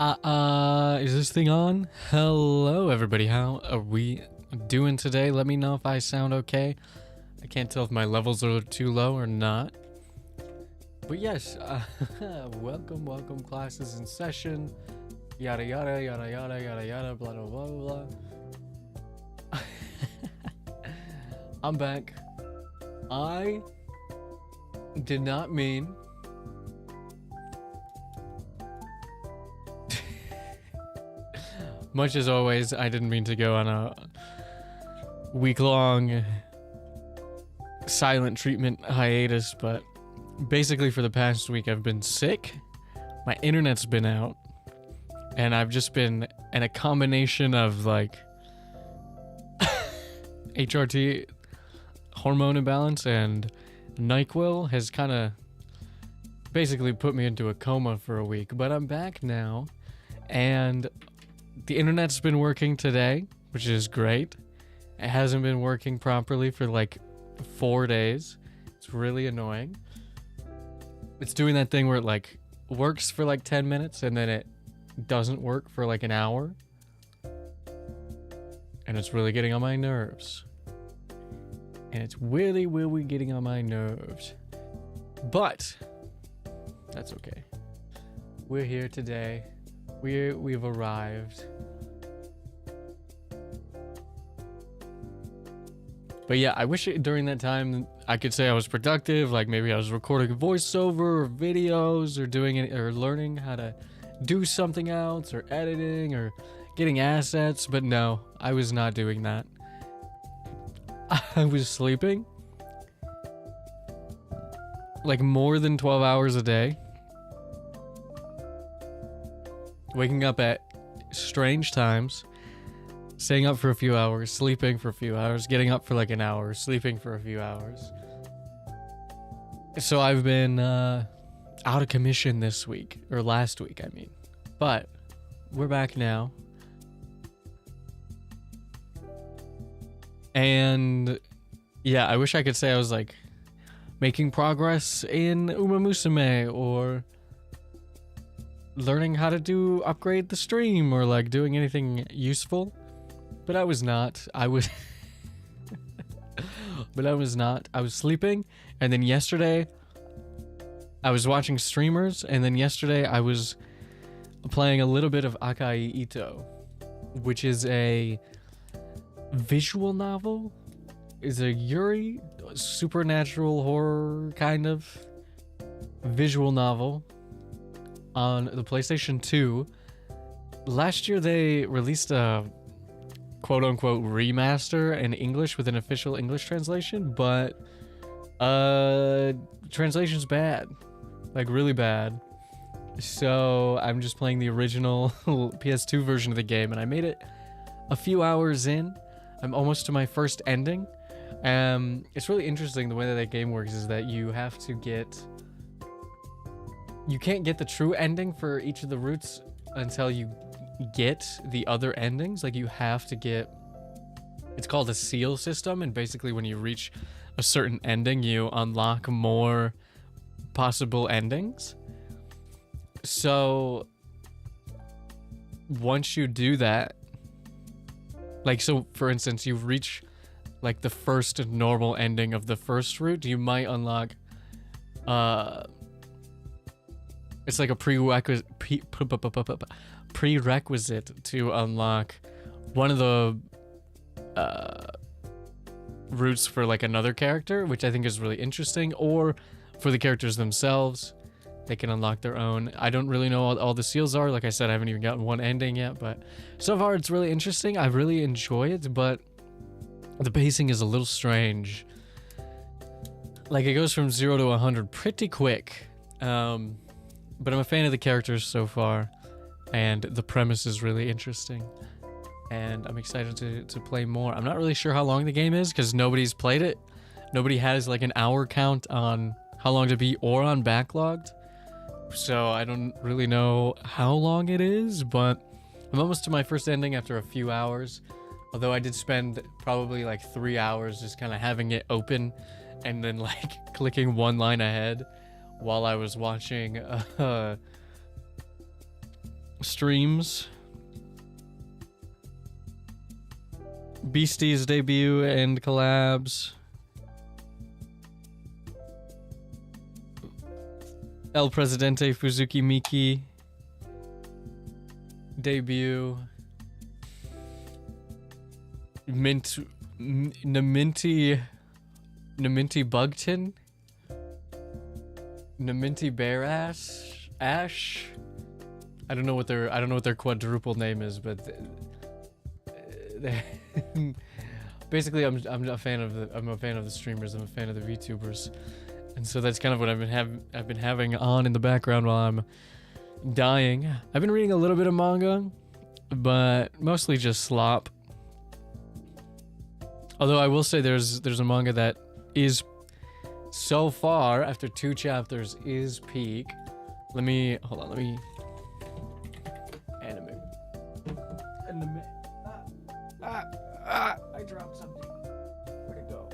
Is this thing on? Hello, everybody. How are we doing today? Let me know if I sound okay. I can't tell if my levels are too low or not. But yes, welcome, classes in session. Yada, yada, yada, yada, yada, yada, blah, blah, blah, blah, blah. I'm back. I did not mean... Much as always, I didn't mean to go on a week-long silent treatment hiatus, but basically for the past week I've been sick, my internet's been out, and I've just been in a combination of like HRT, hormone imbalance, and NyQuil has kind of basically put me into a coma for a week, but I'm back now, and the internet's been working today, which is great. It hasn't been working properly for like 4 days. It's really annoying. It's doing that thing where it like works for like 10 minutes and then it doesn't work for like an hour. And it's really getting on my nerves. And it's really getting on my nerves. But that's okay. We're here today. We've arrived. But yeah, I wish during that time I could say I was productive, like maybe I was recording a voiceover or videos or doing it or learning how to do something else or editing or getting assets, but no, I was not doing that. I was sleeping like more than 12 hours a day. Waking up at strange times, staying up for a few hours, sleeping for a few hours, getting up for like an hour, sleeping for a few hours. So I've been out of commission this week, or last week, I mean. But we're back now. And yeah, I wish I could say I was like making progress in Uma Musume or learning how to upgrade the stream or like doing anything useful, but I was not. I was I was sleeping, and then yesterday I was watching streamers, and then yesterday I was playing a little bit of Akai Ito, which is a visual novel. Is a Yuri supernatural horror kind of visual novel on the PlayStation 2. Last year they released a quote-unquote remaster in English with an official English translation, but translation's bad, like really bad. So I'm just playing the original PS2 version of the game, and I made it a few hours in. I'm almost to my first ending. It's really interesting the way that game works is that you have to you can't get the true ending for each of the routes until you get the other endings. Like you have to get, it's called a seal system, and basically when you reach a certain ending, you unlock more possible endings. So once you do that, like, so for instance, you reach like the first normal ending of the first route, you might unlock it's like a prerequisite to unlock one of the routes for like another character, which I think is really interesting, or for the characters themselves, they can unlock their own. I don't really know what all the seals are. Like I said, I haven't even gotten one ending yet, but so far it's really interesting. I really enjoy it, but the pacing is a little strange. Like it goes from 0 to 100 pretty quick. But I'm a fan of the characters so far, and the premise is really interesting, and I'm excited to play more. I'm not really sure how long the game is because nobody's played it. Nobody has like an hour count on how long to beat or on backlogged, so I don't really know how long it is, but I'm almost to my first ending after a few hours, although I did spend probably like 3 hours just kind of having it open and then like clicking one line ahead while I was watching streams. Beastie's debut and collabs. El Presidente Fuzuki Miki debut. Naminti Bugton. Naminti Bear Ash. I don't know what their quadruple name is, but basically I'm a fan of the streamers. I'm a fan of the VTubers, and so that's kind of what I've been having on in the background while I'm dying. I've been reading a little bit of manga, but mostly just slop. Although I will say there's a manga that is so far after 2 chapters is peak. Let me anime. I dropped something. Where'd it go?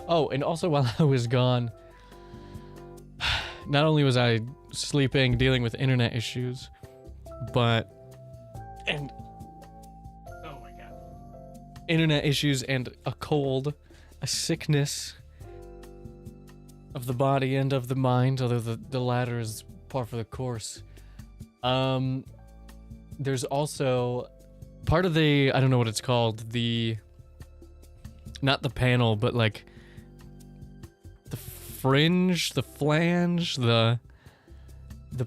Oh, and also while I was gone, not only was I sleeping, dealing with internet issues, oh my god, internet issues and a cold, a sickness of the body and of the mind, although the latter is par for the course. There's also part of the, I don't know what it's called, not the panel, but like the fringe, the flange, the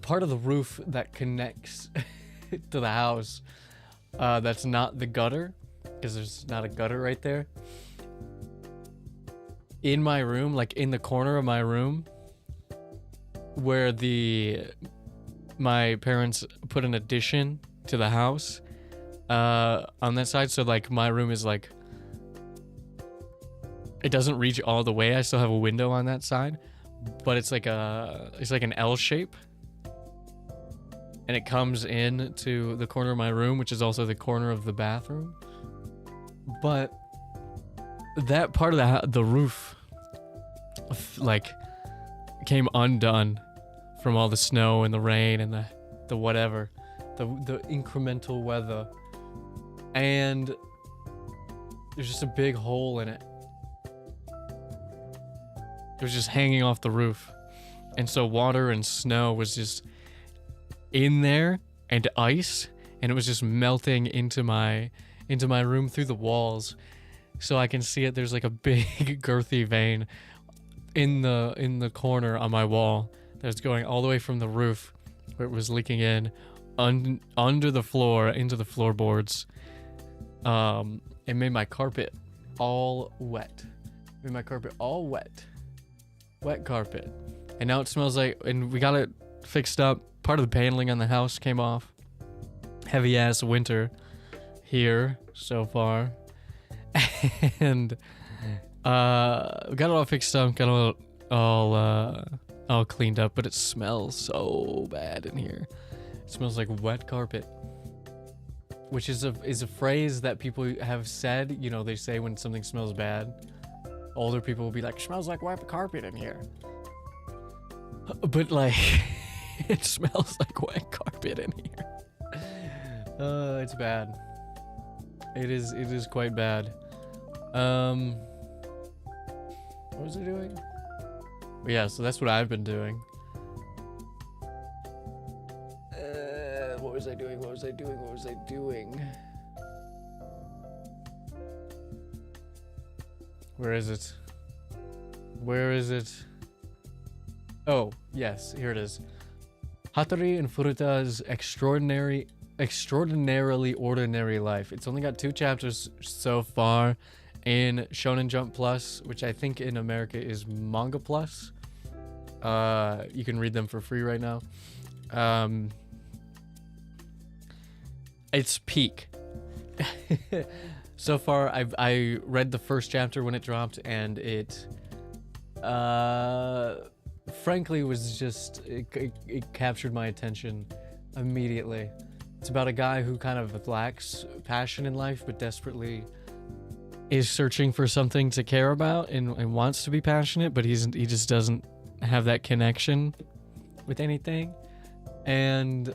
part of the roof that connects to the house, that's not the gutter, because there's not a gutter right there. In my room, like in the corner of my room, where my parents put an addition to the house, on that side, so like my room is like, it doesn't reach all the way. I still have a window on that side, but it's like an L shape, and it comes in to the corner of my room, which is also the corner of the bathroom. But that part of the roof, like, came undone from all the snow and the rain and the whatever, the incremental weather, and there's just a big hole in it. It was just hanging off the roof, and so water and snow was just in there, and ice, and it was just melting into my room through the walls, so I can see it. There's like a big girthy vein in the corner on my wall that's going all the way from the roof, where it was leaking in under the floor into the floorboards. It made my carpet all wet. Wet carpet. And now it smells like, and we got it fixed up. Part of the paneling on the house came off. Heavy ass winter here so far. And we got it all fixed up, got it all cleaned up, but it smells so bad in here. It smells like wet carpet, which is a phrase that people have said. You know, they say when something smells bad, older people will be like, "Smells like wet carpet in here," but like, it smells like wet carpet in here. It's bad. It is quite bad. What was I doing? But yeah, so that's what I've been doing. What was I doing? Where is it? Oh, yes, here it is. Hattori and Furuta's extraordinarily ordinary life. It's only got 2 chapters so far in Shonen Jump Plus, which I think in America is Manga Plus. You can read them for free right now. It's peak. So far, I read the first chapter when it dropped, and it frankly was just, it captured my attention immediately. It's about a guy who kind of lacks passion in life, but desperately is searching for something to care about and wants to be passionate, but he just doesn't have that connection with anything. And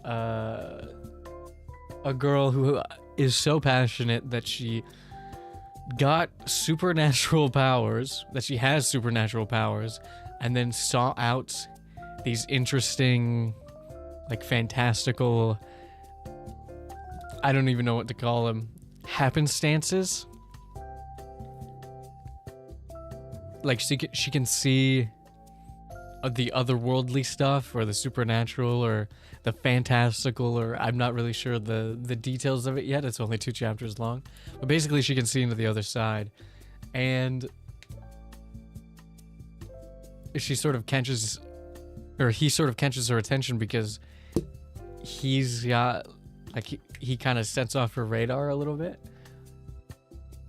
a girl who is so passionate that she got supernatural powers, that she has supernatural powers, and then sought out these interesting, like, fantastical, I don't even know what to call them, happenstances. Like, she can see the otherworldly stuff, or the supernatural, or the fantastical, or I'm not really sure the details of it yet. It's only 2 chapters long. But basically, she can see into the other side. And she sort of catches, or he sort of catches her attention because he's got, like, he kind of sets off her radar a little bit.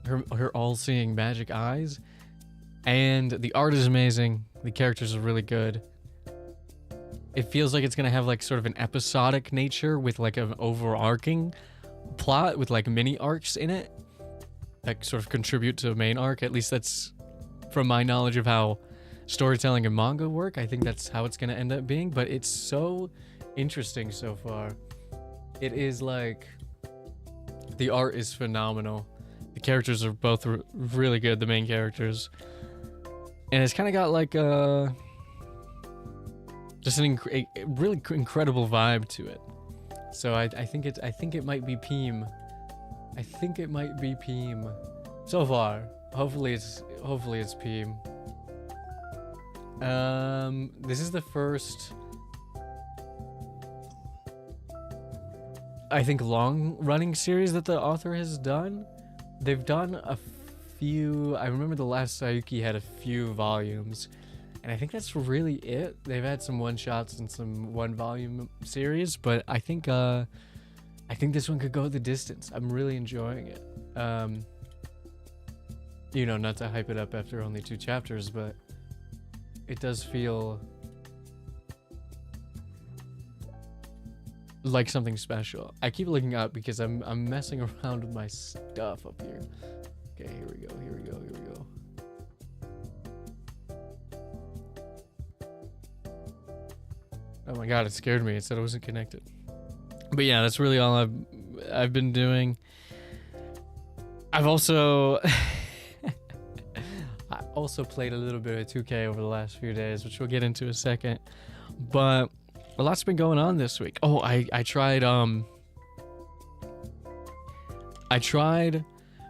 Her all-seeing magic eyes. And the art is amazing. The characters are really good. It feels like it's gonna have like sort of an episodic nature with like an overarching plot with like mini arcs in it that sort of contribute to the main arc. At least that's from my knowledge of how storytelling and manga work. I think that's how it's gonna end up being, but it's so interesting so far. It is like, the art is phenomenal. The characters are both really good, the main characters. And it's kind of got like just a really incredible vibe to it. So I think it might be Peem. I think it might be Peem. So far, hopefully it's Peem. This is the first, I think, long-running series that the author has done. They've done a few. I remember the last Sayuki had a few volumes, and I think that's really it. They've had some one-shots and some one-volume series, but I think this one could go the distance. I'm really enjoying it. You know, not to hype it up after only 2 chapters, but it does feel like something special. I keep looking up because I'm messing around with my stuff up here. Okay, here we go. Oh my god, it scared me. It said it wasn't connected. But yeah, that's really all I've been doing. I've also I also played a little bit of 2K over the last few days, which we'll get into in a second. But a lot's been going on this week. Oh, I tried,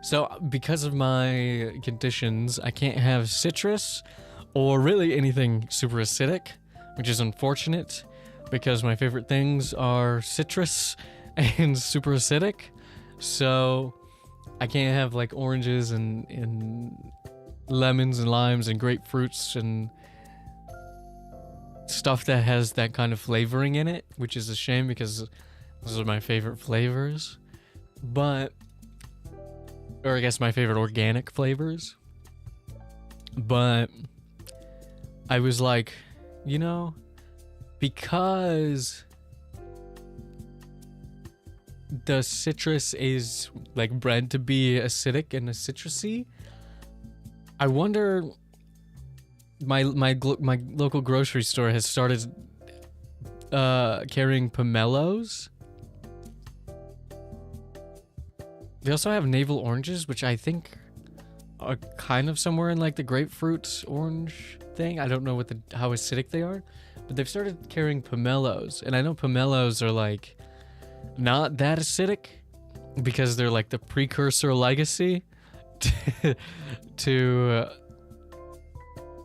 so because of my conditions, I can't have citrus or really anything super acidic, which is unfortunate because my favorite things are citrus and super acidic. So I can't have like oranges and lemons and limes and grapefruits and stuff that has that kind of flavoring in it, which is a shame because those are my favorite flavors. But, or I guess my favorite organic flavors. But I was like, you know, because the citrus is like bred to be acidic and citrusy, I wonder, my local grocery store has started carrying pomelos. They also have navel oranges, which I think are kind of somewhere in like the grapefruit orange thing. I don't know how acidic they are, but they've started carrying pomelos, and I know pomelos are like not that acidic because they're like the precursor legacy to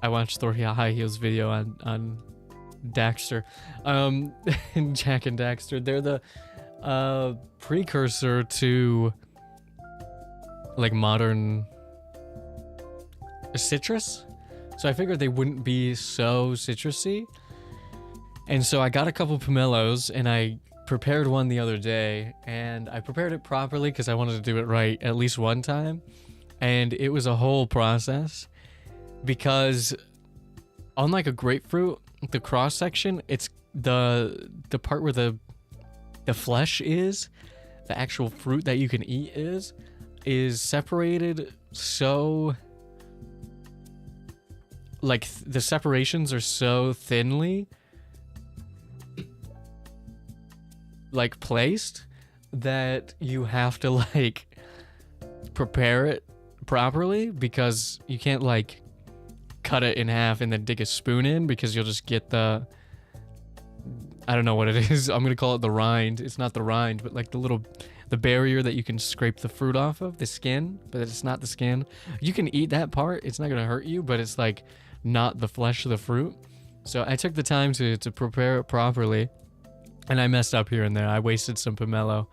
I watched Thor High Heels video on Daxter, Jack and Daxter. They're the precursor to like modern citrus, so I figured they wouldn't be so citrusy. And so I got a couple pomelos, and I prepared one the other day, and I prepared it properly because I wanted to do it right at least one time, and it was a whole process because unlike a grapefruit, the cross section, it's the part where the flesh is, the actual fruit that you can eat is separated so, like, the separations are so thinly like placed that you have to like prepare it properly, because you can't like cut it in half and then dig a spoon in, because you'll just get the, I don't know what it is. I'm gonna call it the rind. It's not the rind, but like the barrier that you can scrape the fruit off of, the skin, but it's not the skin. You can eat that part, it's not gonna hurt you, but it's like not the flesh of the fruit. So I took the time to prepare it properly, and I messed up here and there. I wasted some pomelo,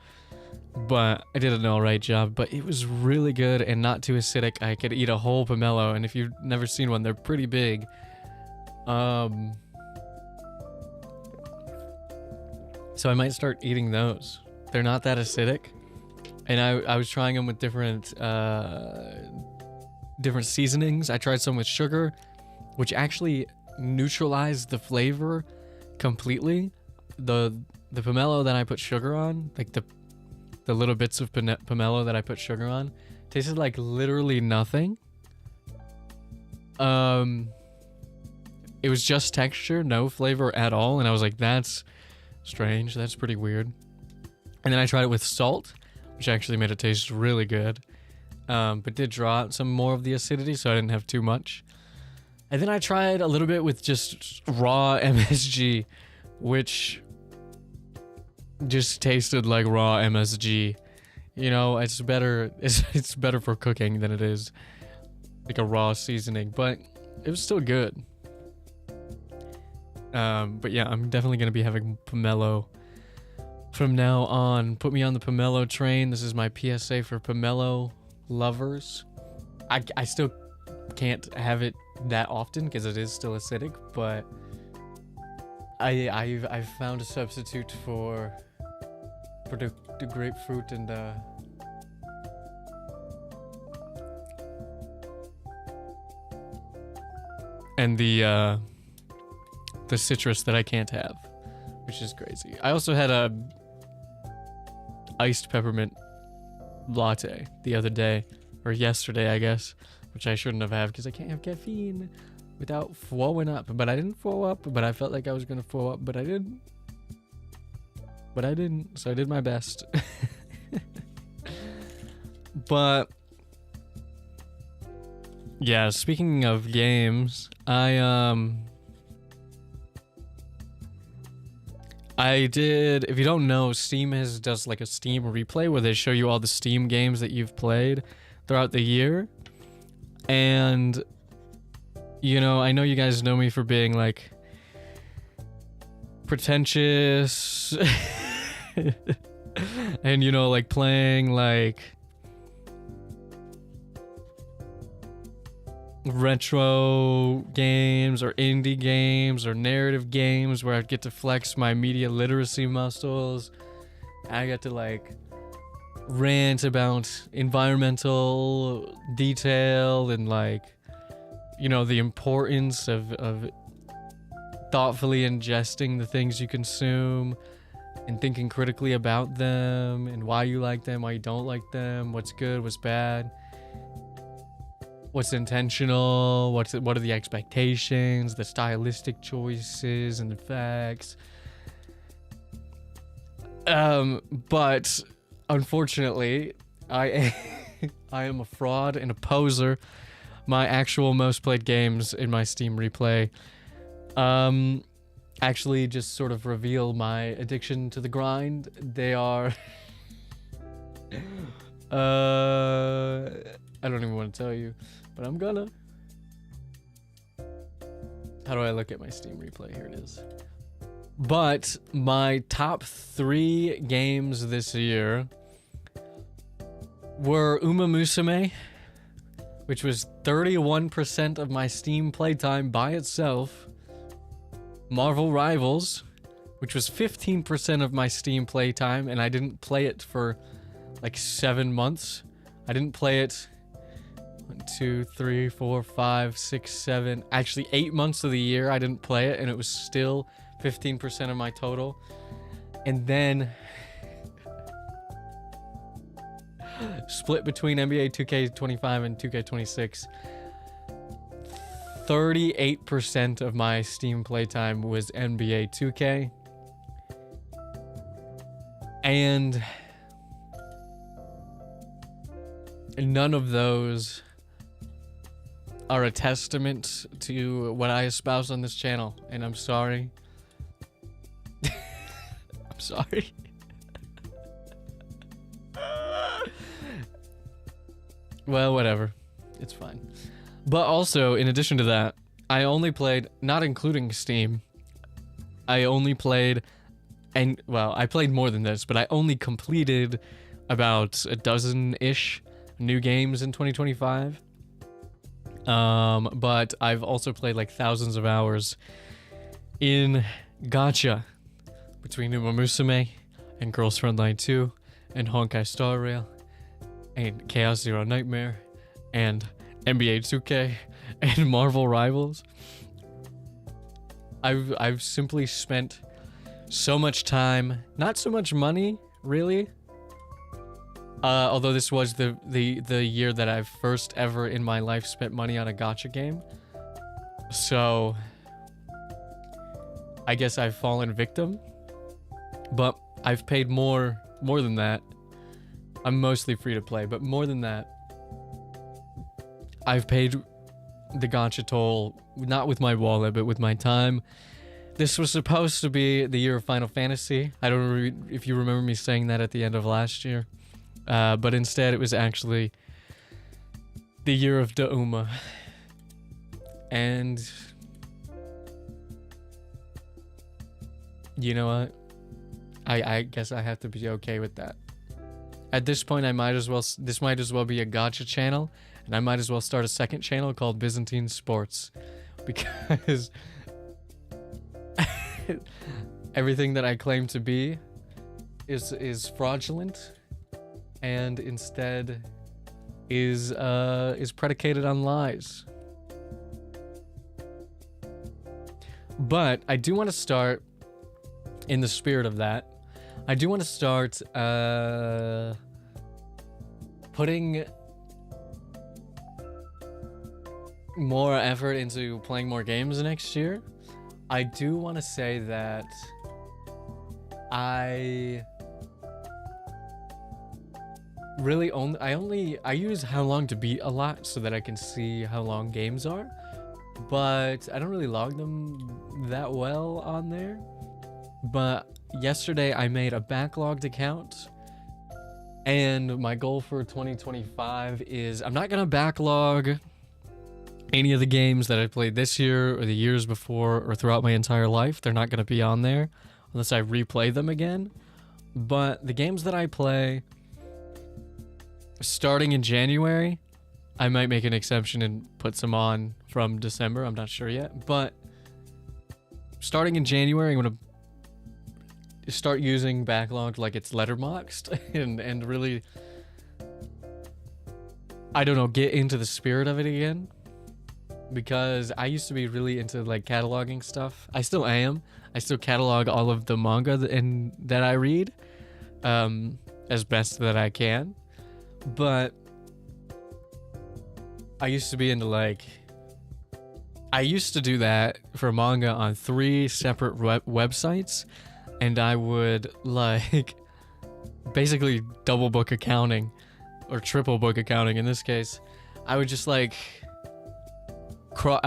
but I did an alright job. But it was really good and not too acidic. I could eat a whole pomelo, and if you've never seen one, they're pretty big. So I might start eating those. They're not that acidic, and I was trying them with different seasonings. I tried some with sugar, which actually neutralized the flavor completely. The pomelo that I put sugar on, like the little bits of pomelo that I put sugar on, tasted like literally nothing. It was just texture, no flavor at all, and I was like, that's strange, that's pretty weird. And then I tried it with salt, which actually made it taste really good, but did draw out some more of the acidity, so I didn't have too much. And then I tried a little bit with just raw MSG, which just tasted like raw MSG. You know, it's better for cooking than it is like a raw seasoning, but it was still good. But yeah, I'm definitely gonna be having pomelo from now on. Put me on the pomelo train. This is my PSA for pomelo lovers. I still can't have it that often because it is still acidic, but I've found a substitute for the grapefruit and the citrus that I can't have, which is crazy. I also had a iced peppermint latte the other day, or yesterday, I guess, which I shouldn't have had because I can't have caffeine without throwing up. But I didn't throw up, but I felt like I was gonna throw up, but I didn't. So I did my best. But yeah, speaking of games, I did, if you don't know, Steam does like a Steam replay where they show you all the Steam games that you've played throughout the year. And, you know, I know you guys know me for being like pretentious and, you know, like playing like retro games or indie games or narrative games where I get to flex my media literacy muscles. I get to like rant about environmental detail and like, you know, the importance of thoughtfully ingesting the things you consume and thinking critically about them and why you like them, why you don't like them, what's good, what's bad, what's intentional, what are the expectations, the stylistic choices and effects. But unfortunately, I am a fraud and a poser. My actual most played games in my Steam replay actually just sort of reveal my addiction to the grind. They are I don't even want to tell you, but I'm gonna. How do I look at my Steam replay? Here it is. But my top 3 games this year were Uma Musume, which was 31% of my Steam playtime by itself. Marvel Rivals, which was 15% of my Steam playtime, and I didn't play it for like 7 months. I didn't play it 1, 2, 3, 4, 5, 6, 7, actually 8 months of the year I didn't play it, and it was still 15% of my total. And then split between NBA 2K25 and 2K26. 38% of my Steam playtime was NBA 2K. And none of those are a testament to what I espouse on this channel, and I'm sorry. I'm sorry. Well, whatever. It's fine. But also, in addition to that, I only played, not including Steam, I only played, and well, I played more than this, but I only completed about a dozen-ish new games in 2025. But I've also played like thousands of hours in gacha between Uma Musume and Girls Frontline 2 and Honkai Star Rail and Chaos Zero Nightmare and NBA 2K and Marvel Rivals. I've simply spent so much time, not so much money, really. Although this was the year that I've first ever in my life spent money on a gacha game. So I guess I've fallen victim. But I've paid more than that. I'm mostly free to play, but more than that, I've paid the gacha toll, not with my wallet, but with my time. This was supposed to be the year of Final Fantasy. I don't know if you remember me saying that at the end of last year. But instead, it was actually the year of Dauma. And you know what? I guess I have to be okay with that. At this point, this might as well be a gacha channel, and I might as well start a second channel called Byzantine Sports, because everything that I claim to be is fraudulent, and instead is predicated on lies. But I do want to start, in the spirit of that, I do want to start putting more effort into playing more games next year. I do want to say that I really I use how long to beat a lot so that I can see how long games are, but I don't really log them that well on there. But yesterday I made a backlogged account, and my goal for 2025 is I'm not gonna backlog any of the games that I played this year or the years before or throughout my entire life. They're not gonna be on there unless I replay them again. But the games that I play starting in January, I might make an exception and put some on from December. I'm not sure yet. But starting in January, I'm going to start using backlog like it's letterboxed and really, I don't know, get into the spirit of it again. Because I used to be really into like cataloging stuff. I still am. I still catalog all of the manga that I read as best that I can. But I used to be into I used to do that for manga on 3 separate websites, and I would basically double book accounting, or triple book accounting in this case. I would just I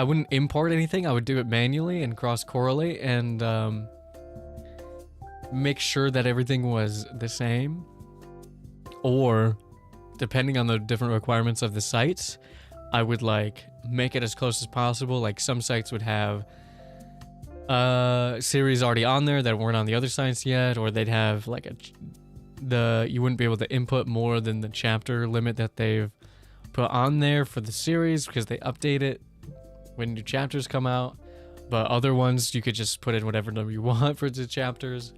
wouldn't import anything. I would do it manually and cross correlate and make sure that everything was the same, or depending on the different requirements of the sites, I would make it as close as possible. Like some sites would have series already on there that weren't on the other sites yet, or they'd have you wouldn't be able to input more than the chapter limit that they've put on there for the series because they update it when new chapters come out. But other ones you could just put in whatever number you want for the chapters,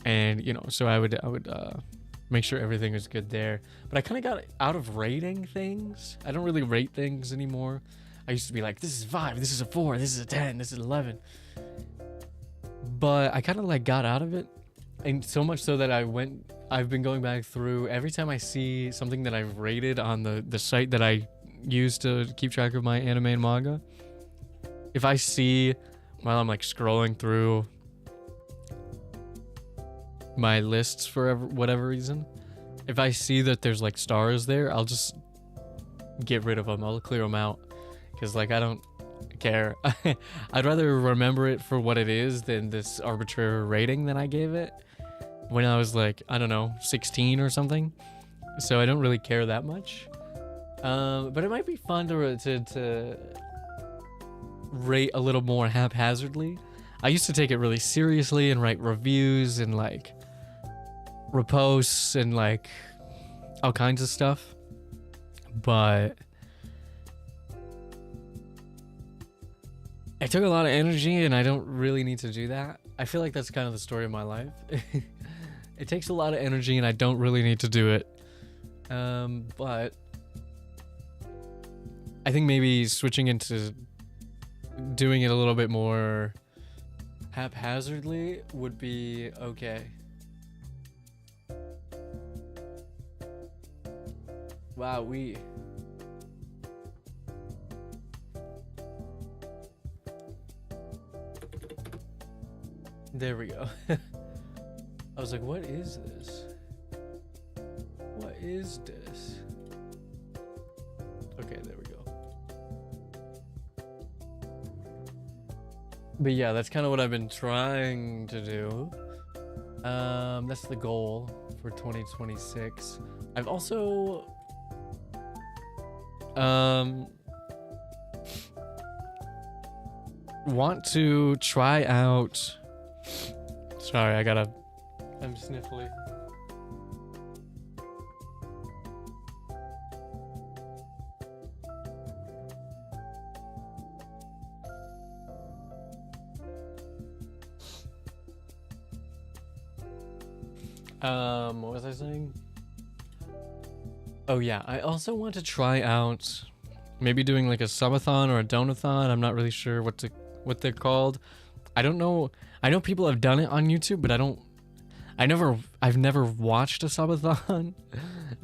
and so I would make sure everything was good there. But I kind of got out of rating things. I don't really rate things anymore. I used to be like, this is 5, this is a 4, this is a 10, this is 11. But I kind of got out of it, and so much so that I've been going back through every time I see something that I've rated on the site that I use to keep track of my anime and manga. If I see, while I'm scrolling through my lists for whatever reason, if I see that there's stars there, I'll just get rid of them. I'll clear them out because like I don't care. I'd rather remember it for what it is than this arbitrary rating that I gave it when I was like, I don't know, 16 or something. So I don't really care that much. But it might be fun to rate a little more haphazardly. I used to take it really seriously and write reviews and like reposts and like all kinds of stuff. But it took a lot of energy and I don't really need to do that. I feel like that's kind of the story of my life. It takes a lot of energy and I don't really need to do it. But I think maybe switching into doing it a little bit more haphazardly would be okay. Wow, there we go. I was like, what is this? What is this? Okay, there we go. But yeah, that's kind of what I've been trying to do. That's the goal for 2026. I've also want to try out. Sorry, I'm sniffly. What was I saying? Oh yeah, I also want to try out maybe doing like a subathon or a donathon. I'm not really sure what they're called. I don't know. I know people have done it on YouTube, but I've never watched a subathon.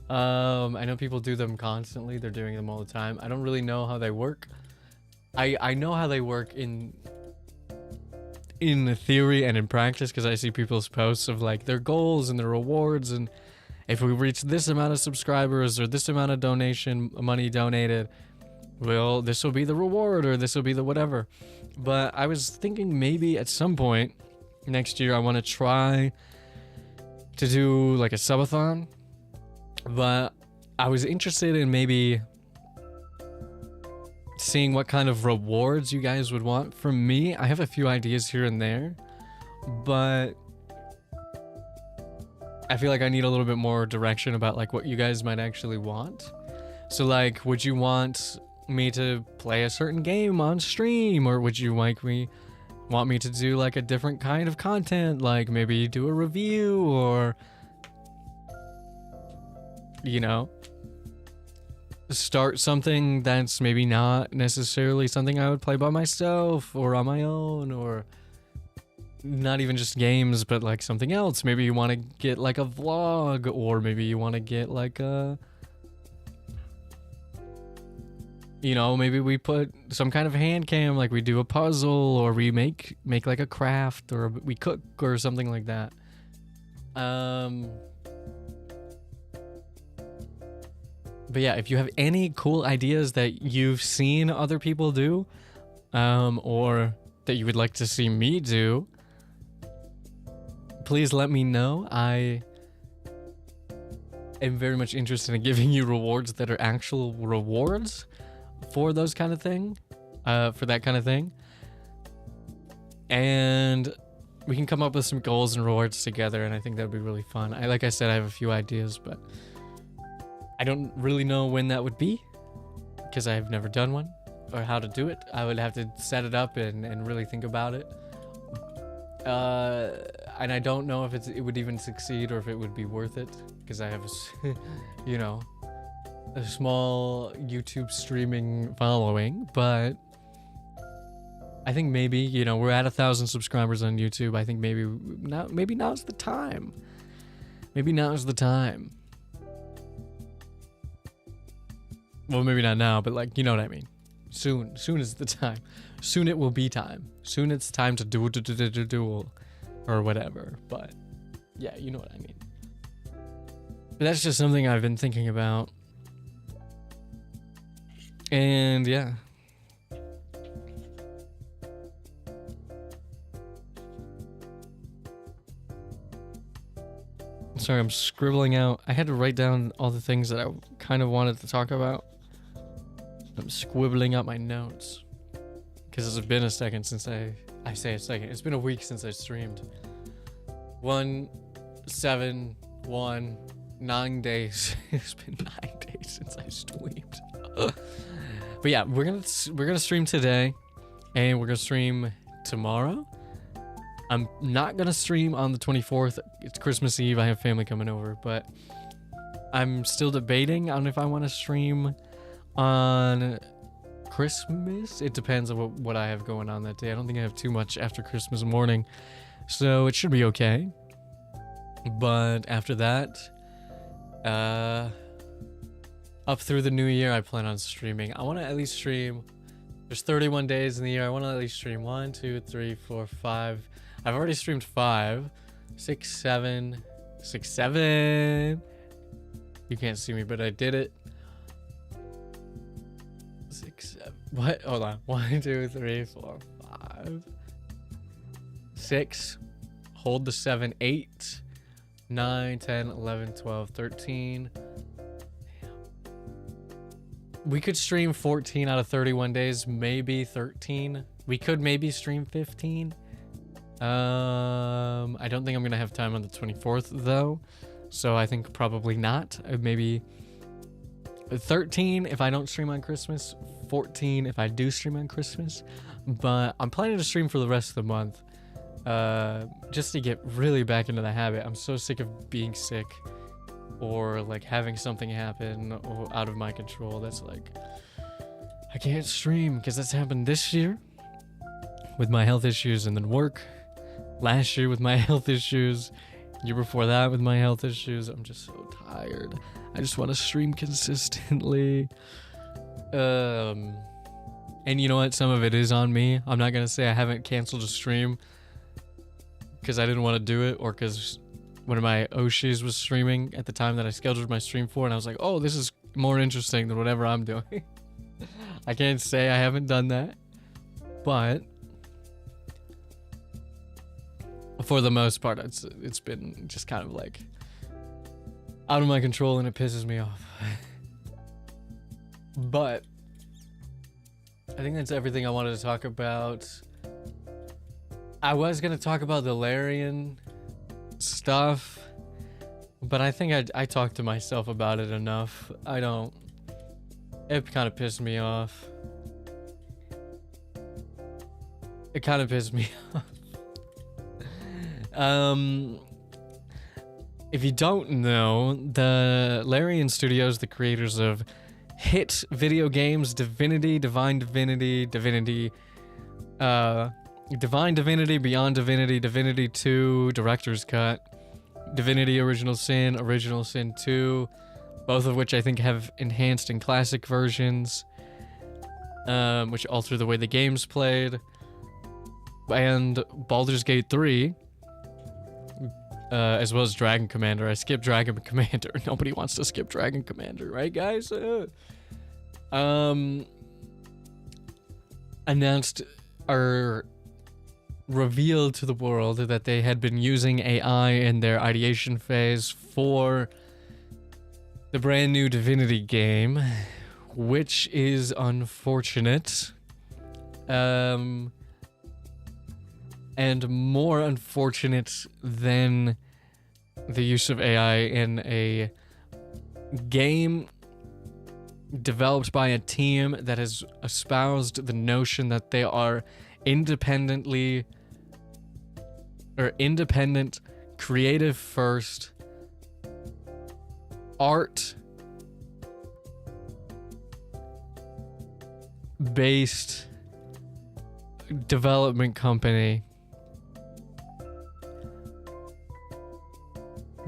I know people do them constantly. They're doing them all the time. I don't really know how they work. I know how they work in theory and in practice because I see people's posts of like their goals and their rewards, and if we reach this amount of subscribers or this amount of money donated, well, this will be the reward or this will be the whatever. But I was thinking maybe at some point next year I want to try to do like a subathon, but I was interested in maybe seeing what kind of rewards you guys would want from me. I have a few ideas here and there, but I feel like I need a little bit more direction about like what you guys might actually want. So like, would you want me to play a certain game on stream, or would you want me to do like a different kind of content, like maybe do a review, or you know, start something that's maybe not necessarily something I would play by myself or on my own, or not even just games, but like something else. Maybe you want to get like a vlog, or maybe you want to get like a, you know, maybe we put some kind of hand cam, like we do a puzzle, or we make like a craft, or we cook or something like that. But yeah, if you have any cool ideas that you've seen other people do, or that you would like to see me do, please let me know. I am very much interested in giving you rewards that are actual rewards for those kind of thing, for that kind of thing. And we can come up with some goals and rewards together, and I think that would be really fun. Like I said, I have a few ideas, but I don't really know when that would be because I've never done one, or how to do it. I would have to set it up and really think about it. And I don't know if it would even succeed or if it would be worth it, because I have you know, a small YouTube streaming following. But I think maybe, you know, we're at 1,000 subscribers on YouTube. I think maybe now's the time. Maybe now's the time. Well, maybe not now, but like, you know what I mean. Soon is the time. Soon it will be time. Soon it's time to duel or whatever. But yeah, you know what I mean. But that's just something I've been thinking about. And yeah. Sorry, I'm scribbling out. I had to write down all the things that I kind of wanted to talk about. I'm squibbling out my notes. Because it's been a second since I say a second. It's been a week since I streamed. 9 days. It's been 9 days since I streamed. But yeah, we're gonna stream today, and we're gonna stream tomorrow. I'm not gonna stream on the 24th. It's Christmas Eve. I have family coming over, but I'm still debating on if I want to stream on Christmas. It depends on what I have going on that day. I don't think I have too much after Christmas morning, so it should be okay. But after that, up through the new year, I plan on streaming. I want to at least stream. There's 31 days in the year. I want to at least stream 1, 2, 3, 4, 5. I've already streamed 5, 6, 7, 6, 7. You can't see me, but I did it. 6, 7. What? Hold on. 1, 2, 3, 4, 5, 6. Hold the 7, 8, 9, 10, 11, 12, 13. We could stream 14 out of 31 days, maybe 13. We could maybe stream 15. I don't think I'm gonna have time on the 24th though, so I think probably not. Maybe 13 if I don't stream on Christmas, 14 if I do stream on Christmas. But I'm planning to stream for the rest of the month, just to get really back into the habit. I'm so sick of being sick or like having something happen or out of my control. That's like, I can't stream because that's happened this year with my health issues, and then work last year with my health issues, year before that with my health issues. I'm just so tired. I just want to stream consistently. And you know what? Some of it is on me. I'm not gonna say I haven't canceled a stream because I didn't want to do it, or because one of my Oshis was streaming at the time that I scheduled my stream for, and I was like, oh, this is more interesting than whatever I'm doing. I can't say I haven't done that, but for the most part, it's been just kind of like out of my control, and it pisses me off. But I think that's everything I wanted to talk about. I was gonna talk about the Larian stuff, but I think I talked to myself about it enough. It kind of pissed me off. It kind of pissed me off. If you don't know, the Larian Studios, the creators of hit video games Divinity, Divine Divinity, Divine Divinity, Beyond Divinity, Divinity 2, Director's Cut, Divinity Original Sin 2, both of which I think have enhanced and classic versions, which alter the way the game's played, and Baldur's Gate 3, as well as Dragon Commander. I skipped Dragon Commander. Nobody wants to skip Dragon Commander, right, guys? Announced or revealed to the world that they had been using AI in their ideation phase for the brand new Divinity game, which is unfortunate. And more unfortunate than the use of AI in a game developed by a team that has espoused the notion that they are independent, creative first, art based development company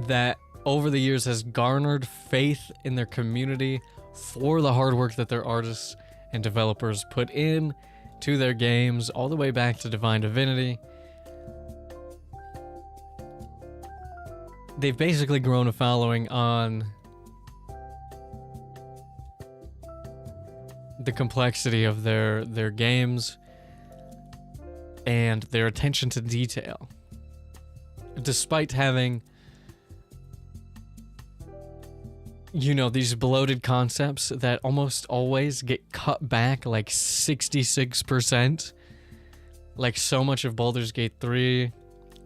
that over the years has garnered faith in their community for the hard work that their artists and developers put in to their games, all the way back to Divine Divinity. They've basically grown a following on the complexity of their games and their attention to detail. Despite having, you know, these bloated concepts that almost always get cut back like 66%. Like, so much of Baldur's Gate 3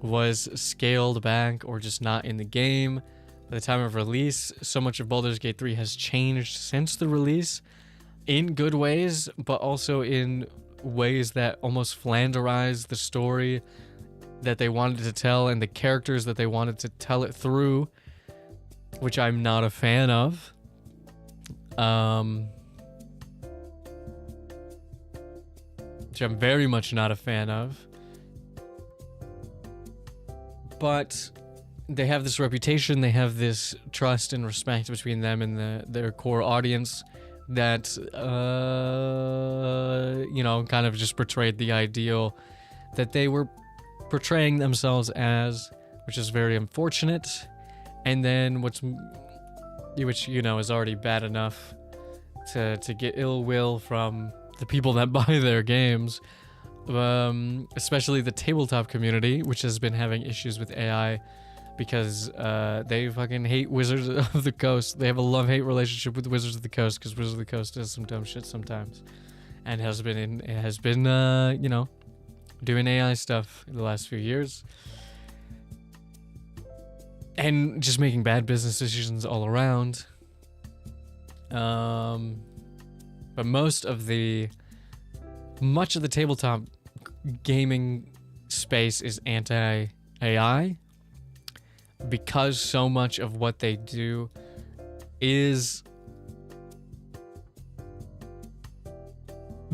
was scaled back or just not in the game by the time of release. So much of Baldur's Gate 3 has changed since the release, in good ways, but also in ways that almost flanderize the story that they wanted to tell and the characters that they wanted to tell it through, which I'm not a fan of. Which I'm very much not a fan of. But they have this reputation, they have this trust and respect between them and their core audience that, you know, kind of just portrayed the ideal that they were portraying themselves as, which is very unfortunate. And then which, you know, is already bad enough to get ill will from the people that buy their games, especially the tabletop community, which has been having issues with AI because they fucking hate Wizards of the Coast. They have a love-hate relationship with Wizards of the Coast because Wizards of the Coast does some dumb shit sometimes, and has been you know, doing AI stuff in the last few years, and just making bad business decisions all around. But much of the tabletop gaming space is anti-AI because so much of what they do is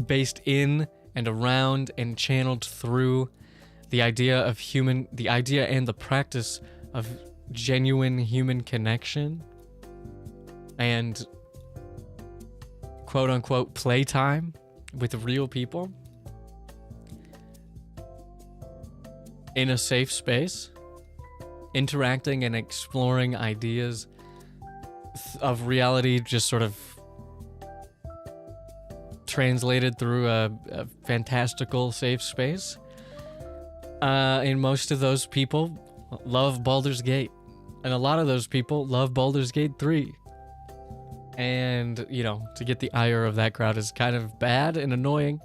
based in and around and channeled through the idea and the practice of genuine human connection and quote-unquote playtime with real people in a safe space, interacting and exploring ideas of reality, just sort of translated through a fantastical safe space. And most of those people love Baldur's Gate, and a lot of those people love Baldur's Gate 3. And, you know, to get the ire of that crowd is kind of bad and annoying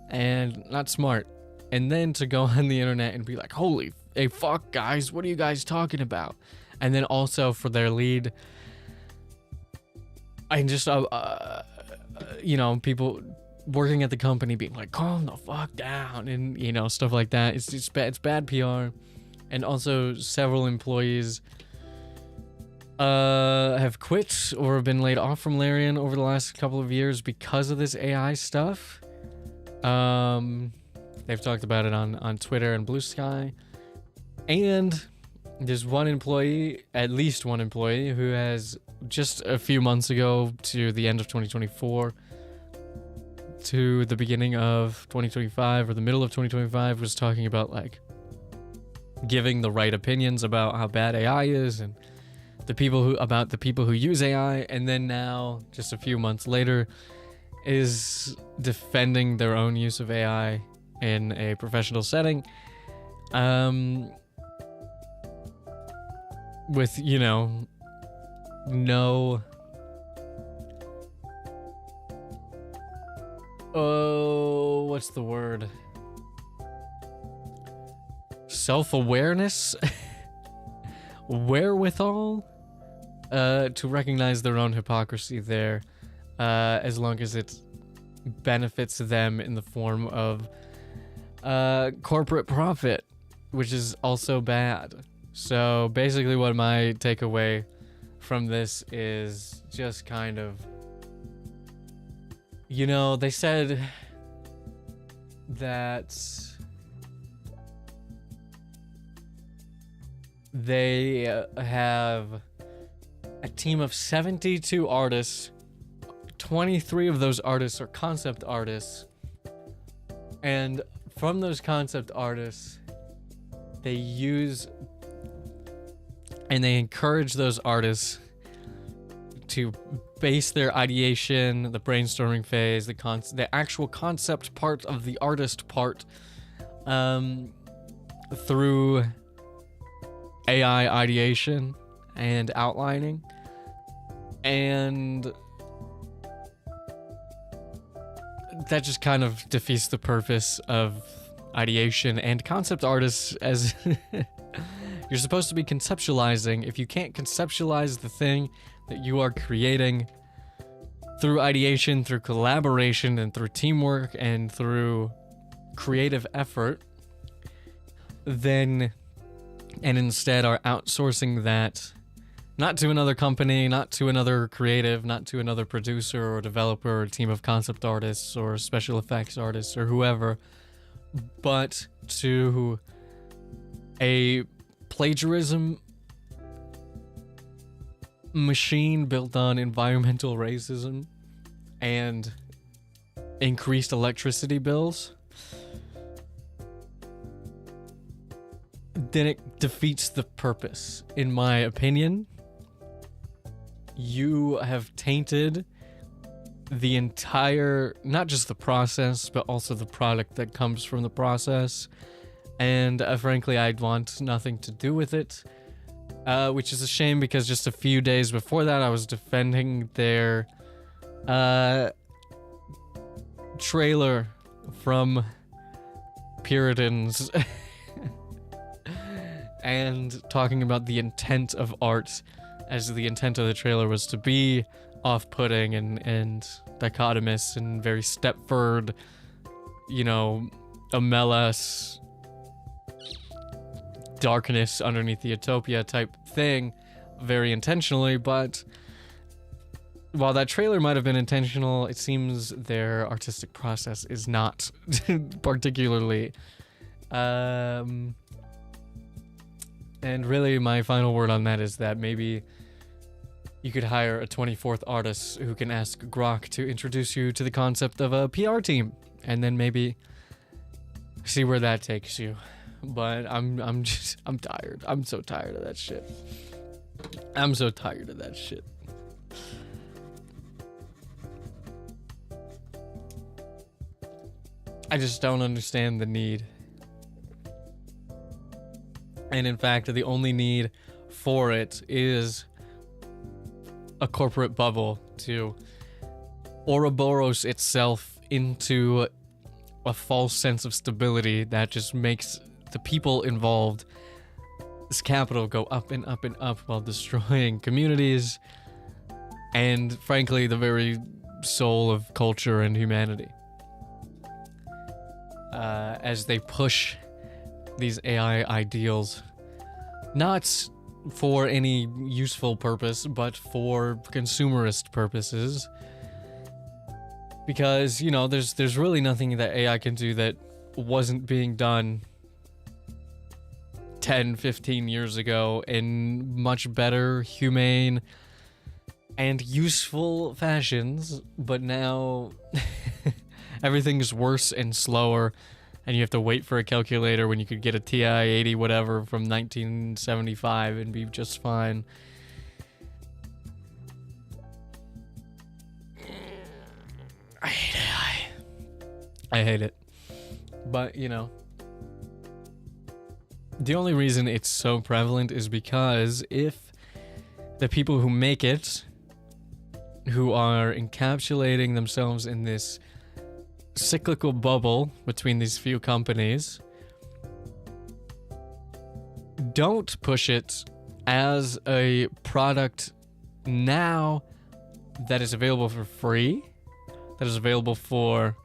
and not smart. And then to go on the internet and be like, holy, hey, fuck, guys, what are you guys talking about? And then also for their lead, and just, you know, people working at the company being like, calm the fuck down, and, you know, stuff like that. It's bad PR. And also several employees have quit or have been laid off from Larian over the last couple of years because of this AI stuff. They've talked about it on Twitter and Blue Sky. And there's at least one employee, who has just a few months ago to the end of 2024 to the beginning of 2025 or the middle of 2025 was talking about like giving the right opinions about how bad AI is and the people who use AI, and then now just a few months later is defending their own use of AI in a professional setting, with, you know, what's the word? Self-awareness? Wherewithal? To recognize their own hypocrisy there, as long as it benefits them in the form of corporate profit, which is also bad. So basically what my takeaway from this is just kind of, you know, they said that they have a team of 72 artists. 23 of those artists are concept artists. And from those concept artists, they use and they encourage those artists to base their ideation, the brainstorming phase, the actual concept part of the artist part, through AI ideation and outlining. And that just kind of defeats the purpose of ideation and concept artists, as you're supposed to be conceptualizing. If you can't conceptualize the thing that you are creating through ideation, through collaboration, and through teamwork, and through creative effort, then, and instead are outsourcing that not to another company, not to another creative, not to another producer or developer or team of concept artists or special effects artists or whoever, but to a plagiarism machine built on environmental racism and increased electricity bills, then it defeats the purpose, in my opinion. You have tainted the entire, not just the process, but also the product that comes from the process. And frankly, I'd want nothing to do with it, which is a shame, because just a few days before that, I was defending their trailer from Puritans and talking about the intent of art, as the intent of the trailer was to be off-putting and dichotomous and very Stepford, MLS, darkness underneath the utopia type thing, very intentionally. But while that trailer might have been intentional, it seems their artistic process is not particularly. And really, my final word on that is that maybe you could hire a 24th artist who can ask Grok to introduce you to the concept of a PR team, and then maybe see where that takes you. But I'm tired. I'm so tired of that shit. I'm so tired of that shit. I just don't understand the need. And in fact, the only need for it is a corporate bubble to Ouroboros itself into a false sense of stability that just makes the people involved, this capital, go up and up and up while destroying communities and, frankly, the very soul of culture and humanity. As they push these AI ideals, not for any useful purpose, but for consumerist purposes. Because, there's really nothing that AI can do that wasn't being done 10, 15 years ago in much better, humane, and useful fashions. But now everything's worse and slower, and you have to wait for a calculator when you could get a TI 80 whatever from 1975 and be just fine. I hate AI. I hate it. But, the only reason it's so prevalent is because if the people who make it, who are encapsulating themselves in this cyclical bubble between these few companies, don't push it as a product now that is available for free, that is available for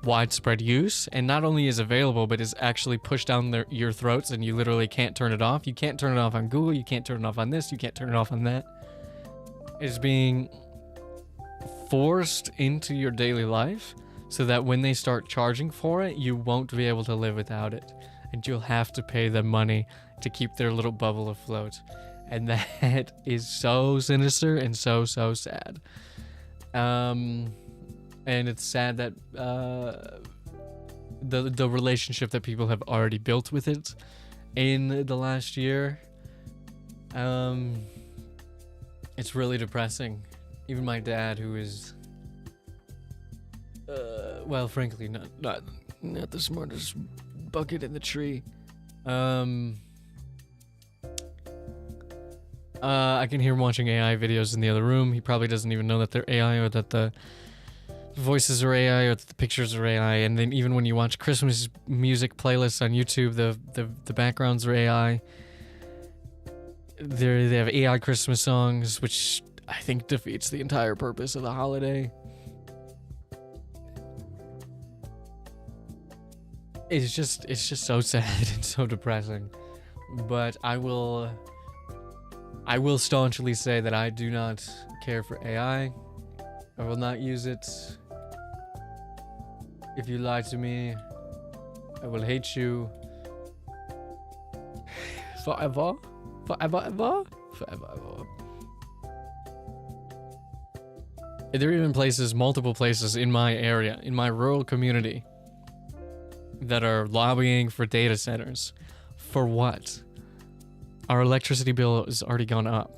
widespread use, and not only is available, but is actually pushed down your throats, and you literally can't turn it off. You can't turn it off on Google, you can't turn it off on this, you can't turn it off on that. It's being forced into your daily life, so that when they start charging for it, you won't be able to live without it. And you'll have to pay them money to keep their little bubble afloat. And that is so sinister and so sad. And it's sad that the relationship that people have already built with it in the last year, it's really depressing Even my dad, who is, well, frankly, not the smartest bucket in the tree. I can hear him watching AI videos in the other room. He probably doesn't even know that they're AI or that the voices are AI or that the pictures are AI. And then even when you watch Christmas music playlists on YouTube, the backgrounds are AI. They have AI Christmas songs, which I think defeats the entire purpose of the holiday. It's just so sad and so depressing. But I will staunchly say that I do not care for AI. I will not use it. If you lie to me, I will hate you forever. Forever. There are even multiple places in my area, in my rural community, that are lobbying for data centers. For what? Our electricity bill has already gone up.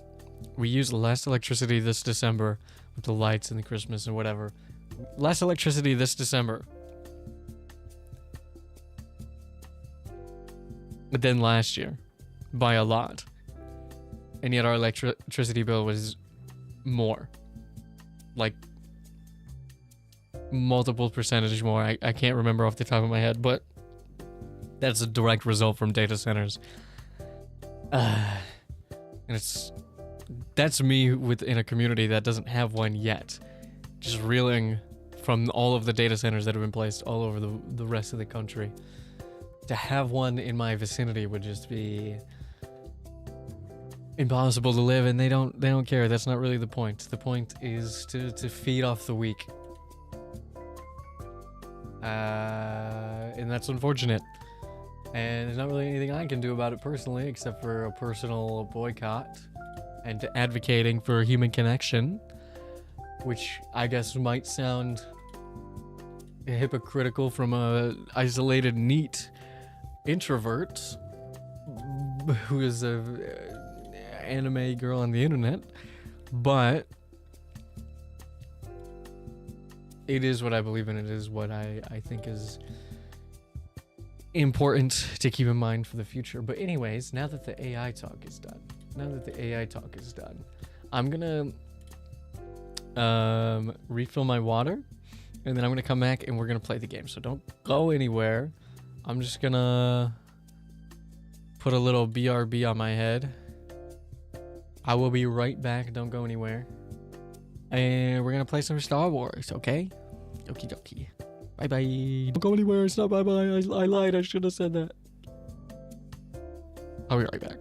We use less electricity this December with the lights and the Christmas and whatever. Less electricity this December than last year, by a lot. And yet our electricity bill was more. Like, multiple percentage more. I can't remember off the top of my head, but that's a direct result from data centers. And that's me within a community that doesn't have one yet. Just reeling from all of the data centers that have been placed all over the rest of the country. To have one in my vicinity would just be impossible to live, and they don't care. That's not really the point. The point is to feed off the weak. And that's unfortunate. And there's not really anything I can do about it personally, except for a personal boycott and advocating for human connection, which I guess might sound hypocritical from a isolated, neat introvert who is a anime girl on the internet, but it is what I believe in. It is what I think is important to keep in mind for the future. But anyways, now that the AI talk is done, I'm gonna refill my water, and then I'm gonna come back and we're gonna play the game. So don't go anywhere. I'm just gonna put a little BRB on my head. I will be right back. Don't go anywhere. And we're gonna play some Star Wars, okay? Okie dokie. Bye bye. Don't go anywhere. It's not bye bye. I lied. I should have said that. I'll be right back.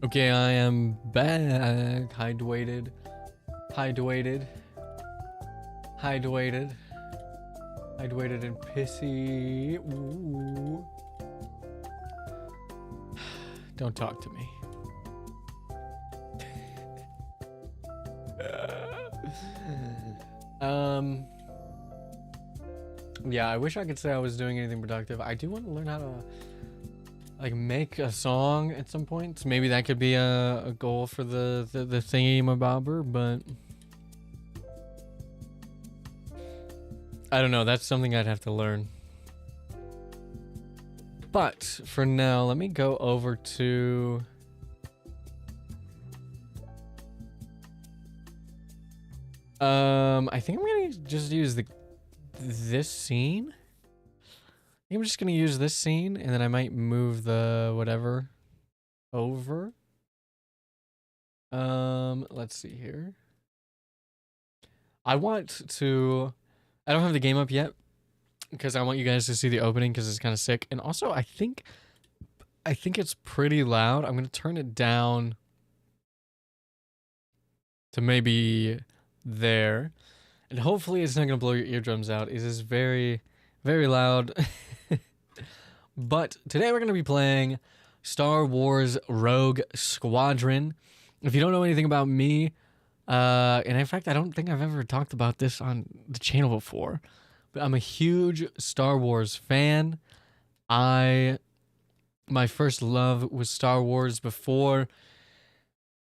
Okay, I am back. Hydrated. Hydrated and pissy. Ooh. Don't talk to me. Yeah, I wish I could say I was doing anything productive. I do want to learn how to like make a song at some point. So maybe that could be a goal for the thingy-mabobber, but I don't know. That's something I'd have to learn. But for now, let me go over to I think I'm gonna just use this scene. I think I'm just gonna use this scene, and then I might move the whatever over. Let's see here. I don't have the game up yet because I want you guys to see the opening because it's kind of sick. And also, I think it's pretty loud. I'm gonna turn it down to maybe there, and hopefully it's not gonna blow your eardrums out. It is very, very loud. But today we're gonna be playing Star Wars Rogue Squadron. If you don't know anything about me, and in fact, I don't think I've ever talked about this on the channel before, but I'm a huge Star Wars fan. My first love was Star Wars before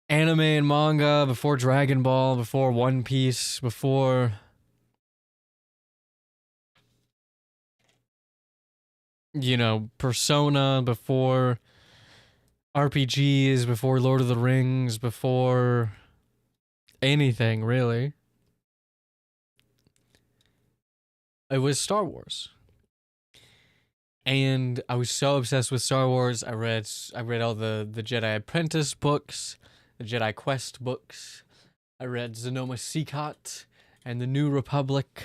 anime and manga, before Dragon Ball, before One Piece, before Persona, before RPGs, before Lord of the Rings, before anything really. It was Star Wars. And I was so obsessed with Star Wars. I read all the Jedi Apprentice books, the Jedi Quest books. I read Zenoma Seacot and the New Republic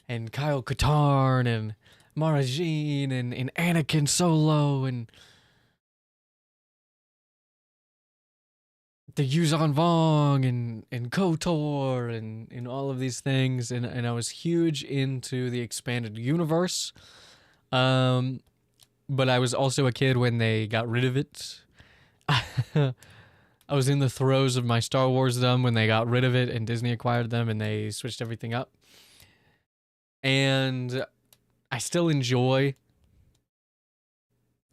and Kyle Katarn and Mara Jean and Anakin Solo and the Yuzhan Vong and KOTOR and all of these things, and I was huge into the expanded universe. But I was also a kid when they got rid of it. I was in the throes of my Star Wars-dom when they got rid of it and Disney acquired them and they switched everything up. And I still enjoy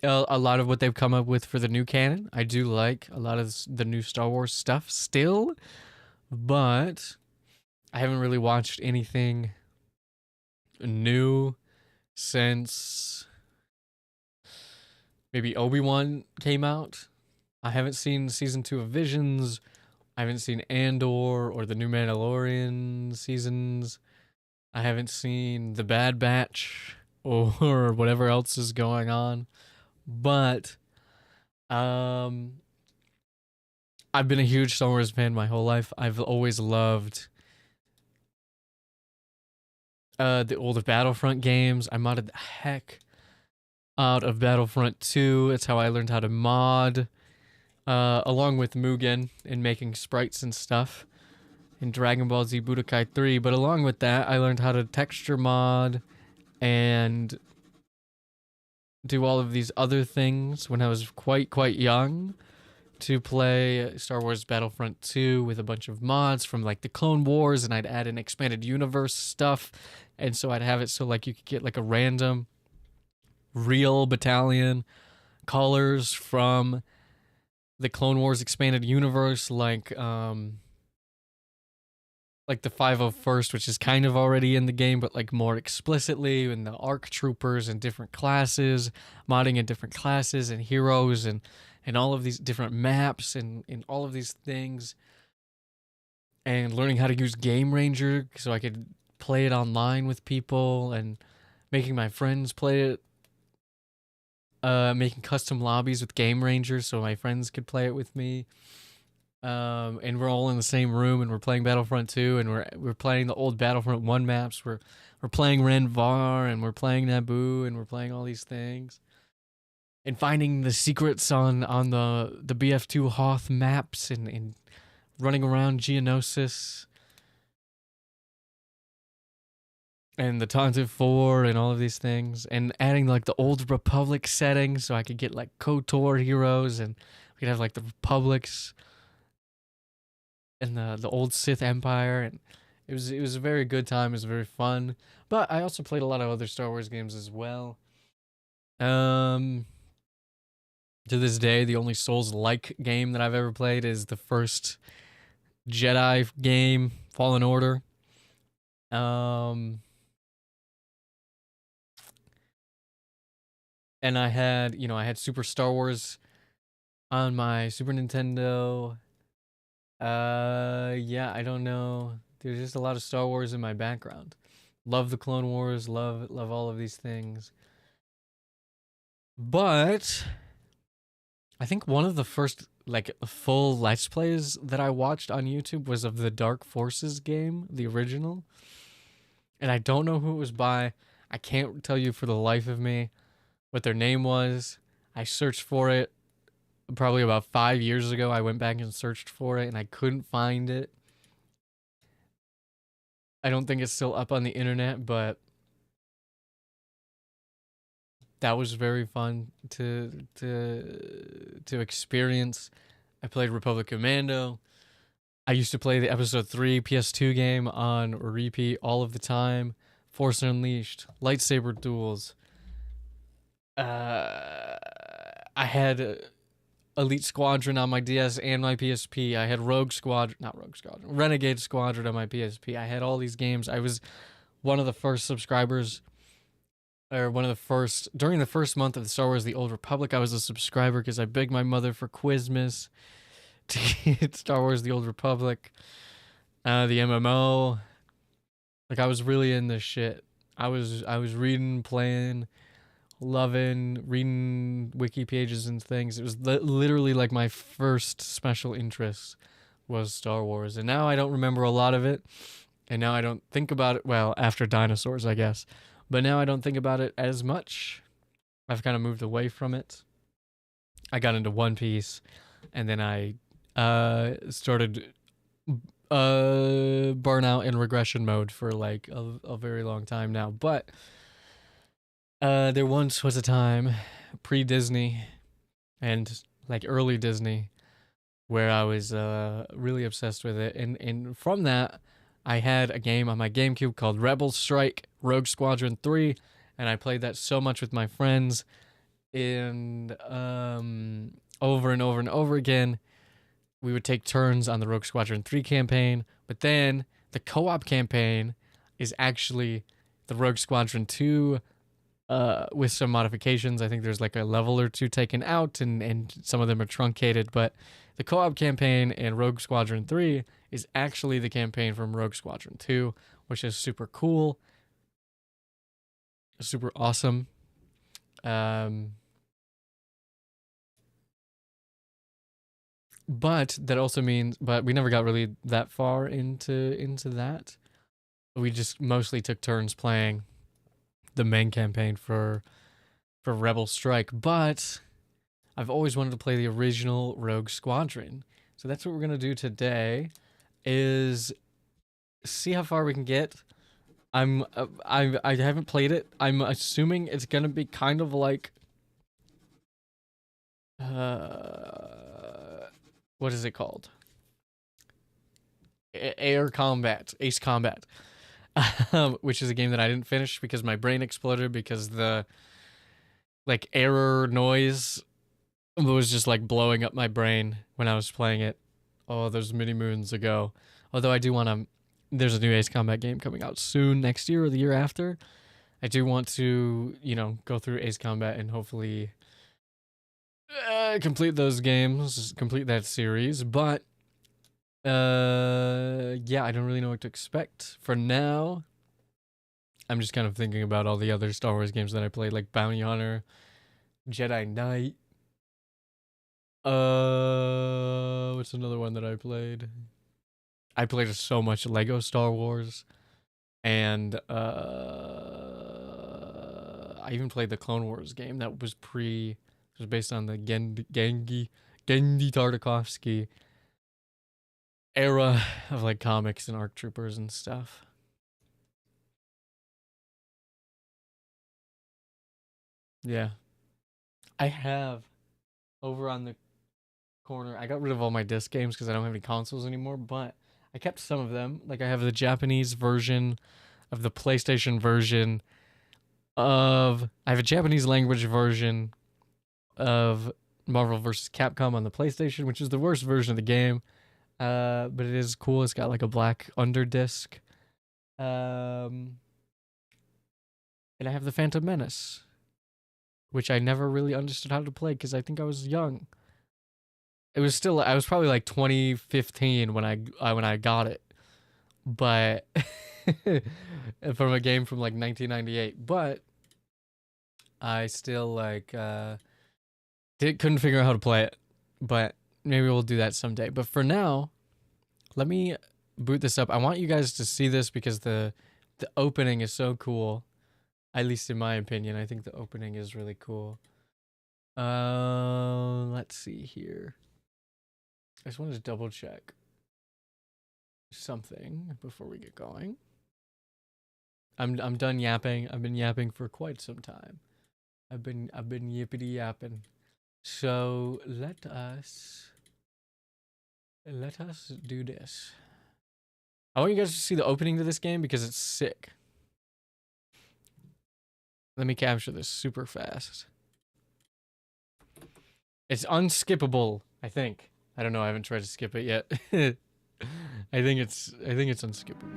a lot of what they've come up with for the new canon. I do like a lot of the new Star Wars stuff still, but I haven't really watched anything new since maybe Obi-Wan came out. I haven't seen season 2 of Visions. I haven't seen Andor or the new Mandalorian seasons. I haven't seen The Bad Batch or whatever else is going on. But I've been a huge Star Wars fan my whole life. I've always loved the older Battlefront games. I modded the heck out of Battlefront 2. It's how I learned how to mod, along with Mugen and making sprites and stuff in Dragon Ball Z Budokai 3. But along with that, I learned how to texture mod and do all of these other things when I was quite young to play Star Wars Battlefront 2 with a bunch of mods from like the Clone Wars, and I'd add in expanded universe stuff, and so I'd have it so like you could get like a random real battalion colors from the Clone Wars expanded universe, like the 501st, which is kind of already in the game, but like more explicitly, and the ARC troopers and different classes, modding in different classes and heroes and all of these different maps and all of these things, and learning how to use Game Ranger so I could play it online with people and making my friends play it, making custom lobbies with Game Ranger so my friends could play it with me. And we're all in the same room, and we're playing Battlefront 2, and we're playing the old Battlefront 1 maps. We're playing Renvar, and we're playing Naboo, and we're playing all these things. and finding the secrets on the BF2 Hoth maps and running around Geonosis and the Taunted Four and all of these things, and adding like the Old Republic setting so I could get like KOTOR heroes, and we could have like the Republics and the old Sith Empire, and it was a very good time. It was very fun. But I also played a lot of other Star Wars games as well. To this day, the only Souls-like game that I've ever played is the first Jedi game, Fallen Order. And I had, I had Super Star Wars on my Super Nintendo. Yeah, I don't know. There's just a lot of Star Wars in my background. Love the Clone Wars, love all of these things. But I think one of the first like full Let's Plays that I watched on YouTube was of the Dark Forces game, the original. And I don't know who it was by. I can't tell you for the life of me what their name was. I searched for it probably about 5 years ago. I went back and searched for it and I couldn't find it. I don't think it's still up on the internet, but that was very fun to experience. I played Republic Commando. I used to play the Episode 3 PS2 game on repeat all of the time. Force Unleashed, lightsaber duels. I had Elite Squadron on my DS and my PSP. I had Renegade Squadron on my PSP. I had all these games. I was one of the first subscribers, or one of the first, during the first month of the Star Wars The Old Republic, I was a subscriber because I begged my mother for Quizmas to get Star Wars The Old Republic, the MMO. Like, I was really in this shit. I was reading, playing, loving, reading wiki pages and things. It was literally like my first special interest was Star Wars. And now I don't remember a lot of it. And now I don't think about it, well, after dinosaurs, I guess. But now I don't think about it as much. I've kind of moved away from it. I got into One Piece, and then I started burnout and regression mode for like a very long time now. But there once was a time, pre-Disney and like early Disney, where I was really obsessed with it. And from that, I had a game on my GameCube called Rebel Strike Rogue Squadron 3, and I played that so much with my friends, and over and over and over again. We would take turns on the Rogue Squadron 3 campaign, but then the co-op campaign is actually the Rogue Squadron 2 with some modifications. I think there's like a level or two taken out, and some of them are truncated, but the co-op campaign in Rogue Squadron 3 is actually the campaign from Rogue Squadron 2, which is super cool, super awesome. But that also means, but we never got really that far into that. We just mostly took turns playing the main campaign for Rebel Strike. But I've always wanted to play the original Rogue Squadron, so that's what we're gonna do today. Is see how far we can get. I haven't played it. I'm assuming it's gonna be kind of like what is it called? Air Combat, Ace Combat, which is a game that I didn't finish because my brain exploded because the like error noise was just like blowing up my brain when I was playing it. Oh, those many moons ago. Although I do want to, there's a new Ace Combat game coming out soon, next year or the year after. I do want to, go through Ace Combat and hopefully complete those games, complete that series. But yeah, I don't really know what to expect for now. I'm just kind of thinking about all the other Star Wars games that I played, like Bounty Hunter, Jedi Knight. What's another one that I played? I played so much Lego Star Wars, and I even played the Clone Wars game that was pre It was based on the Gendy Tartakovsky era of like comics and ARC troopers and stuff. Yeah. I have over on the corner, I got rid of all my disc games because I don't have any consoles anymore, but I kept some of them. Like I have the Japanese version of the PlayStation version of, I have a Japanese language version of Marvel vs. Capcom on the PlayStation, which is the worst version of the game. But it is cool. It's got like a black underdisc. And I have the Phantom Menace, which I never really understood how to play because I think I was young. It was still, I was probably like 2015 when I got it, but from a game from like 1998. But I still like couldn't figure out how to play it. But maybe we'll do that someday. But for now, let me boot this up. I want you guys to see this because the opening is so cool. At least in my opinion, I think the opening is really cool. Let's see here. I just wanted to double check something before we get going. I'm done yapping. I've been yapping for quite some time. I've been yippity yapping. So let us do this. I want you guys to see the opening to this game because it's sick. Let me capture this super fast. It's unskippable, I think. I don't know, I haven't tried to skip it yet. I think it's unskippable.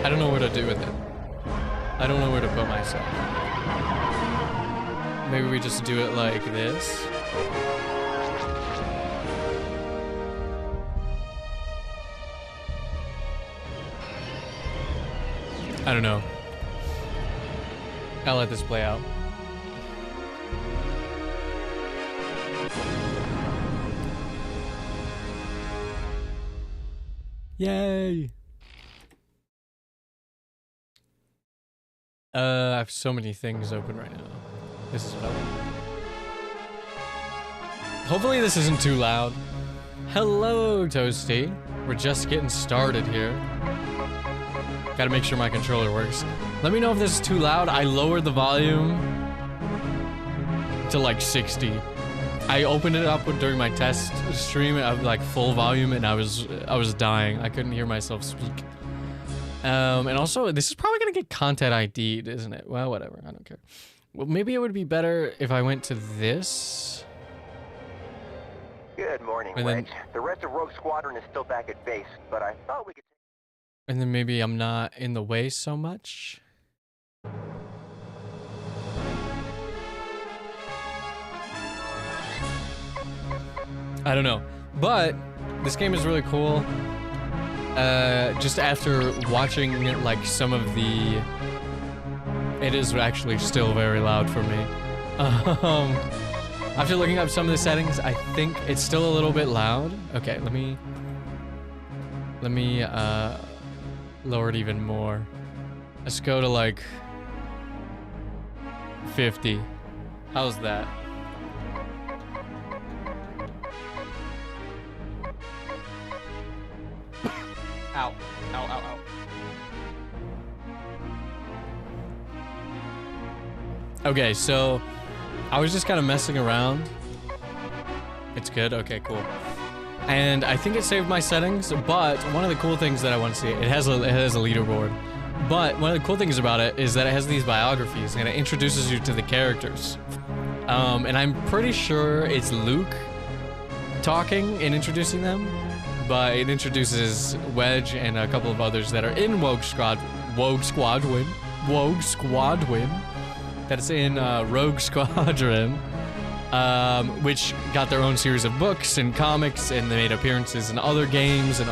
I don't know what to do with it. I don't know where to put myself. Maybe we just do it like this. I don't know. I'll let this play out. Yay! I have so many things open right now. This is what I want. Hopefully this isn't too loud. Hello, Toasty. We're just getting started here. Gotta make sure my controller works. Let me know if this is too loud. I lowered the volume to like 60. I opened it up during my test stream at like full volume and I was dying. I couldn't hear myself speak. And also, this is probably gonna get content ID'd, isn't it? Well, whatever, I don't care. Well, maybe it would be better if I went to this. Good morning, Wedge. The rest of Rogue Squadron is still back at base, but I thought we could... And then maybe I'm not in the way so much. I don't know. But this game is really cool. Just after watching like some of the... It is actually still very loud for me. After looking up some of the settings, I think it's still a little bit loud. Okay, let me lower it even more. Let's go to like 50. How's that? Ow. Ow, ow, ow. Okay, so I was just kind of messing around. It's good? Okay, cool. And I think it saved my settings, but one of the cool things that I want to see, it has a leaderboard. But one of the cool things about it is that it has these biographies and it introduces you to the characters. And I'm pretty sure it's Luke talking and introducing them, but it introduces Wedge and a couple of others that are in Rogue Squadron. That's in Rogue Squadron, which got their own series of books and comics, and they made appearances in other games and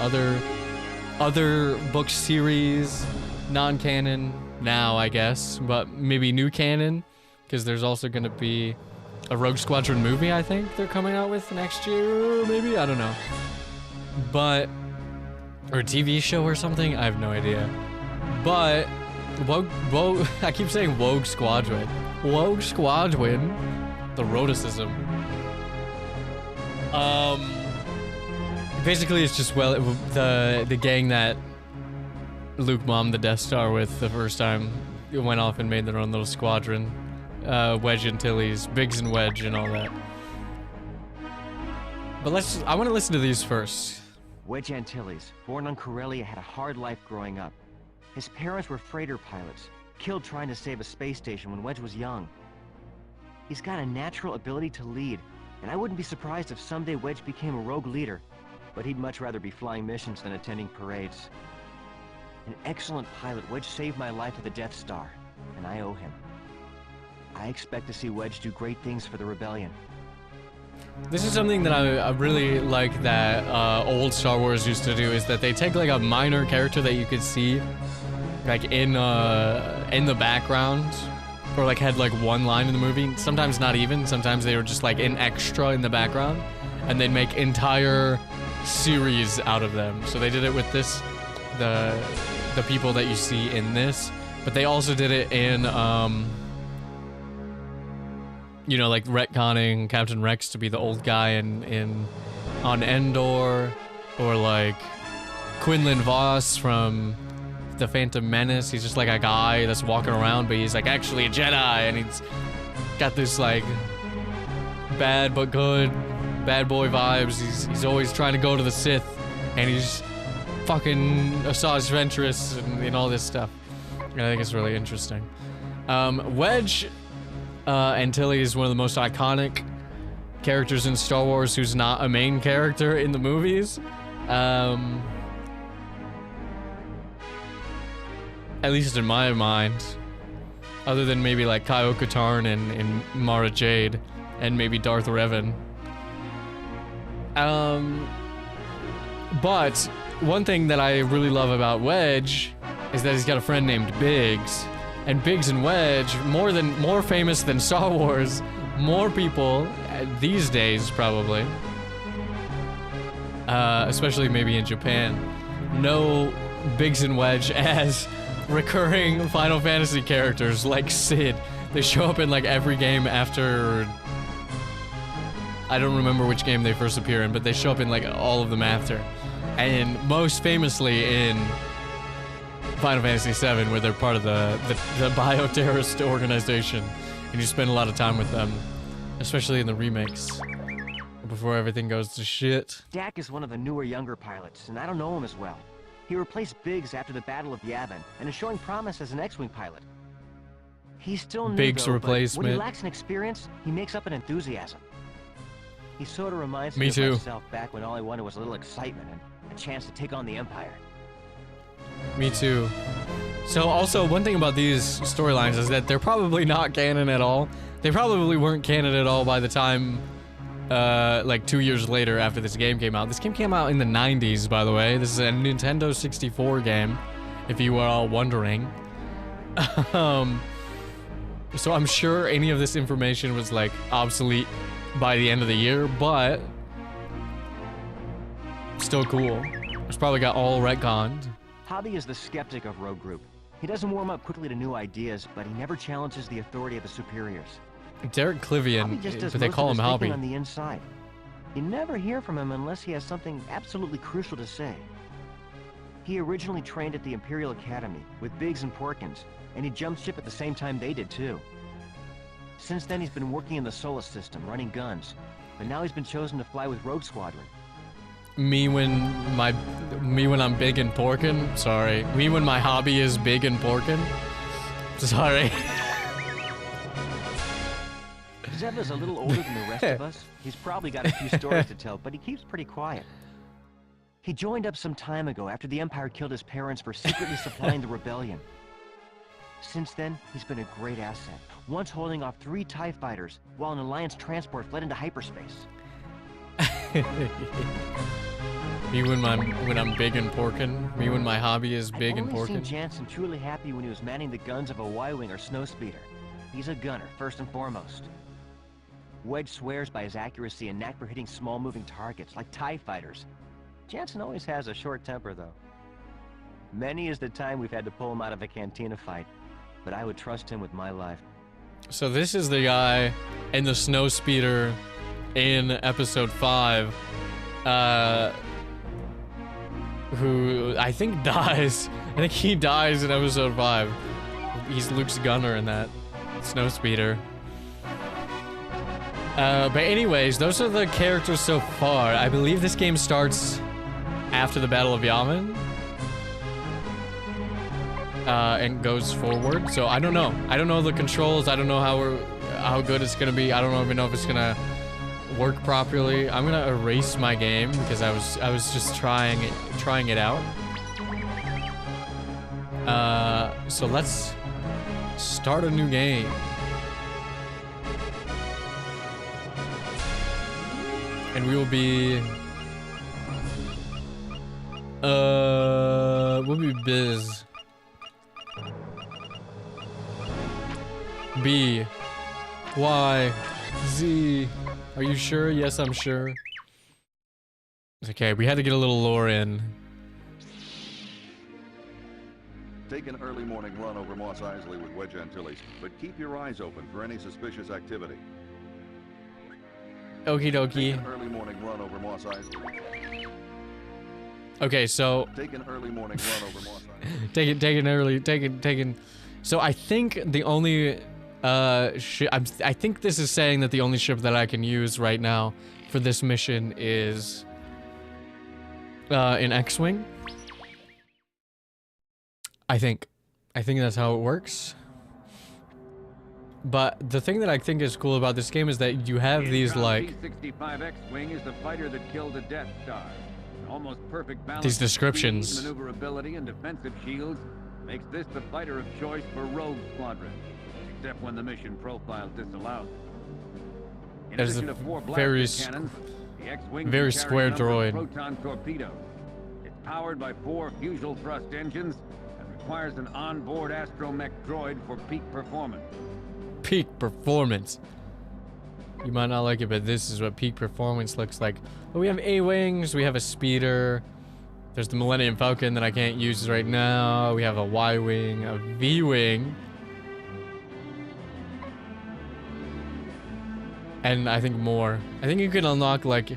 other book series, non-canon now, I guess, but maybe new canon, because there's also going to be a Rogue Squadron movie, I think they're coming out with next year, maybe? I don't know. But, or a TV show or something? I have no idea. But Wogue, I keep saying Wogue Squadron. Wogue Squadron, the roticism. Basically it's just the gang that Luke bombed the Death Star with the first time went off and made their own little squadron. Wedge Antilles, Biggs and Wedge and all that. But I want to listen to these first. Wedge Antilles, born on Corellia, had a hard life growing up. His parents were freighter pilots, killed trying to save a space station when Wedge was young. He's got a natural ability to lead, and I wouldn't be surprised if someday Wedge became a rogue leader, but he'd much rather be flying missions than attending parades. An excellent pilot, Wedge saved my life at the Death Star, and I owe him. I expect to see Wedge do great things for the Rebellion. This is something that I really like that old Star Wars used to do, is that they take like a minor character that you could see like in the background, or like had like one line in the movie, sometimes not even, sometimes they were just like an extra in the background, and they'd make entire series out of them. So they did it with this, the people that you see in this, but they also did it in you know, like retconning Captain Rex to be the old guy on Endor, or like Quinlan Voss from The Phantom Menace. He's just like a guy that's walking around, but he's like actually a Jedi, and he's got this like bad but good, bad boy vibes. He's always trying to go to the Sith, and he's fucking Asajj Ventress and all this stuff. And I think it's really interesting. Wedge Antilles is one of the most iconic characters in Star Wars who's not a main character in the movies. At least in my mind. Other than maybe like Kyle Katarn and Mara Jade, and maybe Darth Revan. But one thing that I really love about Wedge is that he's got a friend named Biggs. And Biggs and Wedge, more famous than Star Wars, more people these days probably, especially maybe in Japan, know Biggs and Wedge as recurring Final Fantasy characters like Sid. They show up in like every game after, I don't remember which game they first appear in, but they show up in like all of them after. And most famously in Final Fantasy VII, where they're part of the bioterrorist organization, and you spend a lot of time with them, especially in the remakes, before everything goes to shit. Dak is one of the newer, younger pilots, and I don't know him as well. He replaced Biggs after the Battle of Yavin, and is showing promise as an X-Wing pilot. He's still new, Biggs though, replacement. But when he lacks in experience, he makes up in enthusiasm. He sort of reminds me Me too. of myself back when all I wanted was a little excitement and a chance to take on the Empire. Me too. So also, one thing about these storylines is that they're probably not canon at all. They probably weren't canon at all by the time, like 2 years later after this game came out. This game came out in the 90s, by the way. This is a Nintendo 64 game, if you were all wondering. So I'm sure any of this information was like obsolete by the end of the year, but still cool. It's probably got all retconned. Hobby is the skeptic of Rogue Group. He doesn't warm up quickly to new ideas, but he never challenges the authority of his superiors. Derek Clivian, but they call him Hobby. On the inside. You never hear from him unless he has something absolutely crucial to say. He originally trained at the Imperial Academy with Biggs and Porkins, and he jumped ship at the same time they did too. Since then, he's been working in the Solar System, running guns, but now he's been chosen to fly with Rogue Squadron. Me when I'm big and porkin'? Sorry. Me when my hobby is big and porkin'? Sorry. Zev is a little older than the rest of us. He's probably got a few stories to tell, but he keeps pretty quiet. He joined up some time ago after the Empire killed his parents for secretly supplying the rebellion. Since then, he's been a great asset, once holding off 3 TIE fighters while an Alliance transport fled into hyperspace. Me when I'm big and porkin'. Me when my hobby is big and I've only porkin'. seen Jansen truly happy when he was manning the guns of a Y-Wing or Snowspeeder. He's a gunner, first and foremost. Wedge swears by his accuracy and knack for hitting small moving targets, like TIE fighters. Jansen always has a short temper, though. Many is the time we've had to pull him out of a cantina fight, but I would trust him with my life. So this is the guy in the snowspeeder in episode 5, who I think dies. I think he dies in episode 5. He's Luke's gunner in that snowspeeder. But anyways, those are the characters so far. I believe this game starts after the Battle of Yavin. And goes forward. So I don't know. I don't know the controls. I don't know how good it's gonna be. I don't even know if it's gonna work properly. I'm gonna erase my game because I was just trying it out. So let's start a new game. And we will be we'll be Biz. B Y Z. Are you sure? Yes, I'm sure. Okay, we had to get a little lore in. Take an early morning run over Moss Isley with Wedge Antilles, but keep your eyes open for any suspicious activity. Okie dokie. Take an early morning run over Moss Isley. Okay, so Take an early morning run over Moss Isley. taken. So I think the only I think this is saying that the only ship that I can use right now for this mission is an X-Wing. I think that's how it works. But the thing that I think is cool about this game is that you have these like P-65 X-Wing is the fighter that killed the Death Star. An almost perfect balance these descriptions. of speed, maneuverability, and defensive shields makes this the fighter of choice for Rogue Squadron, except when the mission profile disallows. In There's addition a to 4 very blaster cannons, the X-Wing very can carry square a number droid. of proton torpedoes. It's powered by 4 fusible thrust engines and requires an onboard astromech droid for peak performance. Peak performance. You might not like it, but this is what peak performance looks like. But we have A-Wings, we have a speeder. There's the Millennium Falcon that I can't use right now. We have a Y-Wing, a V-Wing. And I think more. I think you could unlock like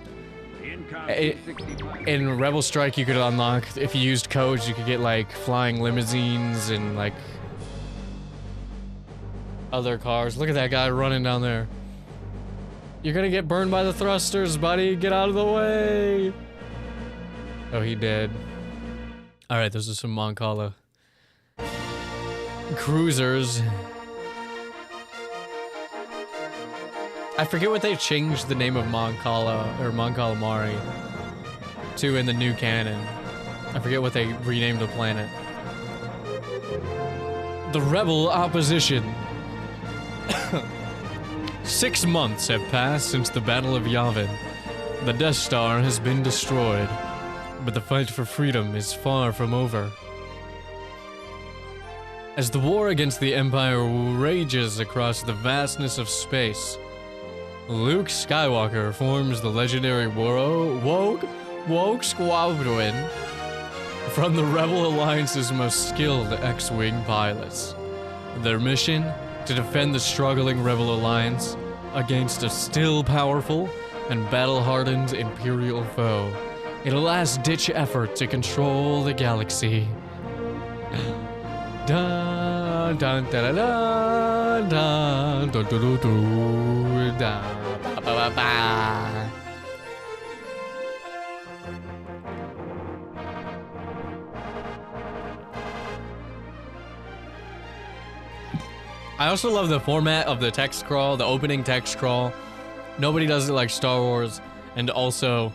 in Rebel Strike you could unlock, if you used codes, you could get like flying limousines and like other cars. Look at that guy running down there. You're gonna get burned by the thrusters, buddy. Get out of the way. Oh, he did. All right, those are some Mon Cala cruisers. I forget what they changed the name of Mon Cala or Mon Calamari to in the new canon. I forget what they renamed the planet. The Rebel Opposition. 6 months have passed since the Battle of Yavin. The Death Star has been destroyed, but the fight for freedom is far from over. As the war against the Empire rages across the vastness of space, Luke Skywalker forms the legendary Woke Squadron from the Rebel Alliance's most skilled X-Wing pilots. Their mission? To defend the struggling Rebel Alliance against a still powerful and battle-hardened Imperial foe in a last-ditch effort to control the galaxy. Dun dun da da da dun dun dun dun da ba ba ba. I also love the format of the text scroll, the opening text scroll. Nobody does it like Star Wars, and also,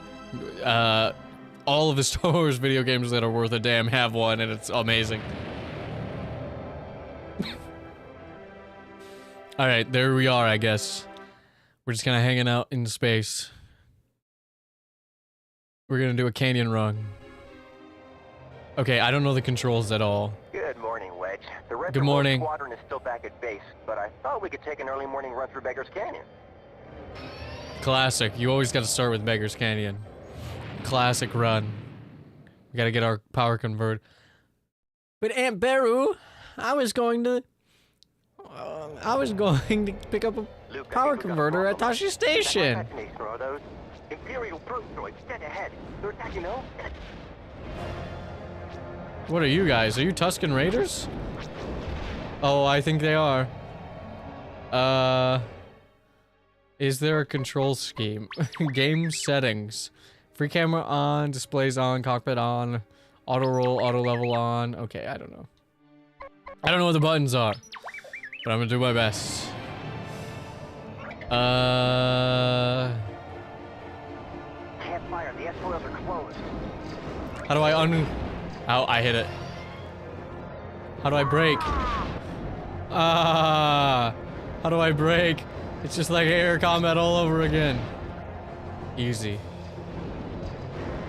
all of the Star Wars video games that are worth a damn have one, and it's amazing. Alright, there we are, I guess. We're just kind of hanging out in space. We're gonna do a canyon run. Okay, I don't know the controls at all. Good morning, Wedge. The rest Good of morning. the squadron is still back at base, but I thought we could take an early morning run through Beggar's Canyon. Classic. You always gotta start with Beggar's Canyon. Classic run. We gotta get our power convert. But Aunt Beru, I was going to pick up a Luke, I power think we got a converter at problem. Tashi Is that Station. my fascination, or are those Imperial throat droids dead ahead? They're attacking those? What are you guys? Are you Tusken Raiders? Oh, I think they are. Is there a control scheme? Game settings. Free camera on, displays on, cockpit on, auto roll, auto level on. Okay, I don't know. I don't know what the buttons are, but I'm gonna do my best. Can't fire. The S-foils are closed. How do I Ow, I hit it. How do I brake? Ah! How do I brake? It's just like air combat all over again. Easy.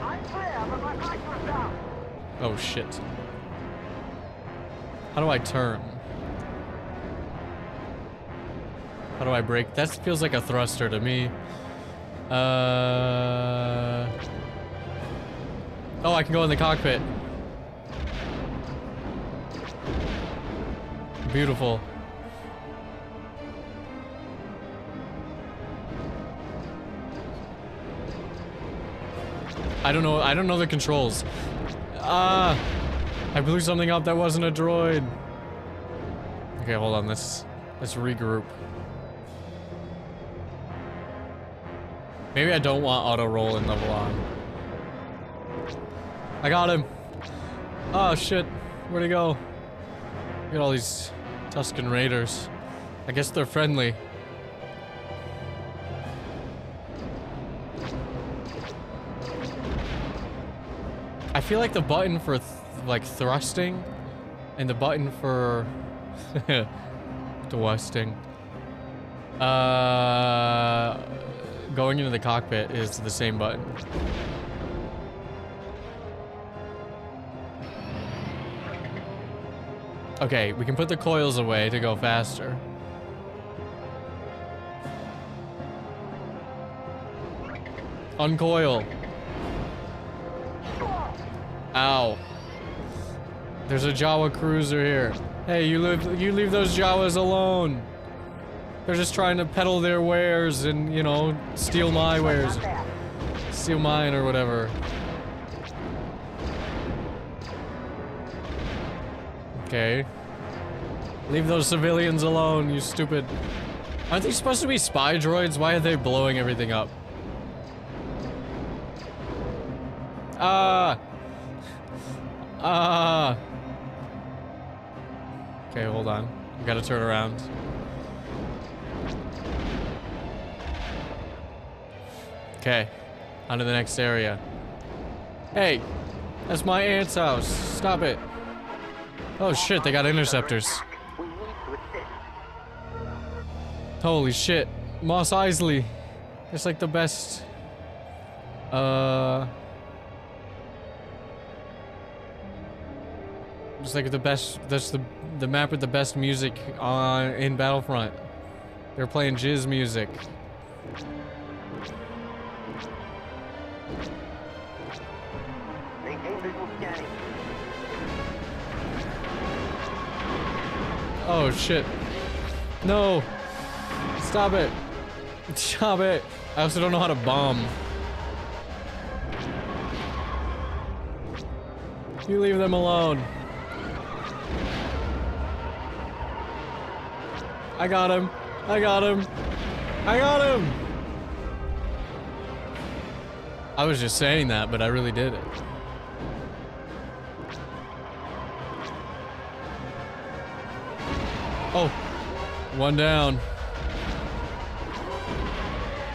I'm clear, but my brakes are down. Oh shit. How do I turn? How do I brake? That feels like a thruster to me. Oh, I can go in the cockpit. Beautiful. I don't know the controls. I blew something up that wasn't a droid. Okay, hold on, let's regroup. Maybe I don't want auto roll and level on. I got him. Oh shit, where'd he go? Look at all these Tusken Raiders. I guess they're friendly. I feel like the button for like thrusting and the button for thrusting going into the cockpit is the same button. Okay, we can put the coils away to go faster. Uncoil. Ow. There's a Jawa cruiser here. Hey, you leave those Jawas alone. They're just trying to peddle their wares and, you know, steal my wares. Steal mine or whatever. Okay. Leave those civilians alone, you stupid. Aren't they supposed to be spy droids? Why are they blowing everything up? Okay, hold on. I gotta turn around. Okay, on to the next area. Hey, that's my aunt's house. Stop it. Oh shit, they got interceptors. We need to assist. Holy shit. Mos Eisley. It's like the best. It's like the best. That's the map with the best music in Battlefront. They're playing jizz music. Maintain visual scanning. Oh shit. No. Stop it. Stop it. I also don't know how to bomb. You leave them alone. I got him. I got him. I got him. I was just saying that, but I really did it. Oh, one down.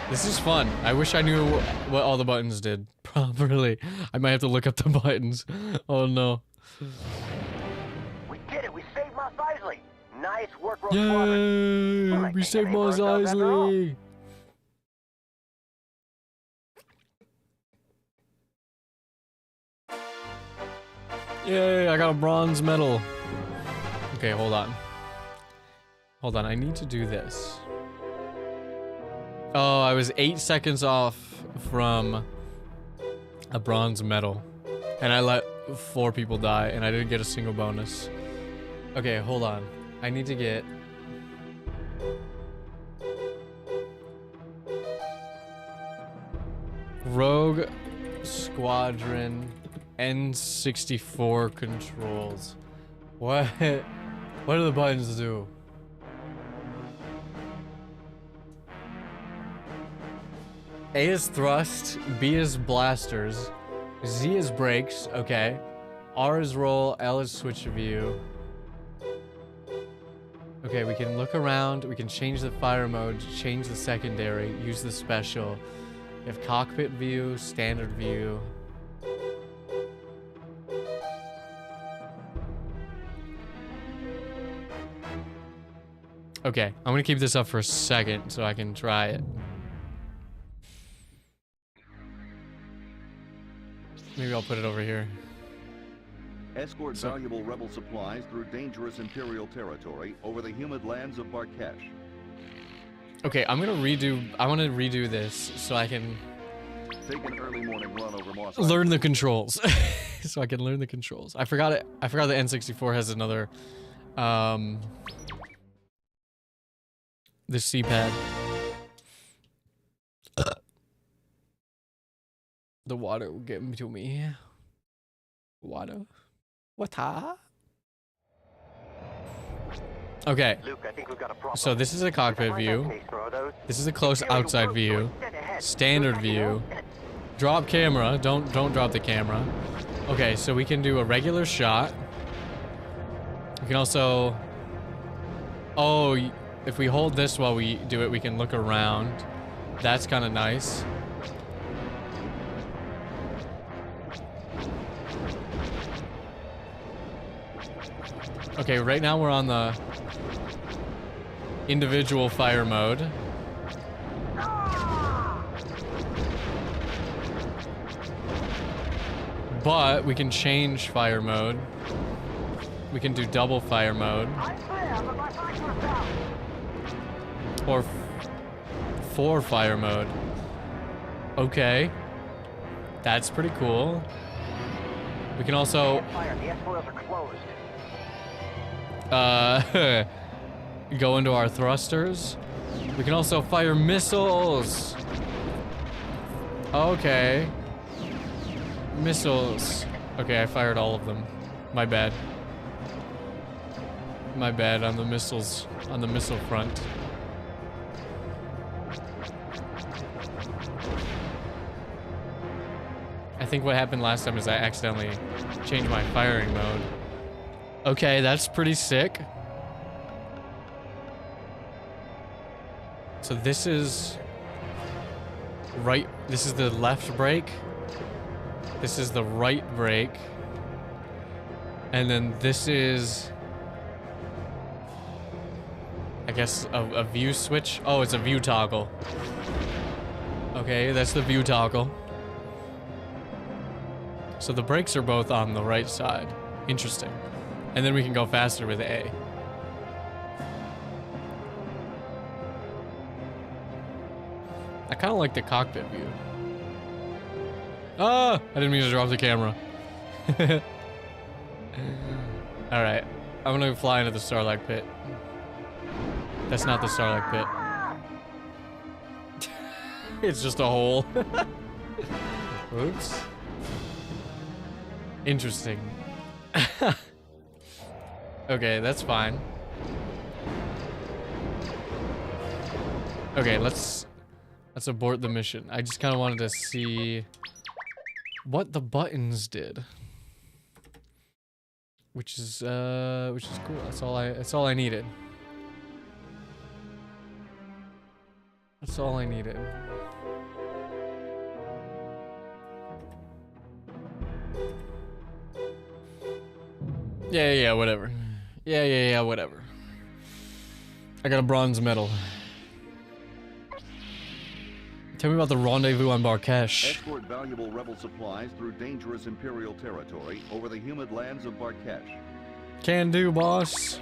This is fun. I wish I knew what all the buttons did properly. I might have to look up the buttons. Oh no. We did it. We saved Mos Eisley. Nice work, Rogue Squadron. Yay! We saved Mos Eisley. Yay! I got a bronze medal. Okay, hold on. Hold on. I need to do this. Oh, I was 8 seconds off from a bronze medal. And I let 4 people die, and I didn't get a single bonus. Okay, hold on. I need to get... Rogue Squadron N64 controls. What do the buttons do? A is thrust, B is blasters, Z is brakes, okay. R is roll, L is switch view. Okay, we can look around, we can change the fire mode, change the secondary, use the special. We have cockpit view, standard view. Okay, I'm gonna keep this up for a second so I can try it. Maybe I'll put it over here. Escort valuable rebel supplies through dangerous Imperial territory over the humid lands of Barkesh. Okay, I want to redo this so I can Take an early morning run over Moss learn the controls. So I can learn the controls. I forgot it. I forgot the N64 has another this C-pad. The water will get to me. Water. Water. Okay. Luke, I think we've got a problem. So this is a cockpit view. This is a close outside view. Standard view. Drop camera. Don't drop the camera. Okay, so we can do a regular shot. We can also... Oh, if we hold this while we do it, we can look around. That's kind of nice. Okay, right now we're on the individual fire mode. But we can change fire mode. We can do double fire mode. Or 4 fire mode. Okay. That's pretty cool. We can also... go into our thrusters. We can also fire missiles. Okay. Missiles. Okay, I fired all of them. My bad. My bad on the missiles, on the missile front. I think what happened last time is I accidentally changed my firing mode. Okay, that's pretty sick. So this is right, this is the left brake. This is the right brake. And then this is, I guess, a view switch. Oh, it's a view toggle. Okay, that's the view toggle. So the brakes are both on the right side. Interesting. And then we can go faster with A. I kind of like the cockpit view. Ah! I didn't mean to drop the camera. Alright. I'm gonna fly into the Starlight Pit. That's not the Starlight Pit. It's just a hole. Oops. Interesting. Okay, that's fine. Okay, let's abort the mission. I just kind of wanted to see what the buttons did, which is cool. That's all I needed. That's all I needed. Yeah, whatever. Yeah, whatever. I got a bronze medal. Tell me about the rendezvous on Barkesh. Escort valuable rebel supplies through dangerous Imperial territory over the humid lands of Barkesh. Can do, boss.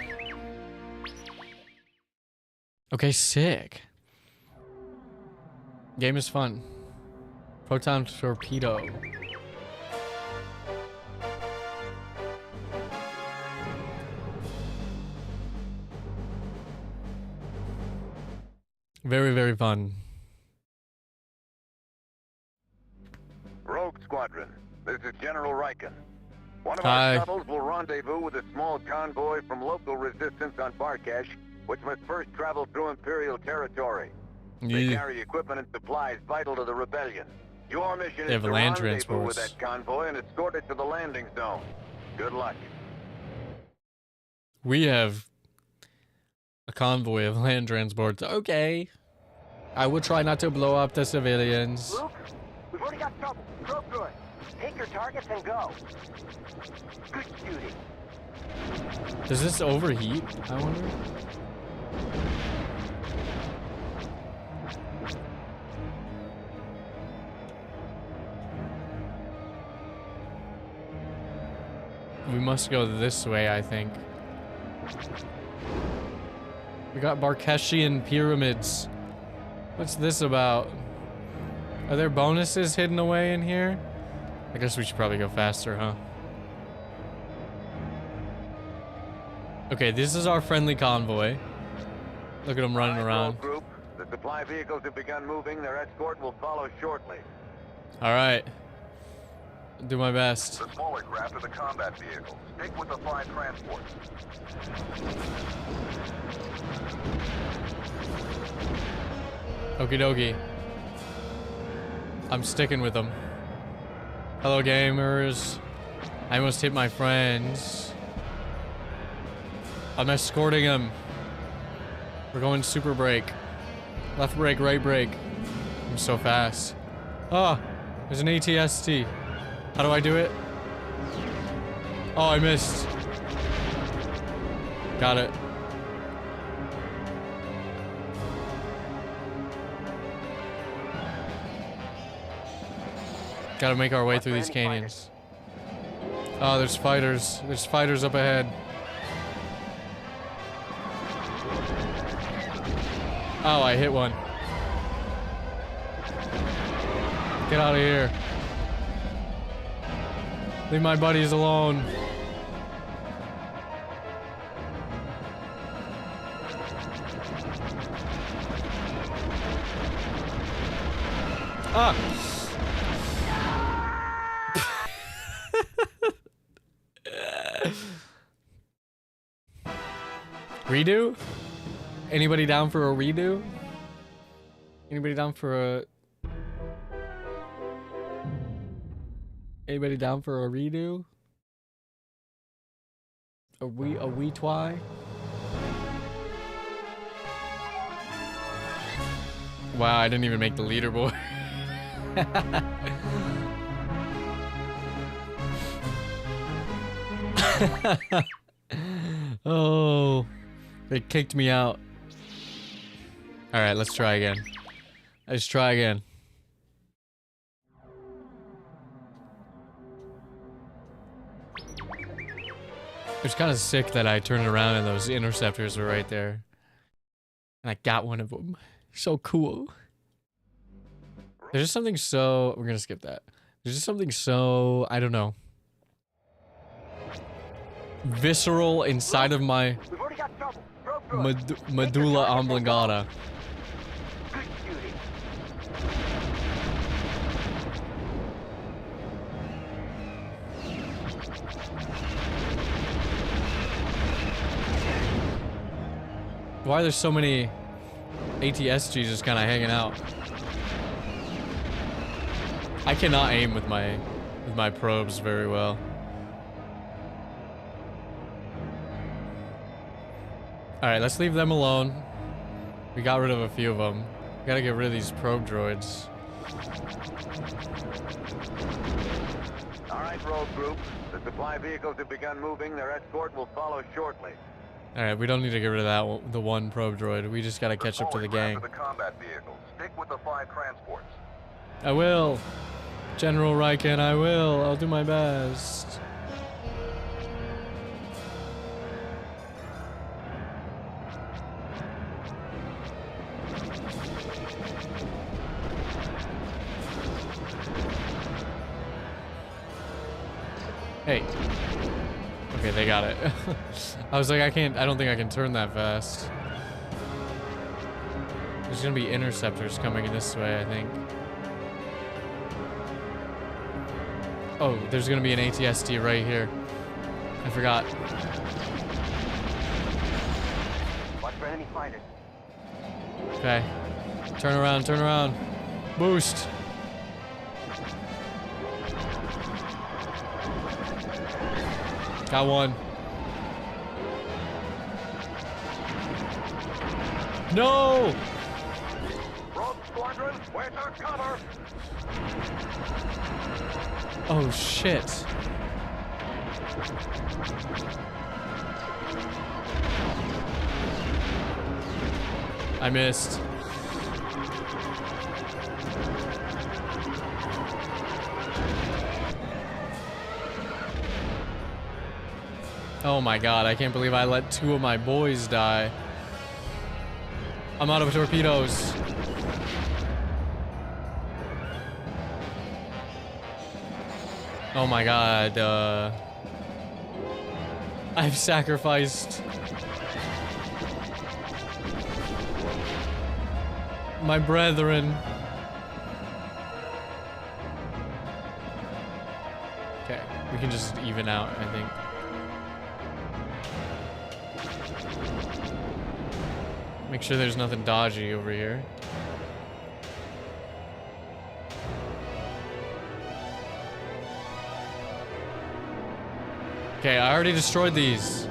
Okay, sick. Game is fun. Proton torpedo. Very, very fun. Rogue Squadron, this is General Riken. One of Hi. our shuttles will rendezvous with a small convoy from local resistance on Barkesh, which must first travel through Imperial territory. They Yeah. carry equipment and supplies vital to the rebellion. Your mission They is have to land rendezvous with transports. that convoy and escort it to the landing zone. Good luck. We have a convoy of land transports. Okay. I will try not to blow up the civilians. Luke, we've already got trouble. Probe good. Take your targets and go. Good shooting. Does this overheat? I wonder. We must go this way, I think. We got Barkeshian pyramids. What's this about? Are there bonuses hidden away in here? I guess we should probably go faster, huh? Okay, this is our friendly convoy. Look at them running around. Group, the supply vehicles have begun moving. Their escort will follow shortly. All right. I'll do my best. The smaller craft are the combat vehicles. Stick with the 5 transports. Okie dokie. I'm sticking with them. Hello, gamers. I almost hit my friends. I'm escorting them. We're going super brake. Left brake, right brake. I'm so fast. Ah, there's an ATST. How do I do it? Oh, I missed. Got it. Gotta make our way through these canyons. Oh, there's fighters. There's fighters up ahead. Oh, I hit one. Get out of here. Leave my buddies alone. Ah! Redo? Anybody down for a redo? Anybody down for a... Anybody down for a redo? A wee twy? Wow, I didn't even make the leaderboard. Oh, they kicked me out. All right, let's try again. Let's try again. It's kind of sick that I turned around and those interceptors were right there. And I got one of them. So cool. There's just something so... We're gonna skip that. There's just something so... I don't know. Visceral inside of my... We've already got trouble. Probe good. medulla oblongata. Good shooting. Why are there so many ATSGs just kind of hanging out? I cannot aim with my probes very well. All right, let's leave them alone. We got rid of a few of them. We gotta get rid of these probe droids. All right, road group. The supply vehicles have begun moving. Their escort will follow shortly. All right, we don't need to get rid of that the one probe droid. We just gotta catch up to the gang. The combat vehicles. Stick with the 5 transports. I will. General Riken, I will. I'll do my best. Hey. Okay, they got it. I was like, I don't think I can turn that fast. There's gonna be interceptors coming in this way, I think. Oh, there's gonna be an ATST right here. I forgot. Watch for enemy fighters. Okay. Turn around, turn around. Boost. Got one. No! Rogue Squadron, where's our cover? Oh shit. I missed. Oh my god, I can't believe I let 2 of my boys die. I'm out of torpedoes. Oh my god, I've sacrificed my brethren. Okay, we can just even out, I think. Make sure there's nothing dodgy over here. Okay, I already destroyed these.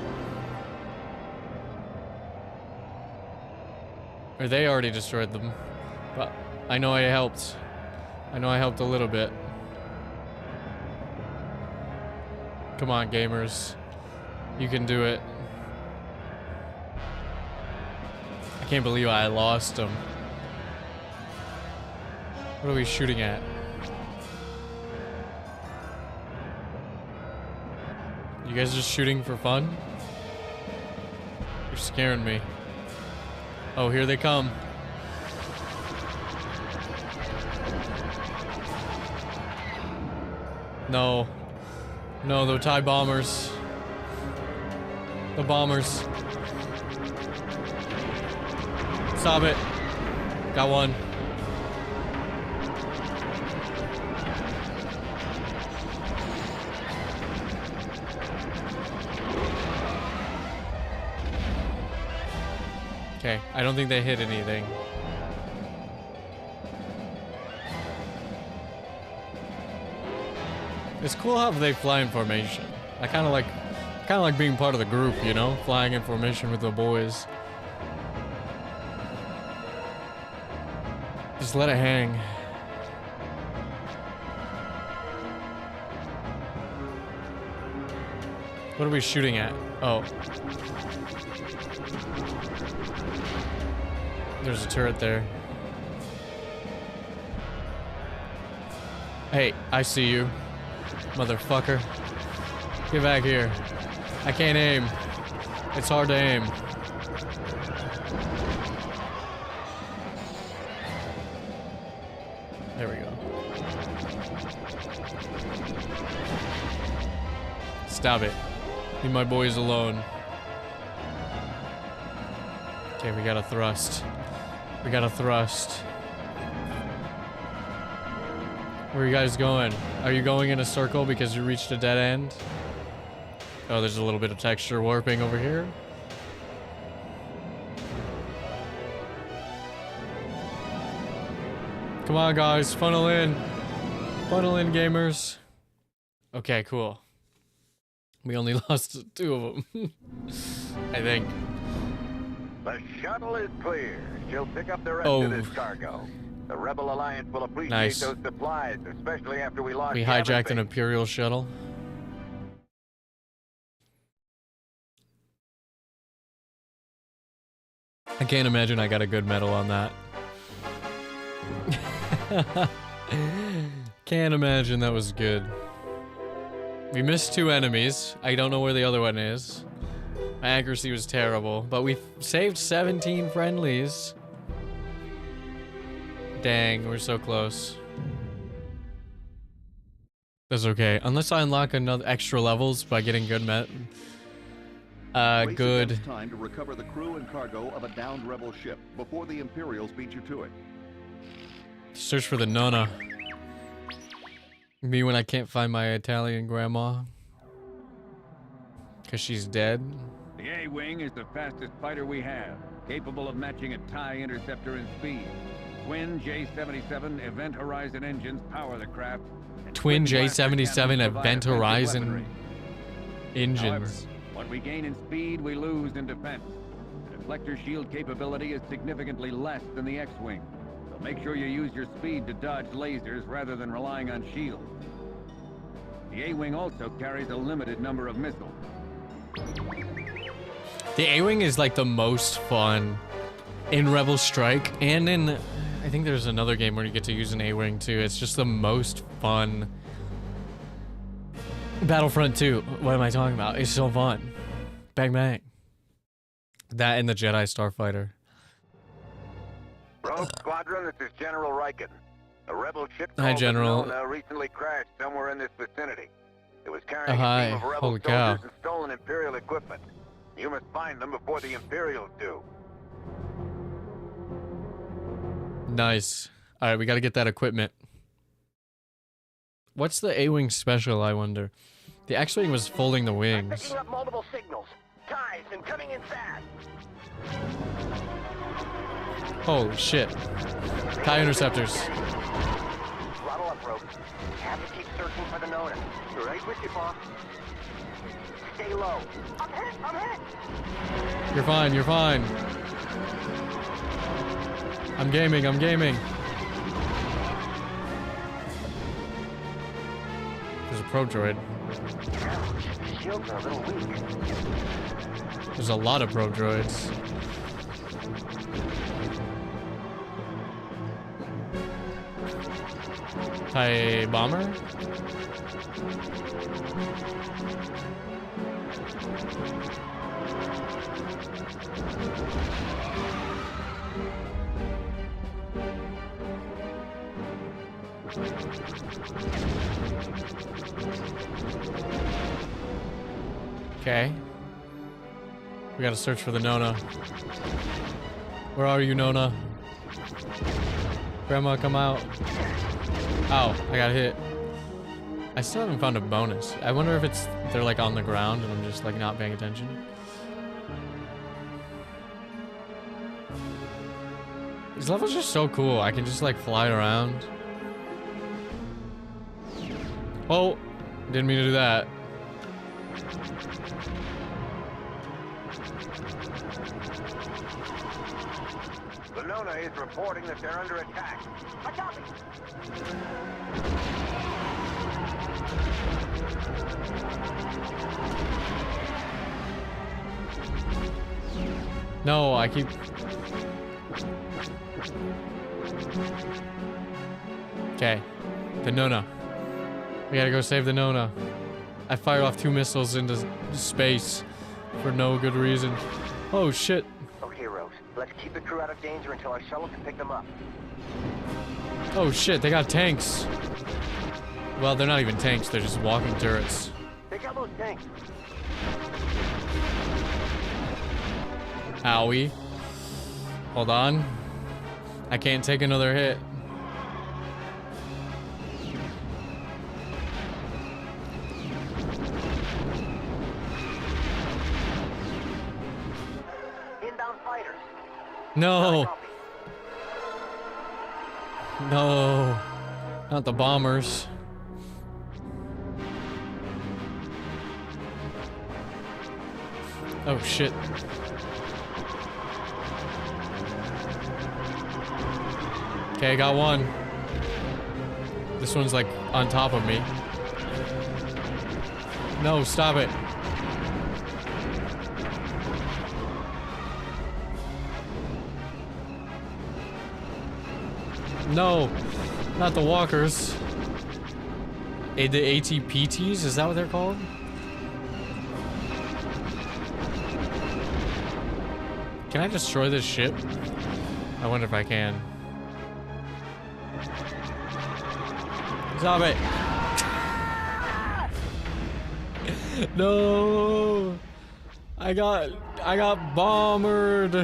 Or they already destroyed them. But I know I helped. I know I helped a little bit. Come on, gamers. You can do it. I can't believe I lost them. What are we shooting at? You guys just shooting for fun? You're scaring me. Oh, here they come. No. No, the TIE bombers. The bombers. Stop it. Got one. Okay, I don't think they hit anything. It's cool how they fly in formation. I kind of like being part of the group, you know, flying in formation with the boys. Just let it hang. What are we shooting at? Oh. There's a turret there. Hey, I see you. Motherfucker. Get back here. I can't aim. It's hard to aim. There we go. Stop it. Leave my boys alone. Okay, we got a thrust. We got a thrust. Where are you guys going? Are you going in a circle because you reached a dead end? Oh, there's a little bit of texture warping over here. Come on, guys. Funnel in. Funnel in, gamers. Okay, cool. We only lost 2 of them. I think. The shuttle is clear. She'll pick up the rest of this cargo. The Rebel Alliance will appreciate those supplies, especially after we lost. We hijacked an Imperial shuttle. I can't imagine I got a good medal on that. Can't imagine that was good. We missed 2 enemies. I don't know where the other one is. My accuracy was terrible, but we saved 17 friendlies. Dang, we're so close. That's okay. Unless I unlock another extra levels by getting good Race Good. against time to recover the crew and cargo of a downed rebel ship before the Imperials beat you to it. Search for the Nona. Me when I can't find my Italian grandma. Because she's dead. The A-Wing is the fastest fighter we have, capable of matching a TIE interceptor in speed. Twin J-77 Event Horizon engines power the craft. Twin J-77 Event Horizon engines. However, what we gain in speed, we lose in defense. The deflector shield capability is significantly less than the X-Wing. So make sure you use your speed to dodge lasers rather than relying on shields. The A-Wing also carries a limited number of missiles. The A-Wing is like the most fun in Rebel Strike, and in, I think there's another game where you get to use an A-Wing too. It's just the most fun. Battlefront 2, what am I talking about? It's so fun. Bang bang. That and the Jedi Starfighter. Rogue Squadron, this is General Riken. A rebel ship Hi, called General. the Nona recently crashed somewhere in this vicinity. It was carrying Hi. a team of rebel Holy soldiers cow. and stolen Imperial equipment. You must find them before the Imperials do. Nice. Alright, we gotta get that equipment. What's the A-Wing special, I wonder? The X-Wing was folding the wings. Picking up multiple signals. Ties and coming in fast. Holy shit. TIE interceptors. Throttle up, Rogue. Have to keep searching for the Nona. Right with you, boss. Stay low. I'm hit! I'm hit! You're fine, you're fine. I'm gaming, I'm gaming. There's a probe droid. Shields are a little weak. There's a lot of probe droids. TIE bomber? Okay. We gotta search for the Nona. Where are you, Nona? Grandma, come out. Ow, I got hit. I still haven't found a bonus. I wonder if it's they're like on the ground and I'm just like not paying attention. These levels are so cool. I can just like fly around. Oh, didn't mean to do that. The Nona is reporting that they're under attack. I copy. No, I keep... Okay, the Nona. We gotta go save the Nona. I fired off 2 missiles into space for no good reason. Oh shit. Okay, Rose. Let's keep the crew out of danger until our shuttle can pick them up. Oh shit, they got tanks. Well, they're not even tanks, they're just walking turrets. Pick out those tanks. Owie. Hold on. I can't take another hit. Inbound fighters. No. Copy. No. Not the bombers. Oh shit. Okay, got one. This one's like on top of me. No, stop it. No, not the walkers. The ATPTs, is that what they're called? Can I destroy this ship? I wonder if I can. Stop it. No. I got bombered.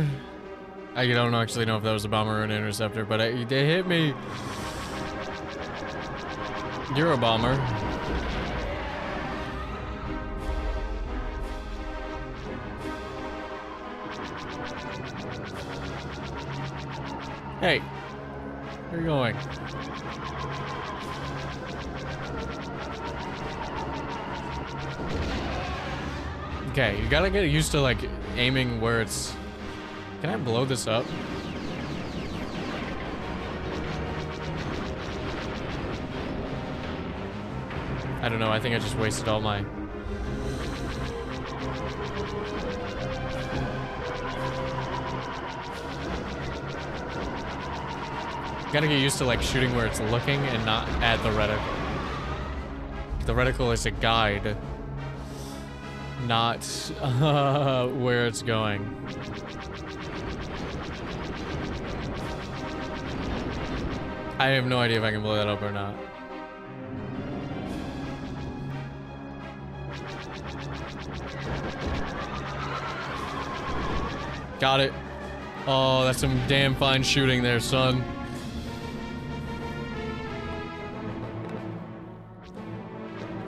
I don't actually know if that was a bomber or an interceptor, but they hit me. You're a bomber. Hey, where are you going? Okay, you gotta get used to like aiming where it's... Can I blow this up? I don't know, I think I just wasted all my... Gotta get used to like shooting where it's looking and not at the reticle. The reticle is a guide, not where it's going. I have no idea if I can blow that up or not. Got it. Oh, that's some damn fine shooting there, son.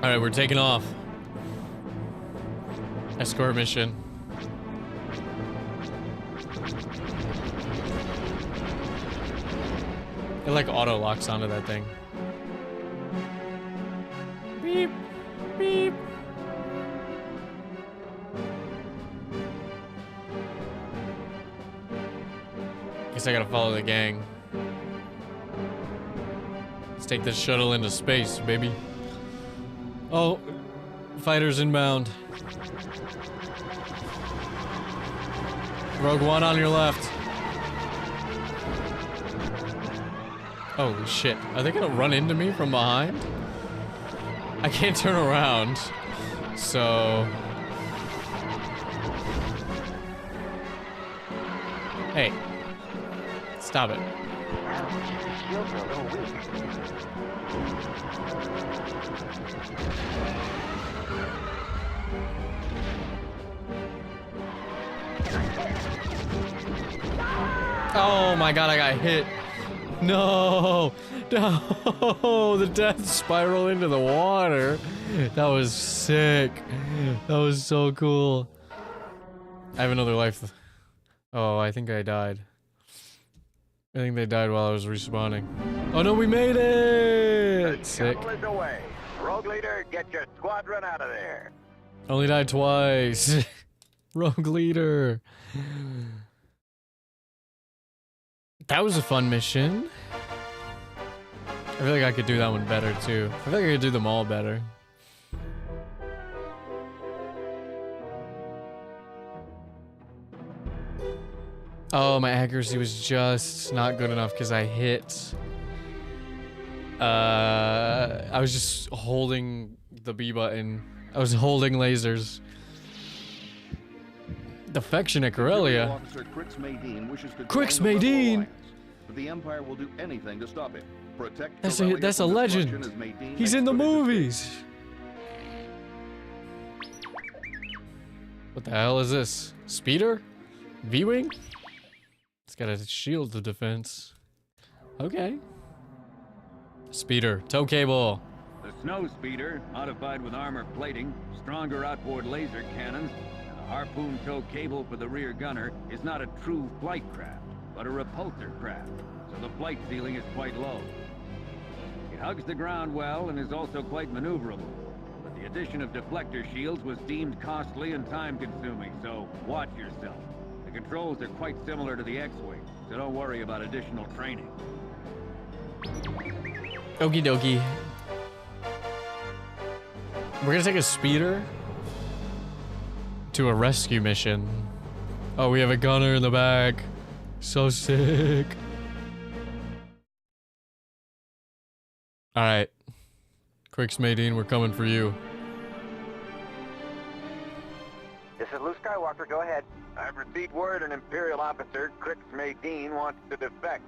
Alright, we're taking off. Escort mission. It like auto locks onto that thing. Beep. Beep. Guess I gotta follow the gang. Let's take this shuttle into space, baby. Oh, fighters inbound. Rogue One on your left. Holy shit. Are they gonna run into me from behind? I can't turn around. So... Hey. Stop it. Shields are a little weak. Oh my god, I got hit. No. No. The death spiral into the water. That was sick. That was so cool. I have another life. Oh, I think I died. I think they died while I was respawning. Oh no, we made it! Sick. Shuttle is away. Rogue leader, get your squadron out of there. Only died twice. Rogue leader. That was a fun mission. I feel like I could do that one better too. I feel like I could do them all better. Oh, my accuracy was just not good enough because I hit. I was just holding the B button. I was holding lasers. Defection at Corellia. Crix Maydeen. The Empire will do anything to stop him. Protect That's a legend. He's in the movies. What the hell is this? Speeder? V-wing? It's got a shield of defense. Okay. Speeder, tow cable. The snow speeder, modified with armor plating, stronger outboard laser cannons, and a harpoon tow cable for the rear gunner, is not a true flight craft, but a repulsor craft, so the flight ceiling is quite low. It hugs the ground well and is also quite maneuverable, but the addition of deflector shields was deemed costly and time-consuming, so watch yourself. The controls are quite similar to the X-Wing, so don't worry about additional training. Okie dokie. We're gonna take a speeder to a rescue mission. Oh, we have a gunner in the back. So sick. Alright. Crix Maydeen, we're coming for you. This is Luke Skywalker, go ahead. I've received word an Imperial officer, Crix Maydeen, wants to defect.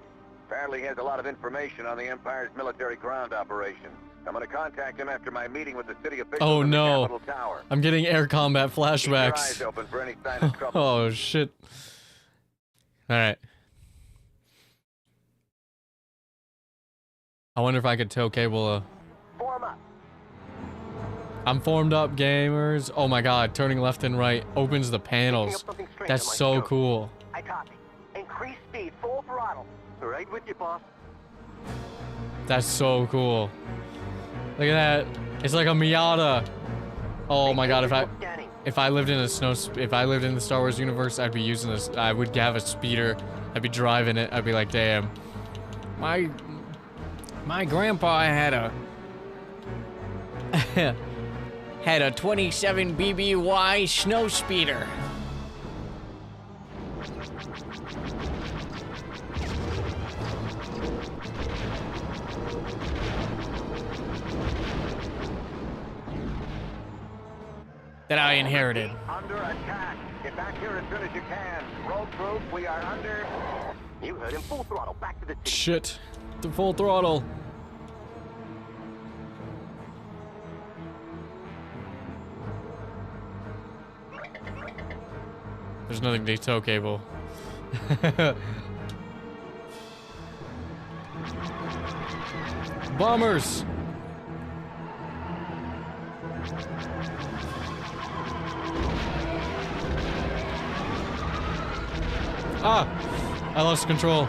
Apparently he has a lot of information on the Empire's military ground operations. I'm gonna contact him after my meeting with the city officials Oh in the no. Capitol Tower. I'm getting air combat Keep your eyes flashbacks. open for any sign of trouble. Oh shit. Alright. I wonder if I could tow cable Form up. I'm formed up, gamers. Oh my god, turning left and right opens the panels. That's so cool. I copy. Increase speed, full throttle. Right with you, boss. That's so cool. Look at that. It's like a Miata. Oh my god, if I lived in a if I lived in the Star Wars universe, I'd be using this. I would have a speeder. I'd be driving it. I'd be like, damn. My grandpa had a had a 27 BBY snow speeder. That I inherited. Under attack. Get back here as soon as you can. Road group, we are under. You heard him. Full throttle. Back to the city. Shit. The full throttle. There's nothing to tow cable. Bombers! Ah! I lost control.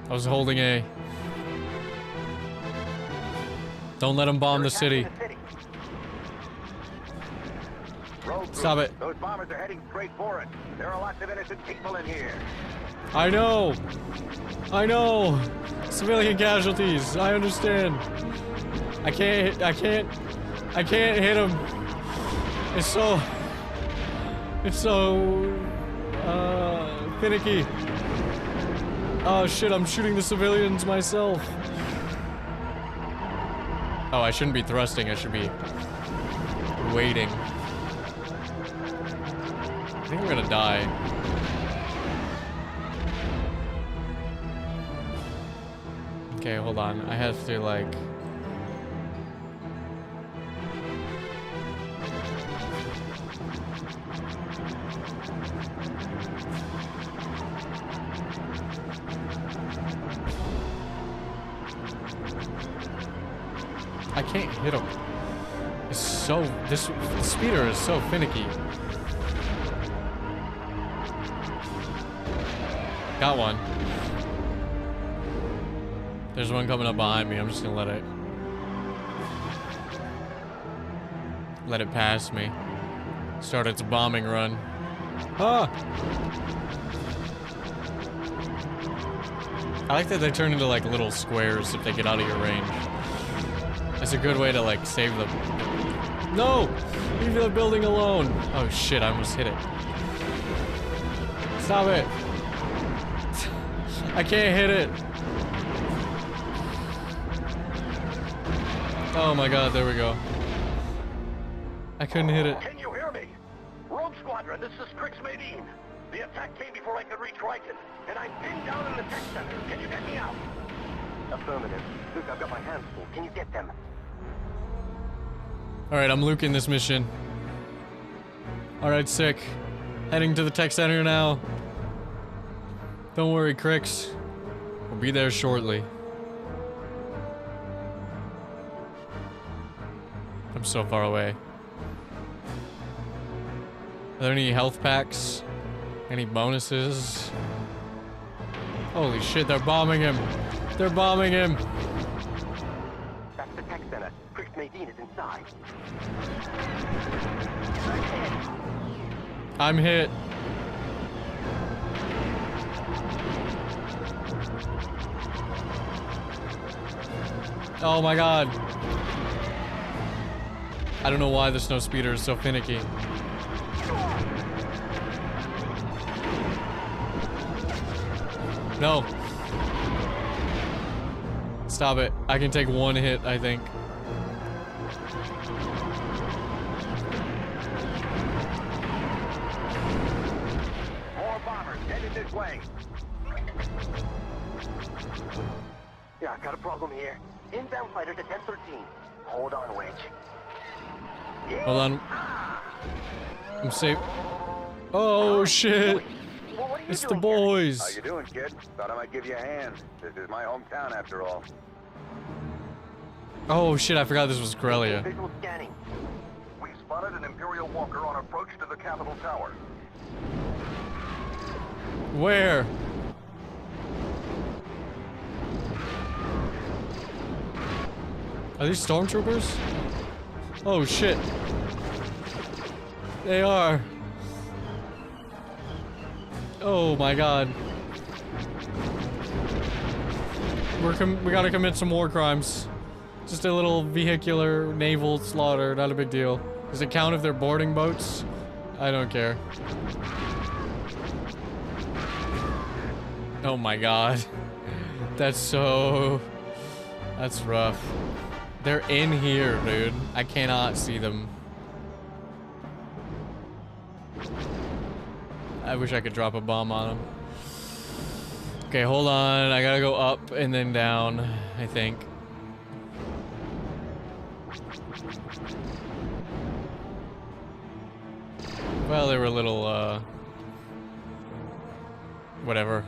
I was holding A. Don't let them bomb the city. Stop it. Those bombers are heading straight for it. There are lots of innocent people in here. I know. I know. Civilian casualties. I understand. I can't hit him. It's so finicky. Oh shit, I'm shooting the civilians myself. Oh, I shouldn't be thrusting, I should be waiting. I think I'm gonna die. Okay, hold on. I have to like... I can't hit him. It's so... This speeder is so finicky. Got one. There's one coming up behind me. I'm just gonna let it pass me. Start its bombing run. Ah! I like that they turn into like little squares if they get out of your range. That's a good way to like save them. No! Leave the building alone! Oh shit, I almost hit it. Stop it! I can't hit it! Oh my god, there we go. I couldn't hit it. Can you hear me? Rogue Squadron, this is Crix Medine. The attack came before I could reach Riken, and I'm pinned down in the tech center. Can you get me out? Affirmative. Luke, I've got my hands full. Can you get them? Alright, I'm Luke in this mission. Alright, sick. Heading to the tech center now. Don't worry, Crix. We'll be there shortly. I'm so far away. Are there any health packs? Any bonuses? Holy shit, they're bombing him! They're bombing him! That's the tech center. Crix Medine is inside. I'm hit. Oh my god. I don't know why the snow speeder is so finicky. No. Stop it. I can take one hit, I think. More bombers headed this way. Yeah, got a problem here. Inbound fighters at 1013. Hold on, Wedge. Yeah. Hold on. I'm safe. Oh shit! Well, what are you It's the doing here? boys. How you doing, kid? Thought I might give you a hand. This is my hometown, after all. Oh shit! I forgot this was Corellia. Visual scanning. We spotted an Imperial walker on approach to the Capitol Tower. Where? Are these stormtroopers? Oh shit! They are. Oh my god. We gotta commit some war crimes. Just a little vehicular naval slaughter, not a big deal. Does it count if they're boarding boats? I don't care. Oh my god. That's rough. They're in here, dude. I cannot see them. I wish I could drop a bomb on them. Okay, hold on. I gotta go up and then down, I think. Well, they were a little, whatever.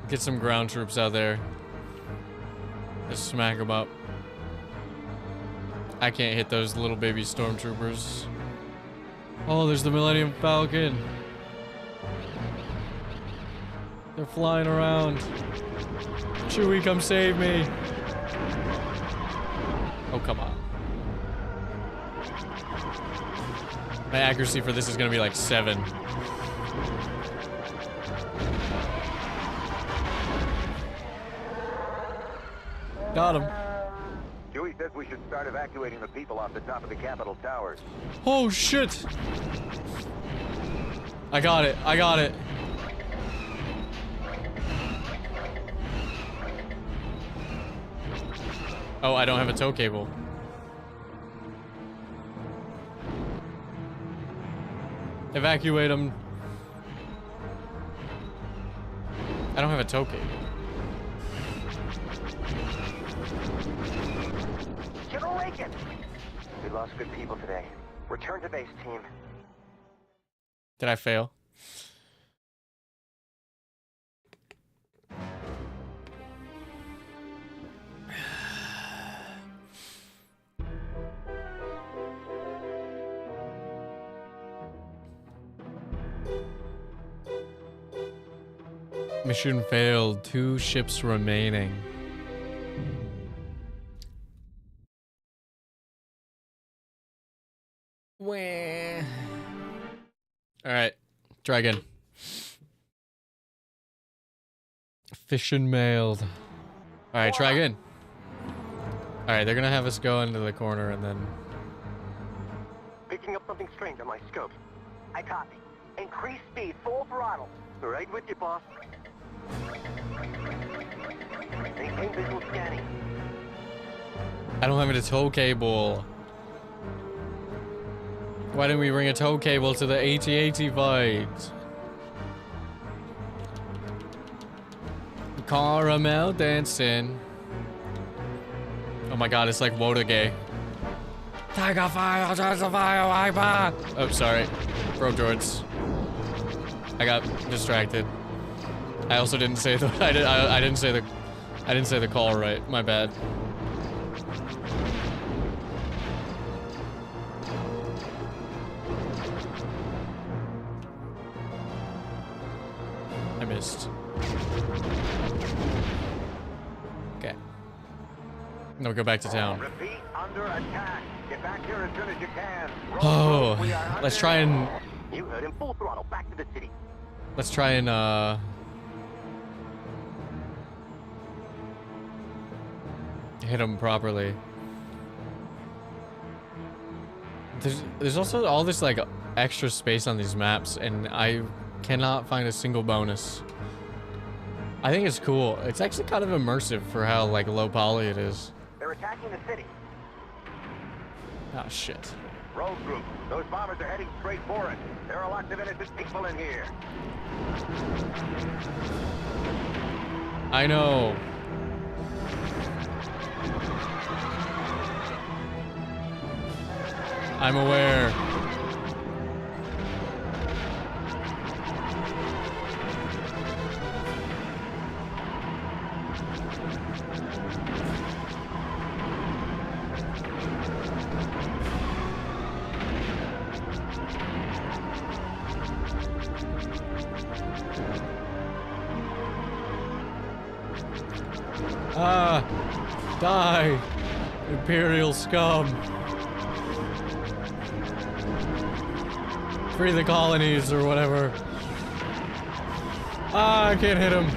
Get some ground troops out there. Just smack them up. I can't hit those little baby stormtroopers. Oh, there's the Millennium Falcon. They're flying around. Chewie, come save me. Oh, come on. My accuracy for this is gonna be like 7. Got him. Chewie says we should start evacuating the people off the top of the Capitol Towers. Oh shit! I got it. I got it. Oh, I don't have a tow cable. Evacuate them. I don't have a tow cable. General Reagan! We lost good people today. Return to base, team. Did I fail? Mission failed. 2 ships remaining. Wah. All right, try again. Fission mailed. All right, try again. All right, they're gonna have us go into the corner and then. Picking up something strange on my scope. I copy. Increase speed, full throttle. Right with you, boss. Maintain visual scanning. I don't have a tow cable. Why didn't we bring a tow cable to the AT-AT fight? Caramel dancing. Oh my god, it's like Woda gay. Tiger fire, tiger fire, fire. Oh, sorry. Broke George. I got distracted. I also didn't say the I didn't say the call right. My bad. I missed. Okay. No, go back to town. Repeat, under attack. Get back here as soon as you can. Oh, let's try and You heard him, full throttle, back to the city. let's try and hit him properly. There's also all this like extra space on these maps, and I cannot find a single bonus. I think it's cool. It's actually kind of immersive for how like low poly it is. They're attacking the city. Oh shit. Road group. Those bombers are heading straight for it. There are lots of innocent people in here. I know. I'm aware. Ah, die, Imperial scum. Free the colonies or whatever. Ah, I can't hit him.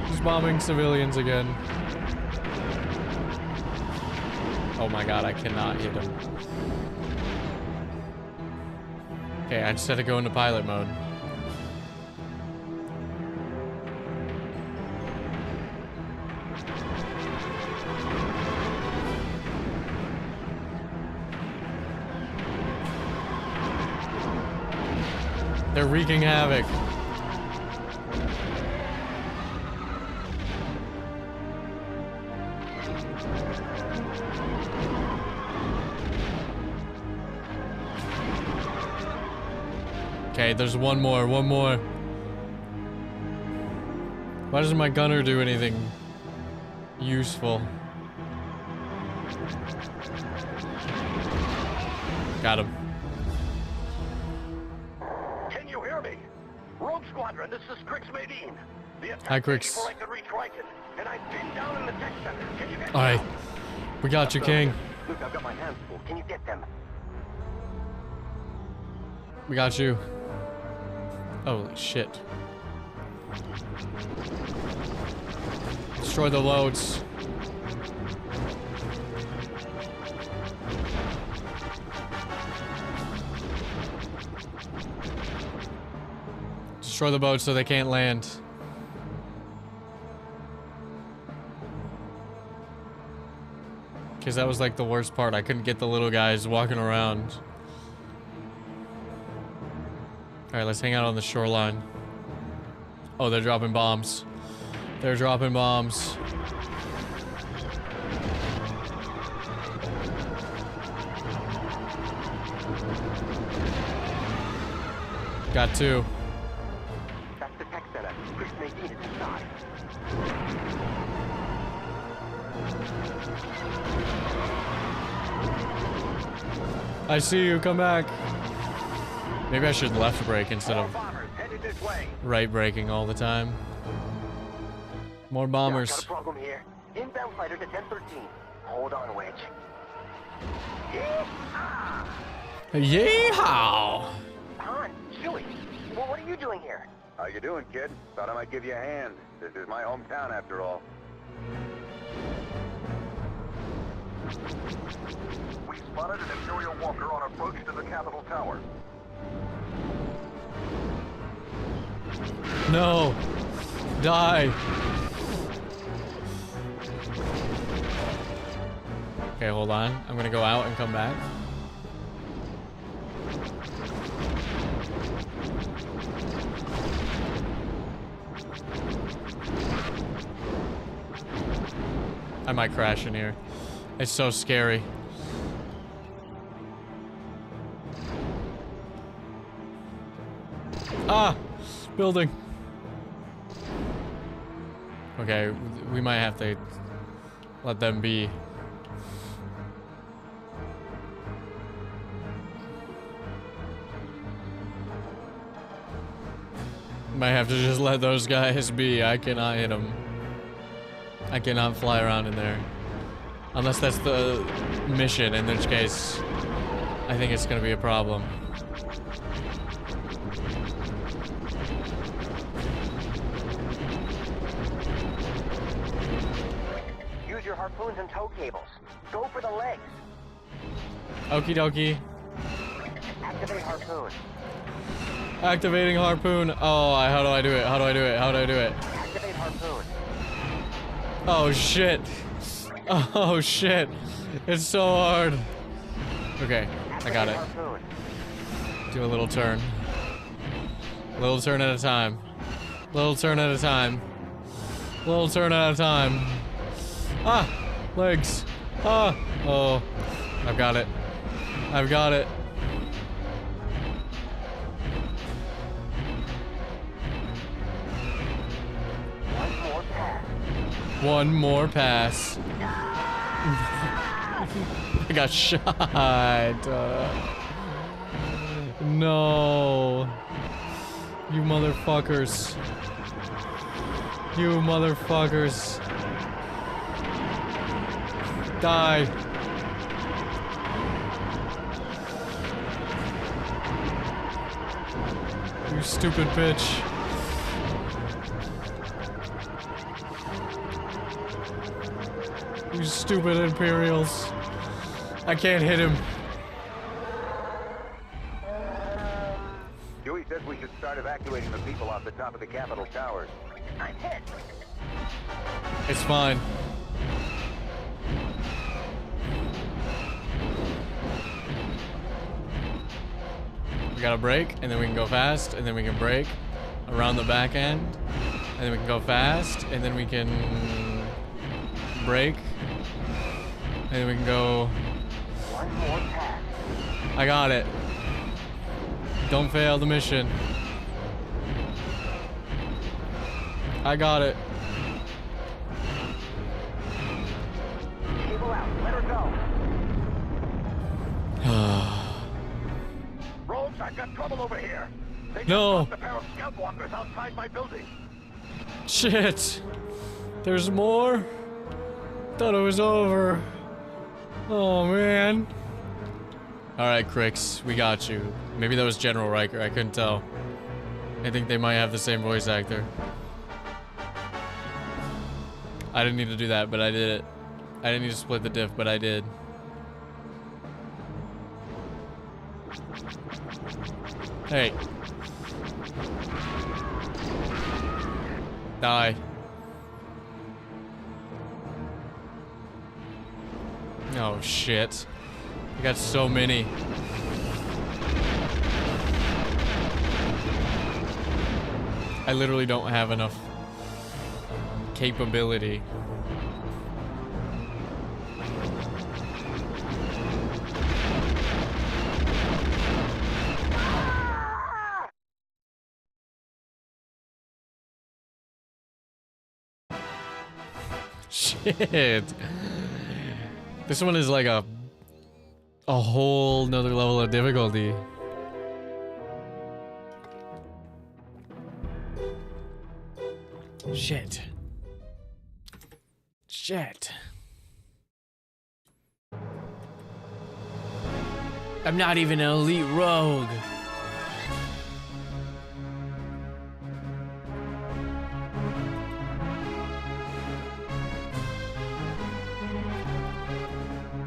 He's bombing civilians again. Oh my god, I cannot hit him. Okay, I just had to go into pilot mode. They're wreaking havoc. Okay, there's one more. Why doesn't my gunner do anything useful? Got him. Squadron, this is Crix Medine. Hi, Crix. Before I could reach Riken, and I've been down in the tech center. Can you get All right, we got you, King. Luke, I've got my hands full. Can you get them? We got you. Holy shit. Destroy the loads. Destroy the boat so they can't land. Because that was like the worst part. I couldn't get the little guys walking around. Alright, let's hang out on the shoreline. Oh, they're dropping bombs. They're dropping bombs. Got two. That's the tech center. Crix Medine is inside. I see you. Come back. Maybe I should left brake instead of right braking all the time. More bombers. Got a problem here. Inbound fighters at 1013. Hold on, Wedge. Yeehaw! Han, Chewie, well, what are you doing here? How you doing, kid? Thought I might give you a hand. This is my hometown, after all. We spotted an Imperial walker on approach to the Capitol Tower. No! Die! Okay, hold on. I'm gonna go out and come back. I might crash in here. It's so scary. Ah! Building. Okay, we might have to let them be. Might have to just let those guys be. I cannot hit them. I cannot fly around in there. Unless that's the mission, in which case I think it's gonna be a problem. Use your harpoons and tow cables. Go for the legs. Okie dokie. Activate harpoon. Activating harpoon. Oh, how do I do it? How do I do it? How do I do it? Activate harpoon. Oh shit. Oh shit. It's so hard. Okay. I got it. Do a little turn. A little turn at a time. Little turn at a time. Little turn at a time. Ah! Legs. Ah! Oh. I've got it. I've got it. One more pass. I got shot. No. You motherfuckers. You motherfuckers. Die. You stupid bitch. You stupid Imperials. I can't hit him. Dewey says we should start evacuating the people off the top of the Capitol towers. I'm hit. It's fine. We gotta brake, and then we can go fast, and then we can brake around the back end, and then we can go fast, and then we can brake, and then we can go. One more pass. I got it. Don't fail the mission. I got it. Cable out. Let her go. Rogues, I've got trouble over here. They just No. dropped a pair of scout walkers outside my building. Shit. There's more? Thought it was over. Oh, man. Alright, Crix. We got you. Maybe that was General Riker. I couldn't tell. I think they might have the same voice actor. I didn't need to do that, but I did it. I didn't need to split the diff, but I did. Hey. Die. Oh shit. I got so many. I literally don't have enough capability. Shit. This one is like a whole nother level of difficulty. Shit. Shit. I'm not even an elite rogue.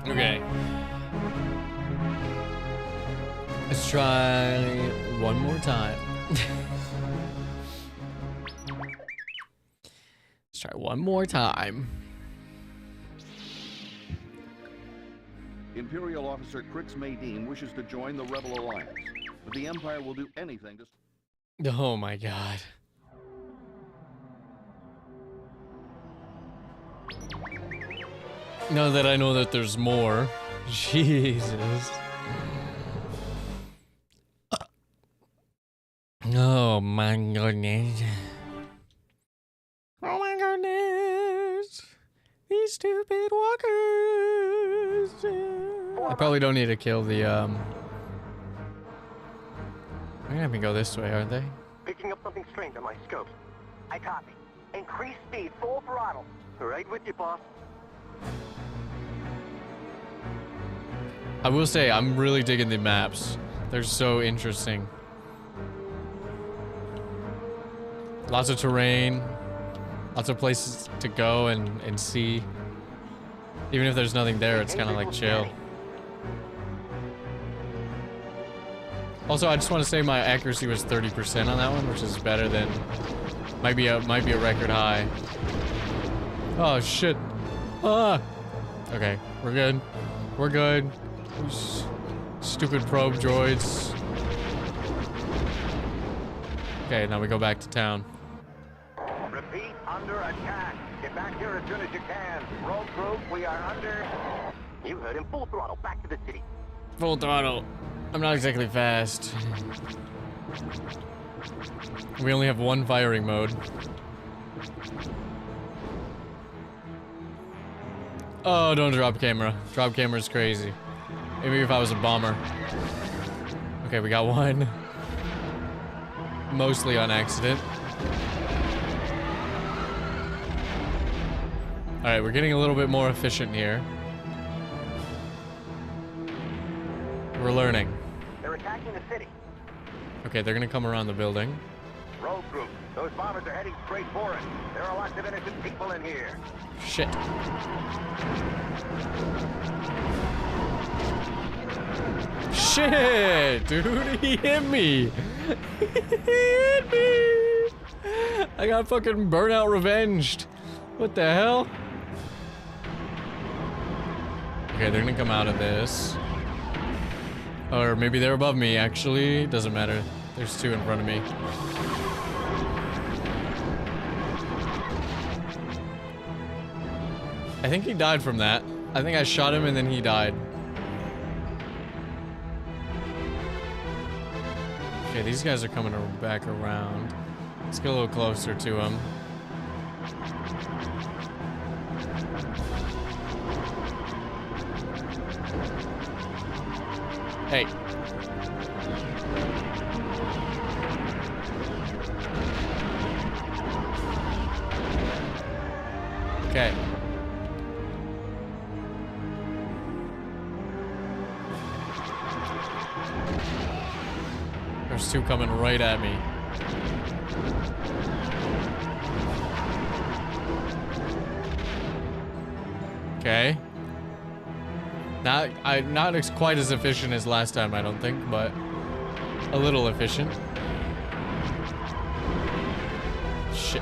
Okay. Let's try one more time. Let's try one more time. Imperial Officer Crix Maydean wishes to join the Rebel Alliance, but the Empire will do anything to... Oh my god. Now that I know that there's more. Jesus. Oh my goodness. Oh my goodness. These stupid walkers. I probably don't need to kill the, They're gonna have me go this way, aren't they? Picking up something strange on my scopes. I copy. Increase speed, full throttle. Right with you, boss. I will say, I'm really digging the maps. They're so interesting. Lots of terrain. Lots of places to go and see. Even if there's nothing there, it's kind of like chill. Also, I just want to say my accuracy was 30% on that one, which is better than... Might be a record high. Oh, shit. Ah! Okay, we're good. We're good. Stupid probe droids. Okay, now we go back to town. Repeat, under attack. Get back here as soon as you can. Road group, we are under... You heard him. Full throttle. Back to the city. Full throttle. I'm not exactly fast. We only have one firing mode. Oh, don't drop camera. Drop camera is crazy. Maybe if I was a bomber. Okay, we got one. Mostly on accident. Alright, we're getting a little bit more efficient here. We're learning. They're attacking the city. Okay, they're gonna come around the building. Road group, those bombers are heading straight for us. There are lots of innocent people in here. Shit. Shit, dude, he hit me. He hit me. I got fucking burnout revenged. What the hell? Okay, they're gonna come out of this. Or maybe they're above me, actually. Doesn't matter. There's two in front of me. I think he died from that. I think I shot him and then he died. Okay, these guys are coming back around. Let's get a little closer to them. Hey. Okay. There's two coming right at me. Okay. Not quite as efficient as last time, I don't think, but a little efficient. Shit.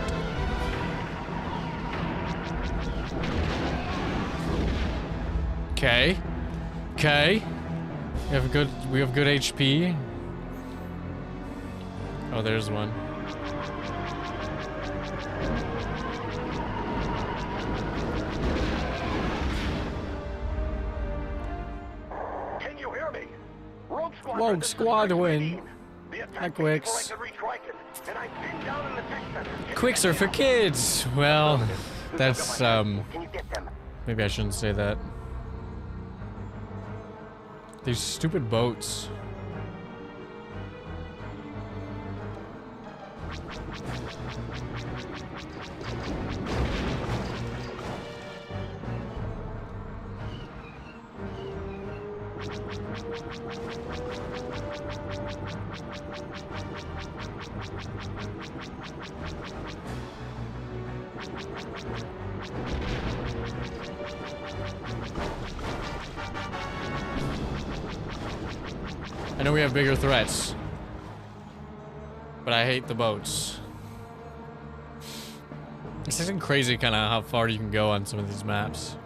Okay. Okay. We have good HP. Oh, there's one. Can you hear me? Rogue Squadron. Rogue Squadron. Hi, Quicks. Quicks are for kids. Well, that's Can you get them? maybe I shouldn't say that. These stupid boats. I know we have bigger threats, but I hate the boats. It's isn't crazy kind of how far you can go on some of these maps.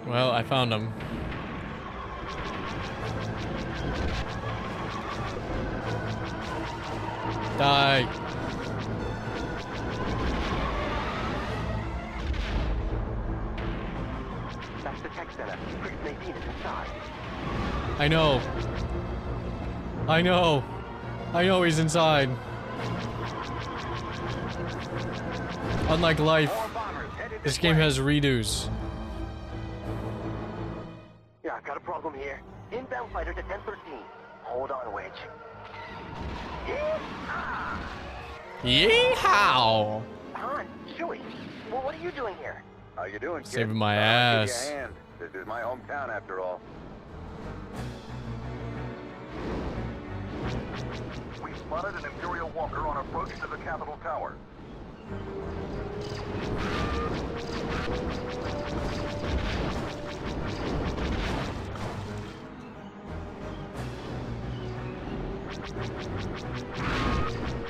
Well, I found them. Die. That's the tech center. Priest Nadine is inside. I know. I know. I know he's inside. Unlike life, this game has redos. Yeah, I've got a problem here. Inbound fighters at 1013. Hold on, Wedge. Yeehaw! Yeehaw! Han, Chewie, well, what are you doing here? How you doing, kid? Saving my I'll give you ass. a hand. This is my hometown, after all. We spotted an Imperial walker on approach to the Capitol Tower.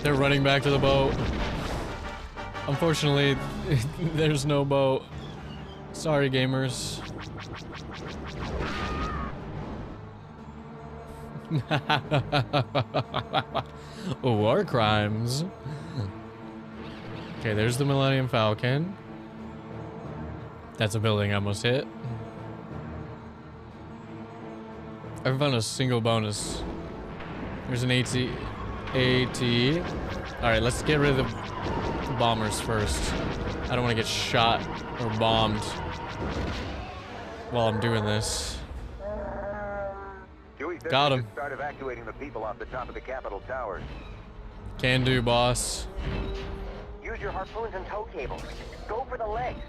They're running back to the boat. Unfortunately, there's no boat. Sorry, gamers. War crimes. Okay, there's the Millennium Falcon. That's a building I almost hit. I haven't found a single bonus. There's an AT. Alright, let's get rid of the bombers first. I don't want to get shot or bombed while I'm doing this. Got him. Start evacuating the people off the top of the Capitol towers. Can do, boss. Use your harpoons and tow cables. Go for the legs.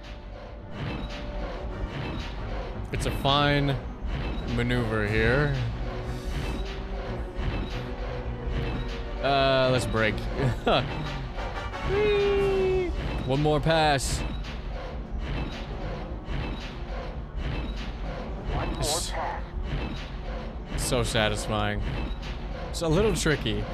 It's a fine maneuver here. Let's break. One more pass. One more pass. So satisfying. It's a little tricky.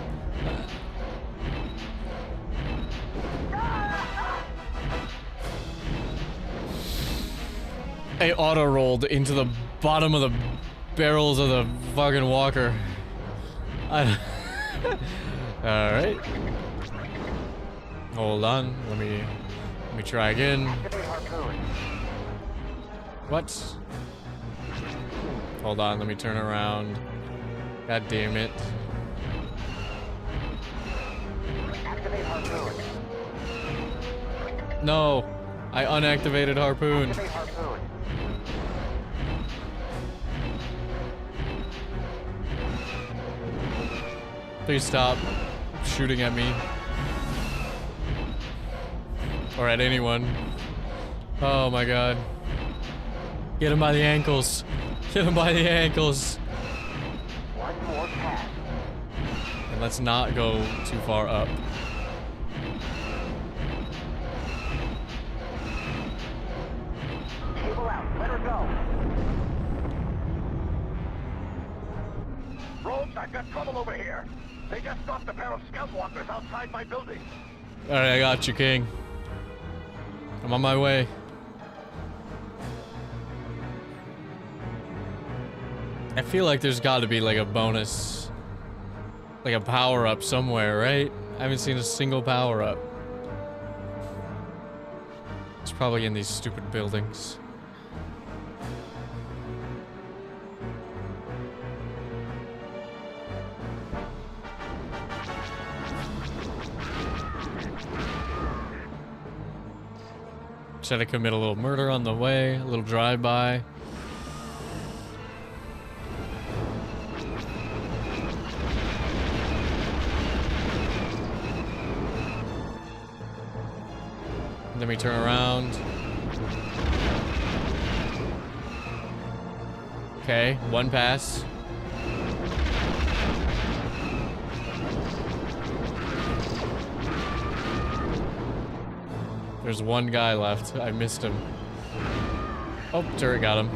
I auto-rolled into the bottom of the barrels of the fucking walker. Alright. Hold on. Let me try again. What? Hold on, let me turn around. God damn it. Activate harpoon. No! I unactivated harpoon. Activate harpoon. Please stop shooting at me. Or at anyone. Oh my god. Get him by the ankles. Get him by the ankles. One more pass. And let's not go too far up. Cable out. Let her go. Rogues, I've got trouble over here. They just stopped a pair of scout walkers outside my building. Alright, I got you, King. I'm on my way. I feel like there's got to be like a bonus, like a power-up somewhere, right? I haven't seen a single power-up. It's probably in these stupid buildings. Try to commit a little murder on the way, a little drive-by. Let me turn around. Okay, one pass. There's one guy left. I missed him. Oh, turret got him.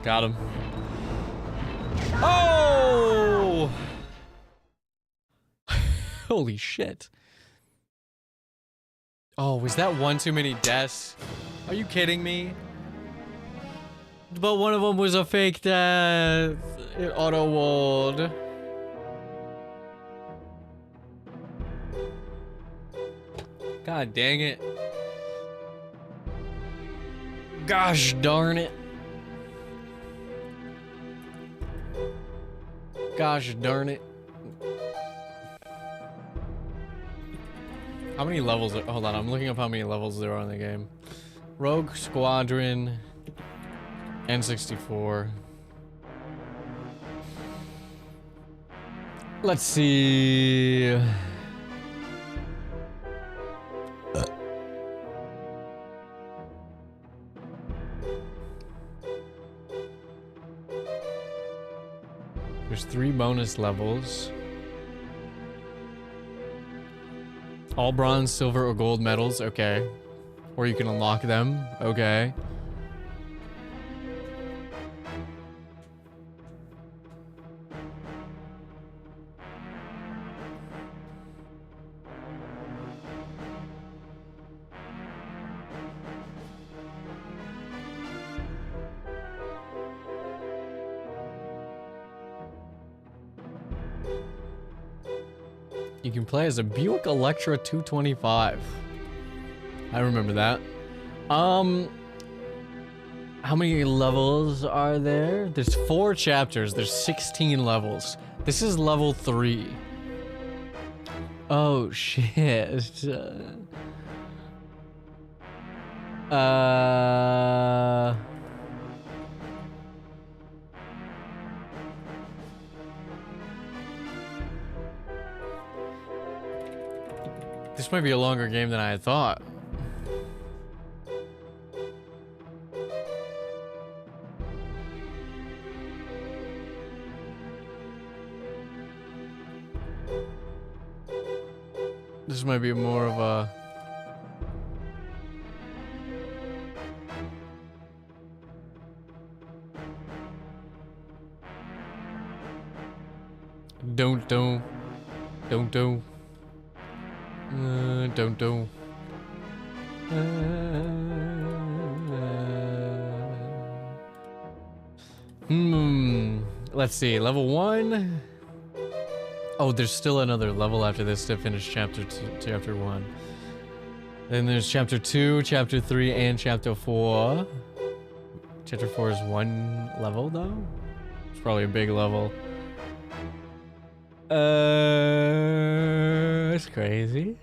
Got him. Oh! Holy shit. Oh, was that one too many deaths? Are you kidding me? But one of them was a fake death. It auto-walled. God dang it. Gosh darn it. Gosh darn it. How many levels are, hold on, I'm looking up how many levels there are in the game. Rogue Squadron, N64. Let's see. There's 3 bonus levels. All bronze, silver, or gold medals, okay. Or you can unlock them, okay. You can play as a Buick Electra 225. I remember that. How many levels are there? There's 4 chapters. There's 16 levels. This is level 3. Oh shit. This might be a longer game than I had thought. This might be more of a... Don't. Let's see, level 1. Oh, there's still another level after this to finish chapter 1. Then there's chapter 2, chapter 3, and chapter 4. Chapter 4 is 1 level though? It's probably a big level. That's crazy.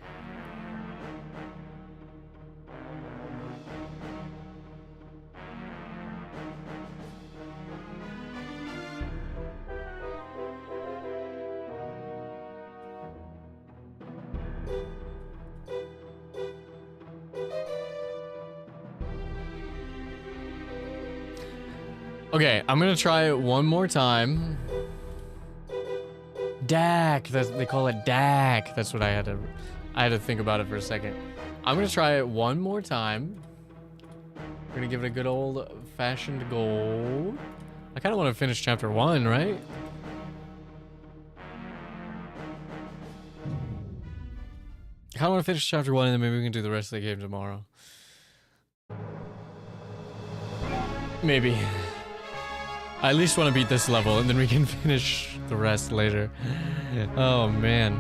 Okay, I'm gonna try it one more time. DAC, they call it DAC. That's what I had to think about it for a second. I'm gonna try it one more time. We're gonna give it a good old fashioned go. I kind of want to finish chapter 1, right? I kind of want to finish chapter 1 and then maybe we can do the rest of the game tomorrow. Maybe. I at least want to beat this level and then we can finish the rest later. Oh man.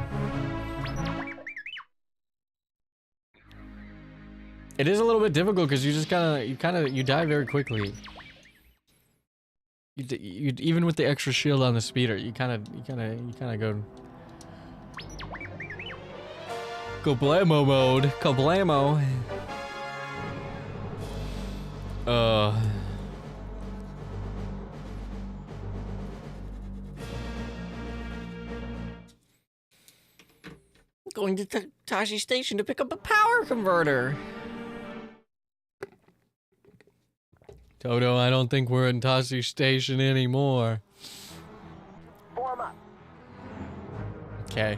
It is a little bit difficult because you just you die very quickly. You even with the extra shield on the speeder, you kind of go Kablamo mode. Kablamo. Going to Tashi Station to pick up a power converter. Toto, I don't think we're in Tashi Station anymore. Form up. Okay.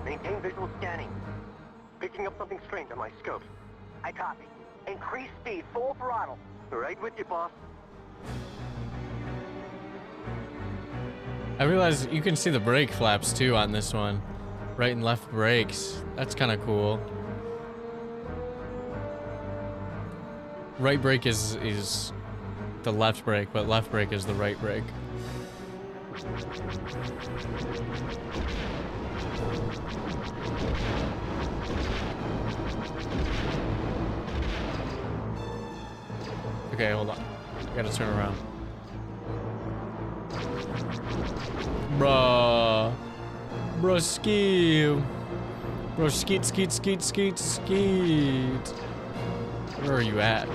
Maintain visual scanning. Picking up something strange on my scopes. I copy. Increase speed, full throttle. Right with you, boss. I realize you can see the brake flaps too on this one. Right and left brakes. That's kind of cool. Right brake is the left brake, but left brake is the right brake. Okay, hold on. I gotta turn around. Bruh. Broski. Bro, skeet. Where are you at?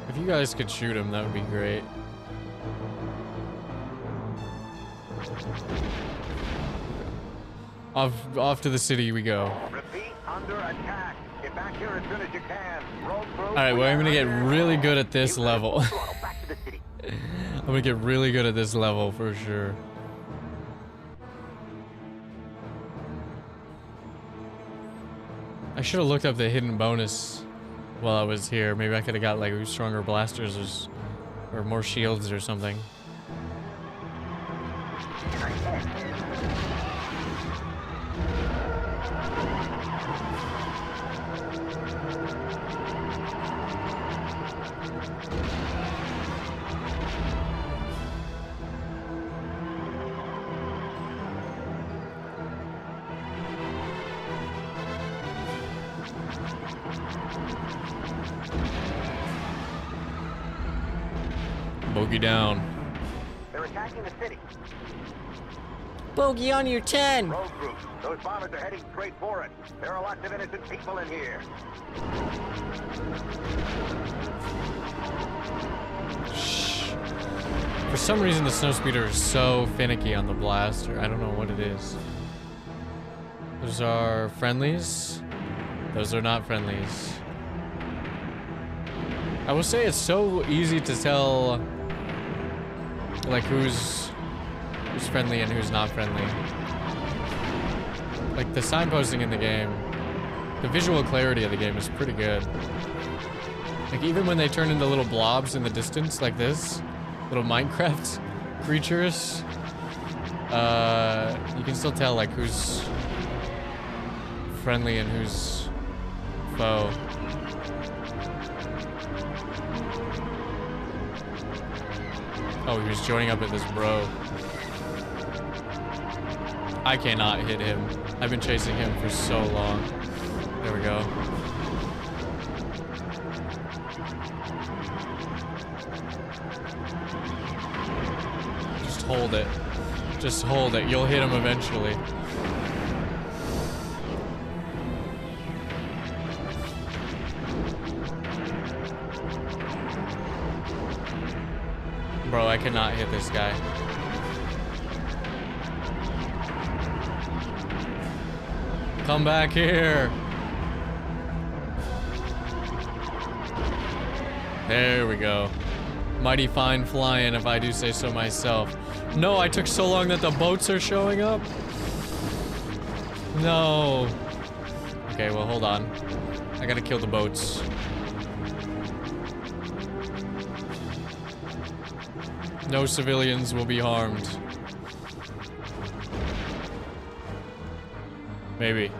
If you guys could shoot him, that would be great. Off to the city we go. Repeat, under attack. Get back here as soon as you can. Alright, well, I'm gonna get really good at this level. I'm gonna get really good at this level for sure. I should have looked up the hidden bonus while I was here. Maybe I could have got like stronger blasters or more shields or something. Bogey down. They're attacking the city. Bogey on your 10. Road group, those bombers are heading straight for it. There are lots of innocent people in here. Shh. For some reason, the snowspeeder is so finicky on the blaster. I don't know what it is. Those are friendlies. Those are not friendlies. I will say it's so easy to tell, like, who's friendly and who's not friendly. Like, the signposting in the game, the visual clarity of the game is pretty good. Like, even when they turn into little blobs in the distance, like this, little Minecraft creatures, you can still tell, like, who's friendly and who's foe. Oh, he was joining up with this bro. I cannot hit him. I've been chasing him for so long. There we go. Just hold it. Just hold it. You'll hit him eventually. Bro, I cannot hit this guy. Come back here. There we go. Mighty fine flying, if I do say so myself. No, I took so long that the boats are showing up. No. Okay, well, hold on. I gotta kill the boats. No civilians will be harmed. Maybe.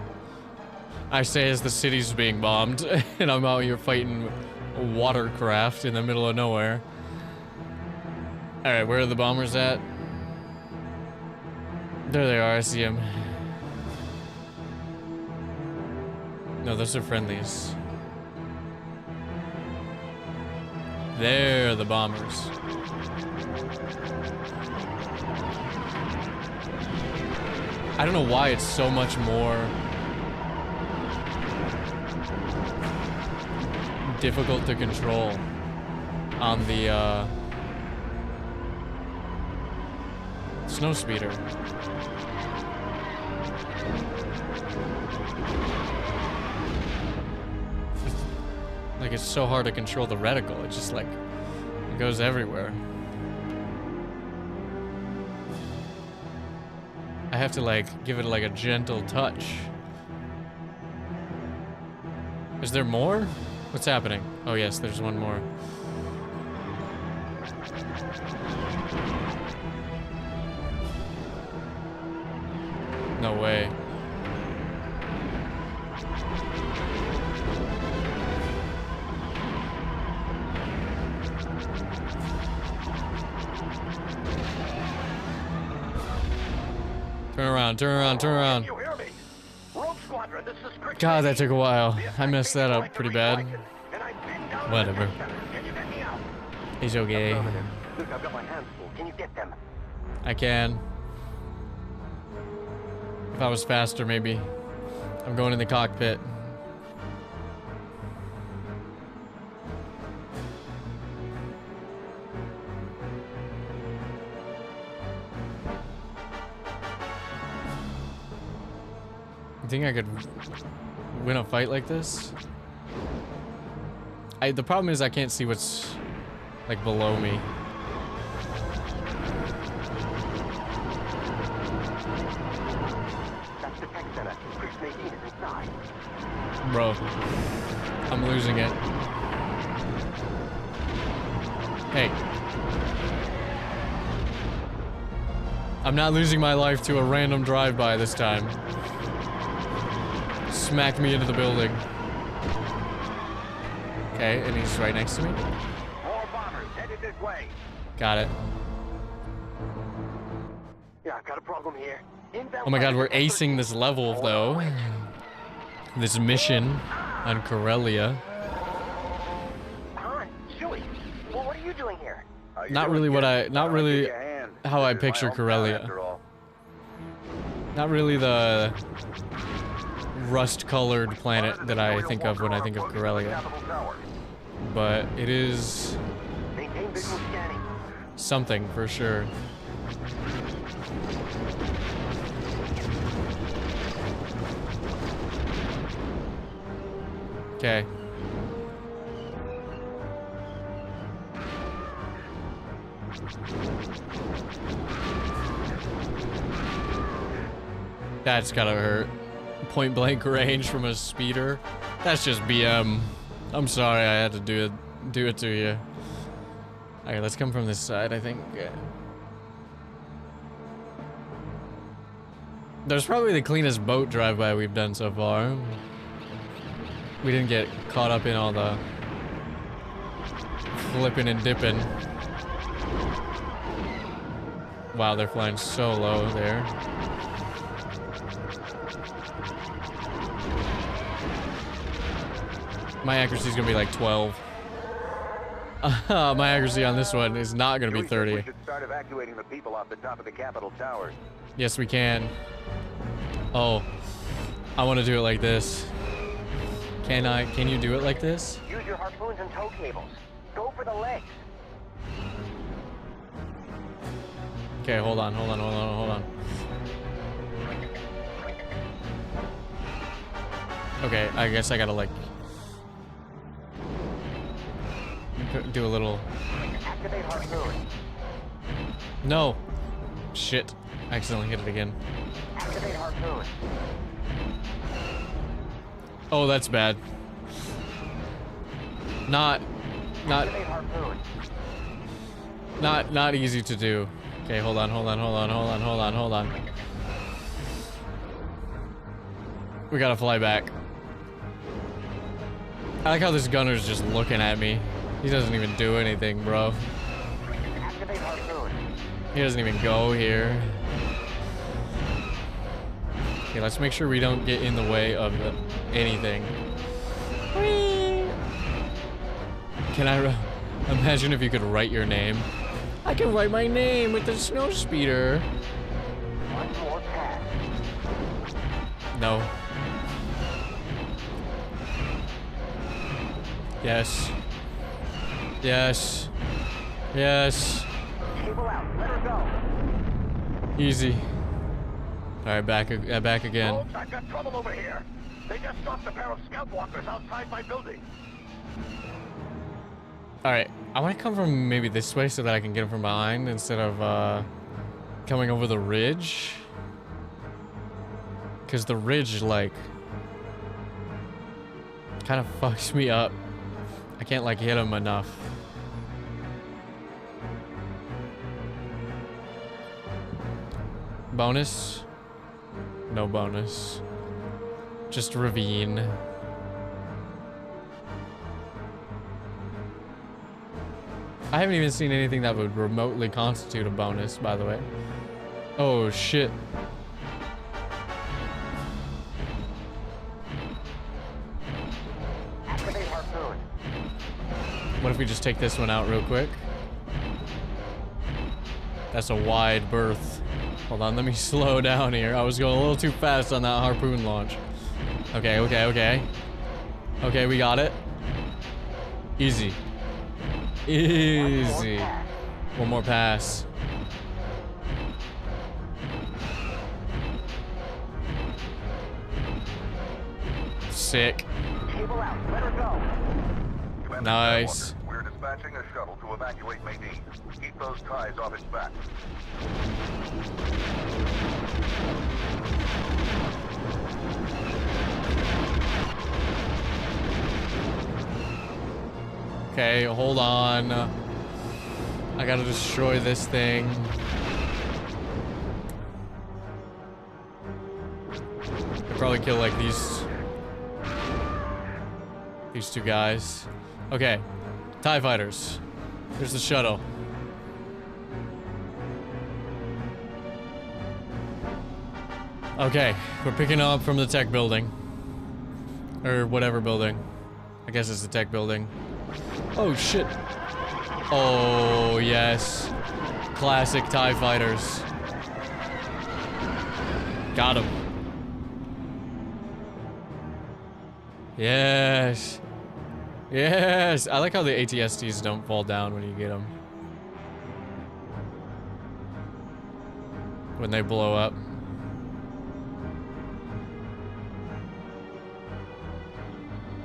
I say as the city's being bombed, and I'm out here fighting a watercraft in the middle of nowhere. Alright, where are the bombers at? There they are, I see them. No, those are friendlies. They're the bombers. I don't know why it's so much more difficult to control on the snowspeeder. Like, it's so hard to control the reticle. It just, like, it goes everywhere. I have to, like, give it, like, a gentle touch. Is there more? What's happening? Oh, yes, there's one more. No way. Turn around, turn around, turn around. You hear me? Rogue Squadron, this is Chris. God, that took a while. I messed that up pretty bad. Whatever. Can you get me out? He's okay. Luke, I've got my hands full. Can you get them? I can. If I was faster, maybe. I'm going in the cockpit. You think I could win a fight like this? The problem is I can't see what's like below me. That's the tech center. Chris Nadine is inside. Bro, I'm losing it. Hey. I'm not losing my life to a random drive-by this time. Smacked me into the building. Okay, and he's right next to me. More bombers headed this way. Got it. Yeah, I've got a problem here. Oh my god, we're acing this level, though. This mission. on Corellia. Han, Chewie, well, what are you doing here? Not really how I picture Corellia. Not really the rust-colored planet that I think of when I think of Corellia. But it is something for sure. Okay. That's gotta hurt. Point blank range from a speeder. That's just BM. I'm sorry I had to do it to you. Alright, let's come from this side, I think. There's probably the cleanest boat drive-by we've done so far. We didn't get caught up in all the flipping and dipping. Wow, they're flying so low there. My accuracy is gonna be like 12. My accuracy on this one is not gonna be 30. We should start evacuating the people off the top of the Capitol towers. Yes, we can. Oh, I want to do it like this. Can you do it like this? Use your harpoons and tow cables. Go for the legs. Okay, hold on. Okay, I guess I gotta like do a little. Activate harpoon. No. Shit. I accidentally hit it again. Activate harpoon. Oh, that's bad. Not Activate harpoon. not easy to do. Okay, hold on. We gotta fly back. I like how this gunner's just looking at me. He doesn't even do anything, bro. Activate harpoon. He doesn't even go here. Okay, let's make sure we don't get in the way of anything. Whee! Can I imagine if you could write your name? I can write my name with the snow speeder. One more pass. No. Yes. Yes. Yes. Cable out. Let her go. Easy. All right, back again. Folks, I've got trouble over here. They just stopped a pair of scout walkers outside my building. All right, I want to come from maybe this way so that I can get them from behind instead of coming over the ridge. Because the ridge, like, kind of fucks me up. I can't, like, hit them enough. Bonus? No bonus. Just ravine. I haven't even seen anything that would remotely constitute a bonus, by the way. Oh, shit. Activate harpoon. What if we just take this one out real quick? That's a wide berth. Hold on, let me slow down here. I was going a little too fast on that harpoon launch. Okay. Okay, we got it. Easy. Easy. One more pass. Sick. Cable out. Let her go. Commander Nice. Skywalker, we're dispatching a shuttle to evacuate Medine. Keep those ties off its back. Okay, hold on. I gotta destroy this thing. I'll probably kill like these two guys. Okay, TIE fighters. Here's the shuttle. Okay, we're picking up from the tech building. Or whatever building. I guess it's the tech building. Oh, shit. Oh, yes. Classic TIE fighters. Got him. Yes. Yes. I like how the ATSTs don't fall down when you get them. When they blow up.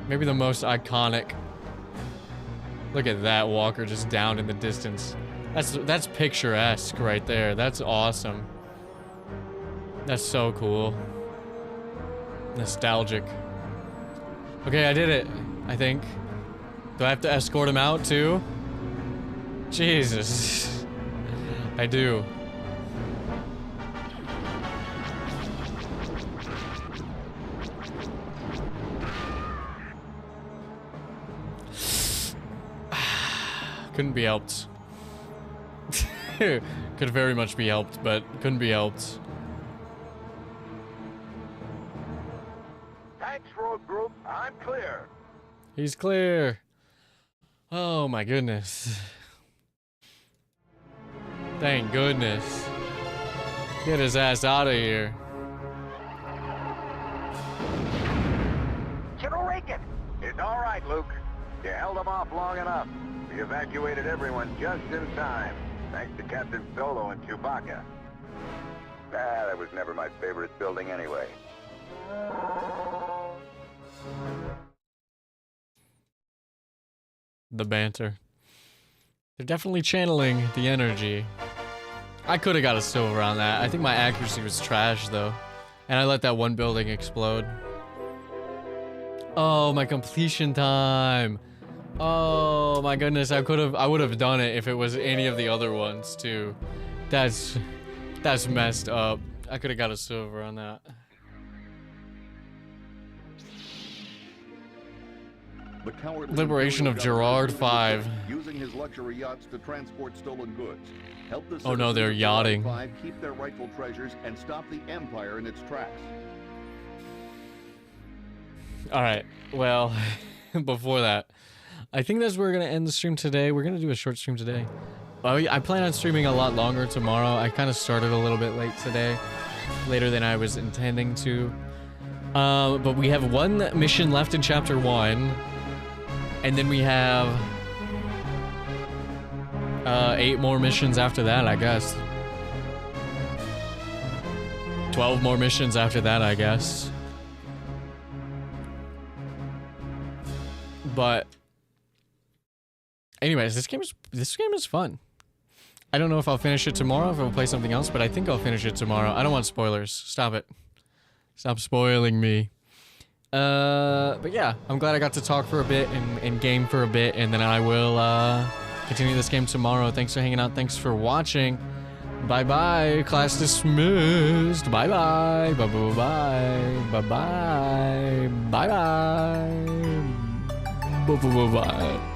Maybe the most iconic. Look at that walker just down in the distance. That's picturesque right there. That's awesome. That's so cool. Nostalgic. Okay, I did it. I think. Do I have to escort him out too? Jesus. I do. Couldn't be helped. Could very much be helped, but couldn't be helped. Thanks, road group. I'm clear. He's clear. Oh my goodness. Thank goodness. Get his ass out of here. General Reagan. It's all right, Luke. You held them off long enough. We evacuated everyone just in time, thanks to Captain Solo and Chewbacca. That was never my favorite building anyway. The banter. They're definitely channeling the energy. I could have got a silver on that. I think my accuracy was trash though. And I let that one building explode. Oh, my completion time. Oh my goodness, I would have done it if it was any of the other ones too. That's messed up. I could have got a silver on that. The cowardly Liberation of Gerard 5. Using his luxury yachts to transport stolen goods. Help the Oh no, they're citizens of yachting. Gerard 5 keep their rightful treasures and stop the Empire in its tracks. Alright, well, before that, I think that's where we're going to end the stream today. We're going to do a short stream today. I plan on streaming a lot longer tomorrow. I kind of started a little bit late today. Later than I was intending to. But we have one mission left in Chapter 1. And then we have 8 more missions after that, I guess. 12 more missions after that, I guess. But anyways, this game is fun. I don't know if I'll finish it tomorrow, if I'll play something else, but I think I'll finish it tomorrow. I don't want spoilers. Stop it. Stop spoiling me. But yeah, I'm glad I got to talk for a bit and game for a bit, and then I will continue this game tomorrow. Thanks for hanging out. Thanks for watching. Bye-bye. Class dismissed. Bye-bye. Bye-bye. Bye-bye. Bye-bye. Bye-bye.